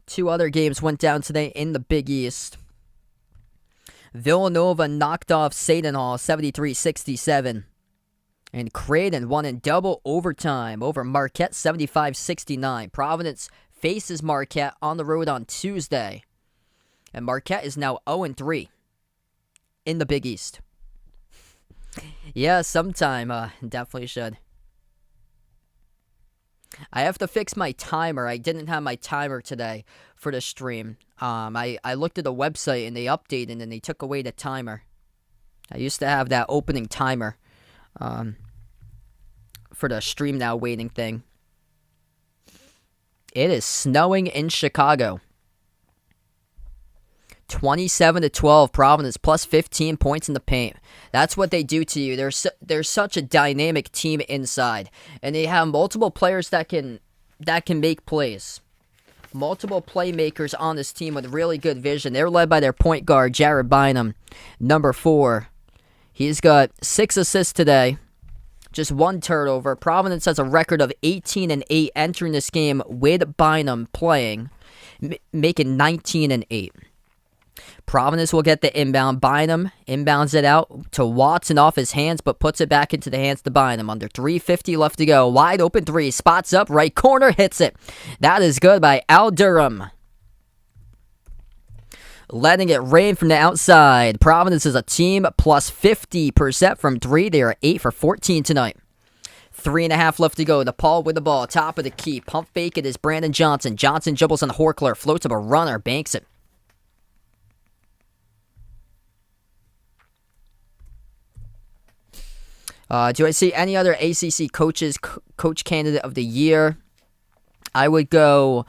Two other games went down today in the Big East. Villanova knocked off Seton Hall 73-67. And Creighton won in double overtime over Marquette 75-69. Providence faces Marquette on the road on Tuesday. And Marquette is now 0-3 in the Big East. Yeah, sometime. Definitely should. I have to fix my timer. I didn't have my timer today for the stream. I looked at the website and they updated and they took away the timer. I used to have that opening timer for the stream now waiting thing. It is snowing in Chicago. 27-12, Providence plus 15 points in the paint. That's what they do to you. They're such a dynamic team inside, and they have multiple players that can make plays. Multiple playmakers on this team with really good vision. They're led by their point guard, Jared Bynum, number 4. He's got 6 assists today, just 1 turnover. Providence has a record of 18-8 entering this game with Bynum playing, making 19-8. Providence will get the inbound. Bynum inbounds it out to Watson off his hands, but puts it back into the hands to Bynum. Under 3:50 left to go. Wide open 3. Spots up. Right corner. Hits it. That is good by Al Durham. Letting it rain from the outside. Providence is a team plus 50% from 3. They are 8 for 14 tonight. 3.5 left to go. DePaul with the ball. Top of the key. Pump fake it is Brandon Johnson. Johnson dribbles on Horkler. Floats up a runner. Banks it. Do I see any other ACC coach candidate of the year? I would go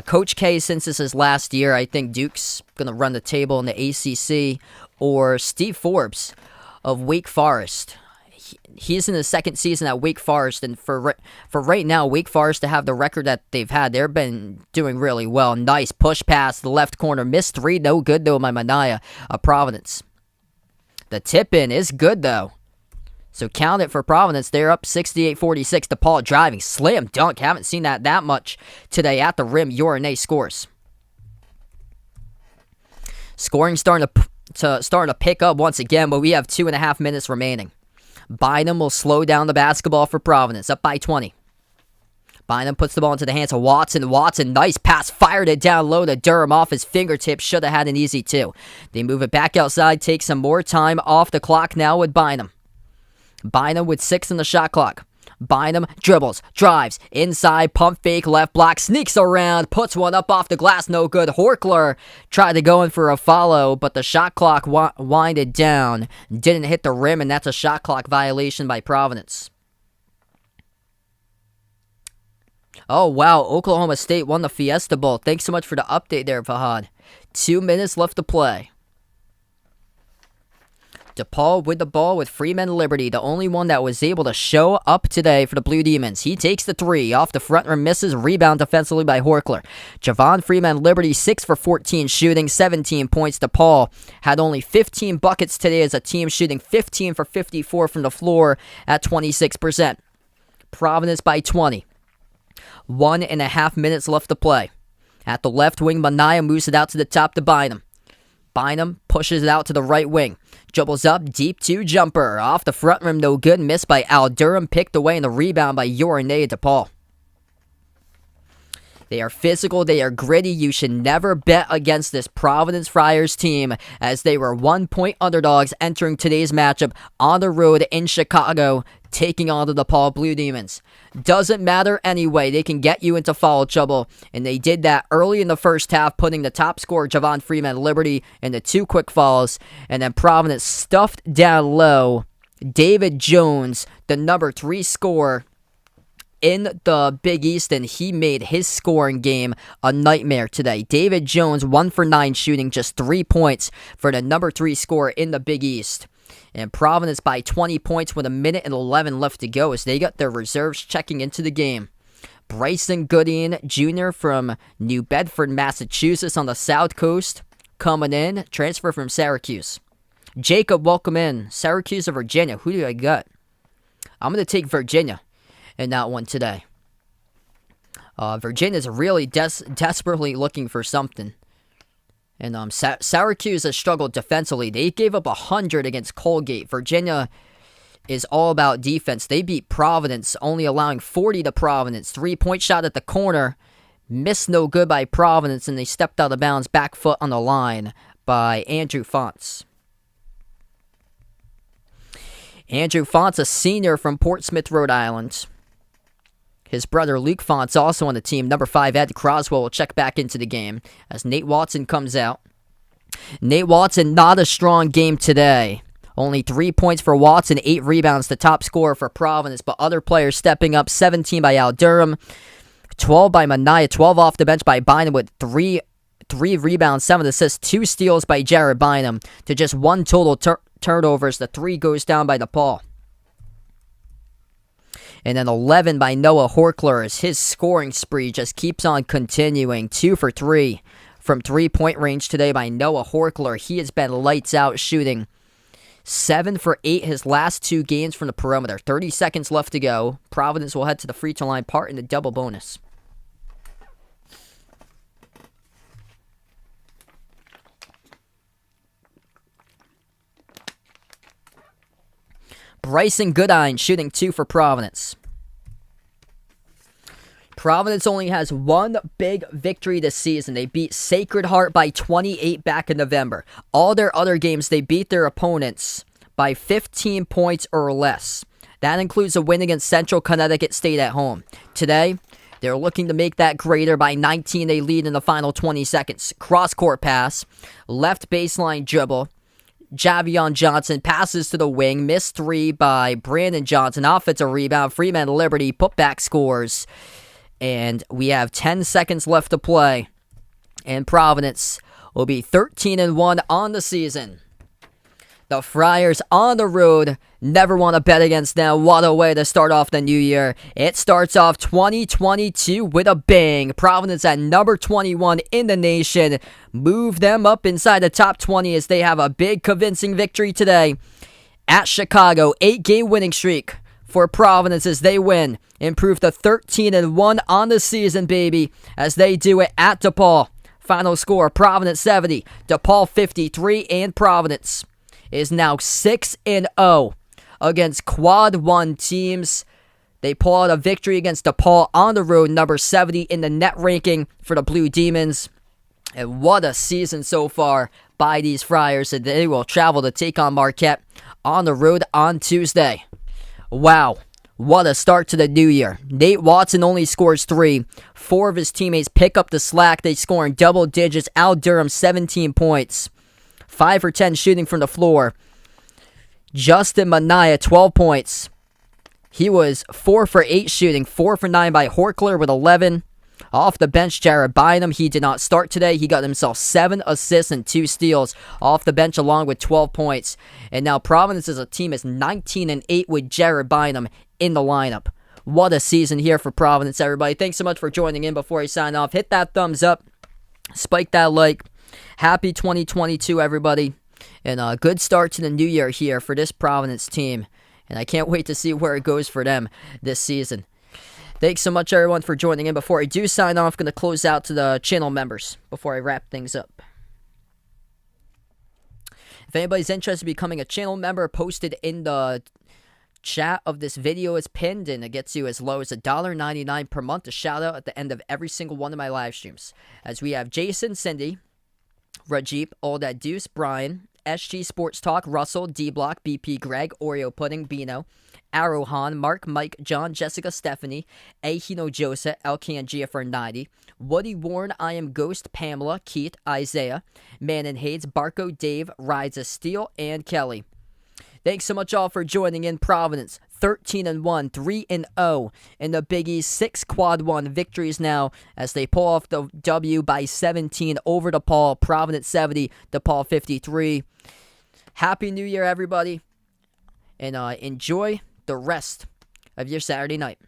Coach K, since this is last year. I think Duke's going to run the table in the ACC. Or Steve Forbes of Wake Forest. He's in his second season at Wake Forest, and for right now, Wake Forest to have the record that they've had, they've been doing really well. Nice push pass to the left corner. Missed three, no good though by Mania of Providence. The tip-in is good though. So count it for Providence. They're up 68-46. DePaul driving. Slam dunk. Haven't seen that much today at the rim. Urinay scores. Scoring starting to pick up once again, but we have 2.5 minutes remaining. Bynum will slow down the basketball for Providence. Up by 20. Bynum puts the ball into the hands of Watson. Watson, nice pass. Fired it down low to Durham off his fingertips. Should have had an easy two. They move it back outside. Take some more time off the clock now with Bynum. Bynum with 6 in the shot clock. Bynum dribbles, drives, inside, pump fake, left block, sneaks around, puts one up off the glass, no good. Horkler tried to go in for a follow, but the shot clock winded down. Didn't hit the rim, and that's a shot clock violation by Providence. Oh, wow, Oklahoma State won the Fiesta Bowl. Thanks so much for the update there, Fahad. 2 minutes left to play. DePaul with the ball with Freeman Liberty, the only one that was able to show up today for the Blue Demons. He takes the three off the front rim, misses, rebound defensively by Horkler. Javon Freeman Liberty, 6 for 14 shooting, 17 points. DePaul had only 15 buckets today as a team, shooting 15 for 54 from the floor at 26%. Providence by 20. 1.5 minutes left to play. At the left wing, Mania moves it out to the top to Bynum. Bynum pushes it out to the right wing. Dribbles up, deep two jumper. Off the front rim, no good. Missed by Al Durham. Picked away in the rebound by Urinay DePaul. They are physical. They are gritty. You should never bet against this Providence Friars team, as they were 1-point underdogs entering today's matchup on the road in Chicago, taking on the DePaul Blue Demons. Doesn't matter anyway. They can get you into foul trouble, and they did that early in the first half, putting the top scorer, Javon Freeman Liberty, into 2 quick fouls, and then Providence stuffed down low David Jones, the number 3 scorer in the Big East, and he made his scoring game a nightmare today. David Jones, 1 for 9 shooting, just 3 points for the number 3 scorer in the Big East. And Providence by 20 points with 1:11 left to go as they got their reserves checking into the game. Bryson Goodine Jr. from New Bedford, Massachusetts on the South Coast coming in, transfer from Syracuse. Jacob, welcome in. Syracuse or Virginia? Who do I got? I'm going to take Virginia in that one today. Virginia's really desperately looking for something. And Syracuse has struggled defensively. They gave up 100 against Colgate. Virginia is all about defense. They beat Providence, only allowing 40 to Providence. 3-point shot at the corner. Missed no good by Providence, and they stepped out of bounds, back foot on the line by Andrew Fonts. Andrew Fonts, a senior from Portsmouth, Rhode Island. His brother Luke Fonts also on the team. Number 5, Ed Croswell will check back into the game as Nate Watson comes out. Nate Watson, not a strong game today. Only 3 points for Watson, 8 rebounds, the top scorer for Providence, but other players stepping up. 17 by Al Durham, 12 by Mania, 12 off the bench by Bynum with 3 rebounds, 7 assists, 2 steals by Jared Bynum to just 1 total turnovers. The 3 goes down by DePaul. And then 11 by Noah Horkler as his scoring spree just keeps on continuing. 2 for 3 from 3-point range today by Noah Horkler. He has been lights out shooting. 7 for 8 his last 2 games from the perimeter. 30 seconds left to go. Providence will head to the free throw line, part in the double bonus. Bryson Goodine shooting 2 for Providence. Providence only has one big victory this season. They beat Sacred Heart by 28 back in November. All their other games, they beat their opponents by 15 points or less. That includes a win against Central Connecticut State at home. Today, they're looking to make that greater by 19. They lead in the final 20 seconds. Cross-court pass, left baseline dribble. Javion Johnson passes to the wing. Missed 3 by Brandon Johnson. Offensive rebound. Freeman Liberty. Putback scores. And we have 10 seconds left to play. And Providence will be 13-1 on the season. The Friars on the road. Never want to bet against them. What a way to start off the new year. It starts off 2022 with a bang. Providence at number 21 in the nation. Move them up inside the top 20 as they have a big convincing victory today at Chicago. 8-game winning streak for Providence as they win. Improve to 13-1 on the season, baby, as they do it at DePaul. Final score, Providence 70, DePaul 53, and Providence is now 6-0 against Quad 1 teams. They pull out a victory against DePaul on the road, number 70 in the net ranking for the Blue Demons. And what a season so far by these Friars. And they will travel to take on Marquette on the road on Tuesday. Wow, what a start to the new year. Nate Watson only scores 3. 4 of his teammates pick up the slack. They score in double digits. Al Durham, 17 points. 5 for 10 shooting from the floor. Justin Manaya, 12 points. He was 4 for 8 shooting. 4 for 9 by Horkler with 11. Off the bench, Jared Bynum. He did not start today. He got himself 7 assists and 2 steals off the bench along with 12 points. And now Providence as a team is 19-8 with Jared Bynum in the lineup. What a season here for Providence, everybody. Thanks so much for joining in. Before I sign off, hit that thumbs up. Spike that like. Happy 2022, everybody. And a good start to the new year here for this Providence team. And I can't wait to see where it goes for them this season. Thanks so much, everyone, for joining in. Before I do sign off, I'm going to close out to the channel members before I wrap things up. If anybody's interested in becoming a channel member, posted in the chat of this video is pinned, and it gets you as low as $1.99 per month. A shout out at the end of every single one of my live streams. As we have Jason, Cindy, Rajip, All That Deuce, Brian, SG Sports Talk, Russell, D-Block, BP, Greg, Oreo Pudding, Bino, Arohan, Mark, Mike, John, Jessica, Stephanie, Ahino Joseph, Elkan GFR 90, Woody Warren, I Am Ghost, Pamela, Keith, Isaiah, Man and Hades, Barco, Dave, Rides of Steel, and Kelly. Thanks so much all for joining in. Providence 13-1, 3-0 in the Big East. 6 Quad 1 victories now as they pull off the W by 17 over DePaul. Providence 70, DePaul 53. Happy New Year, everybody, and enjoy the rest of your Saturday night.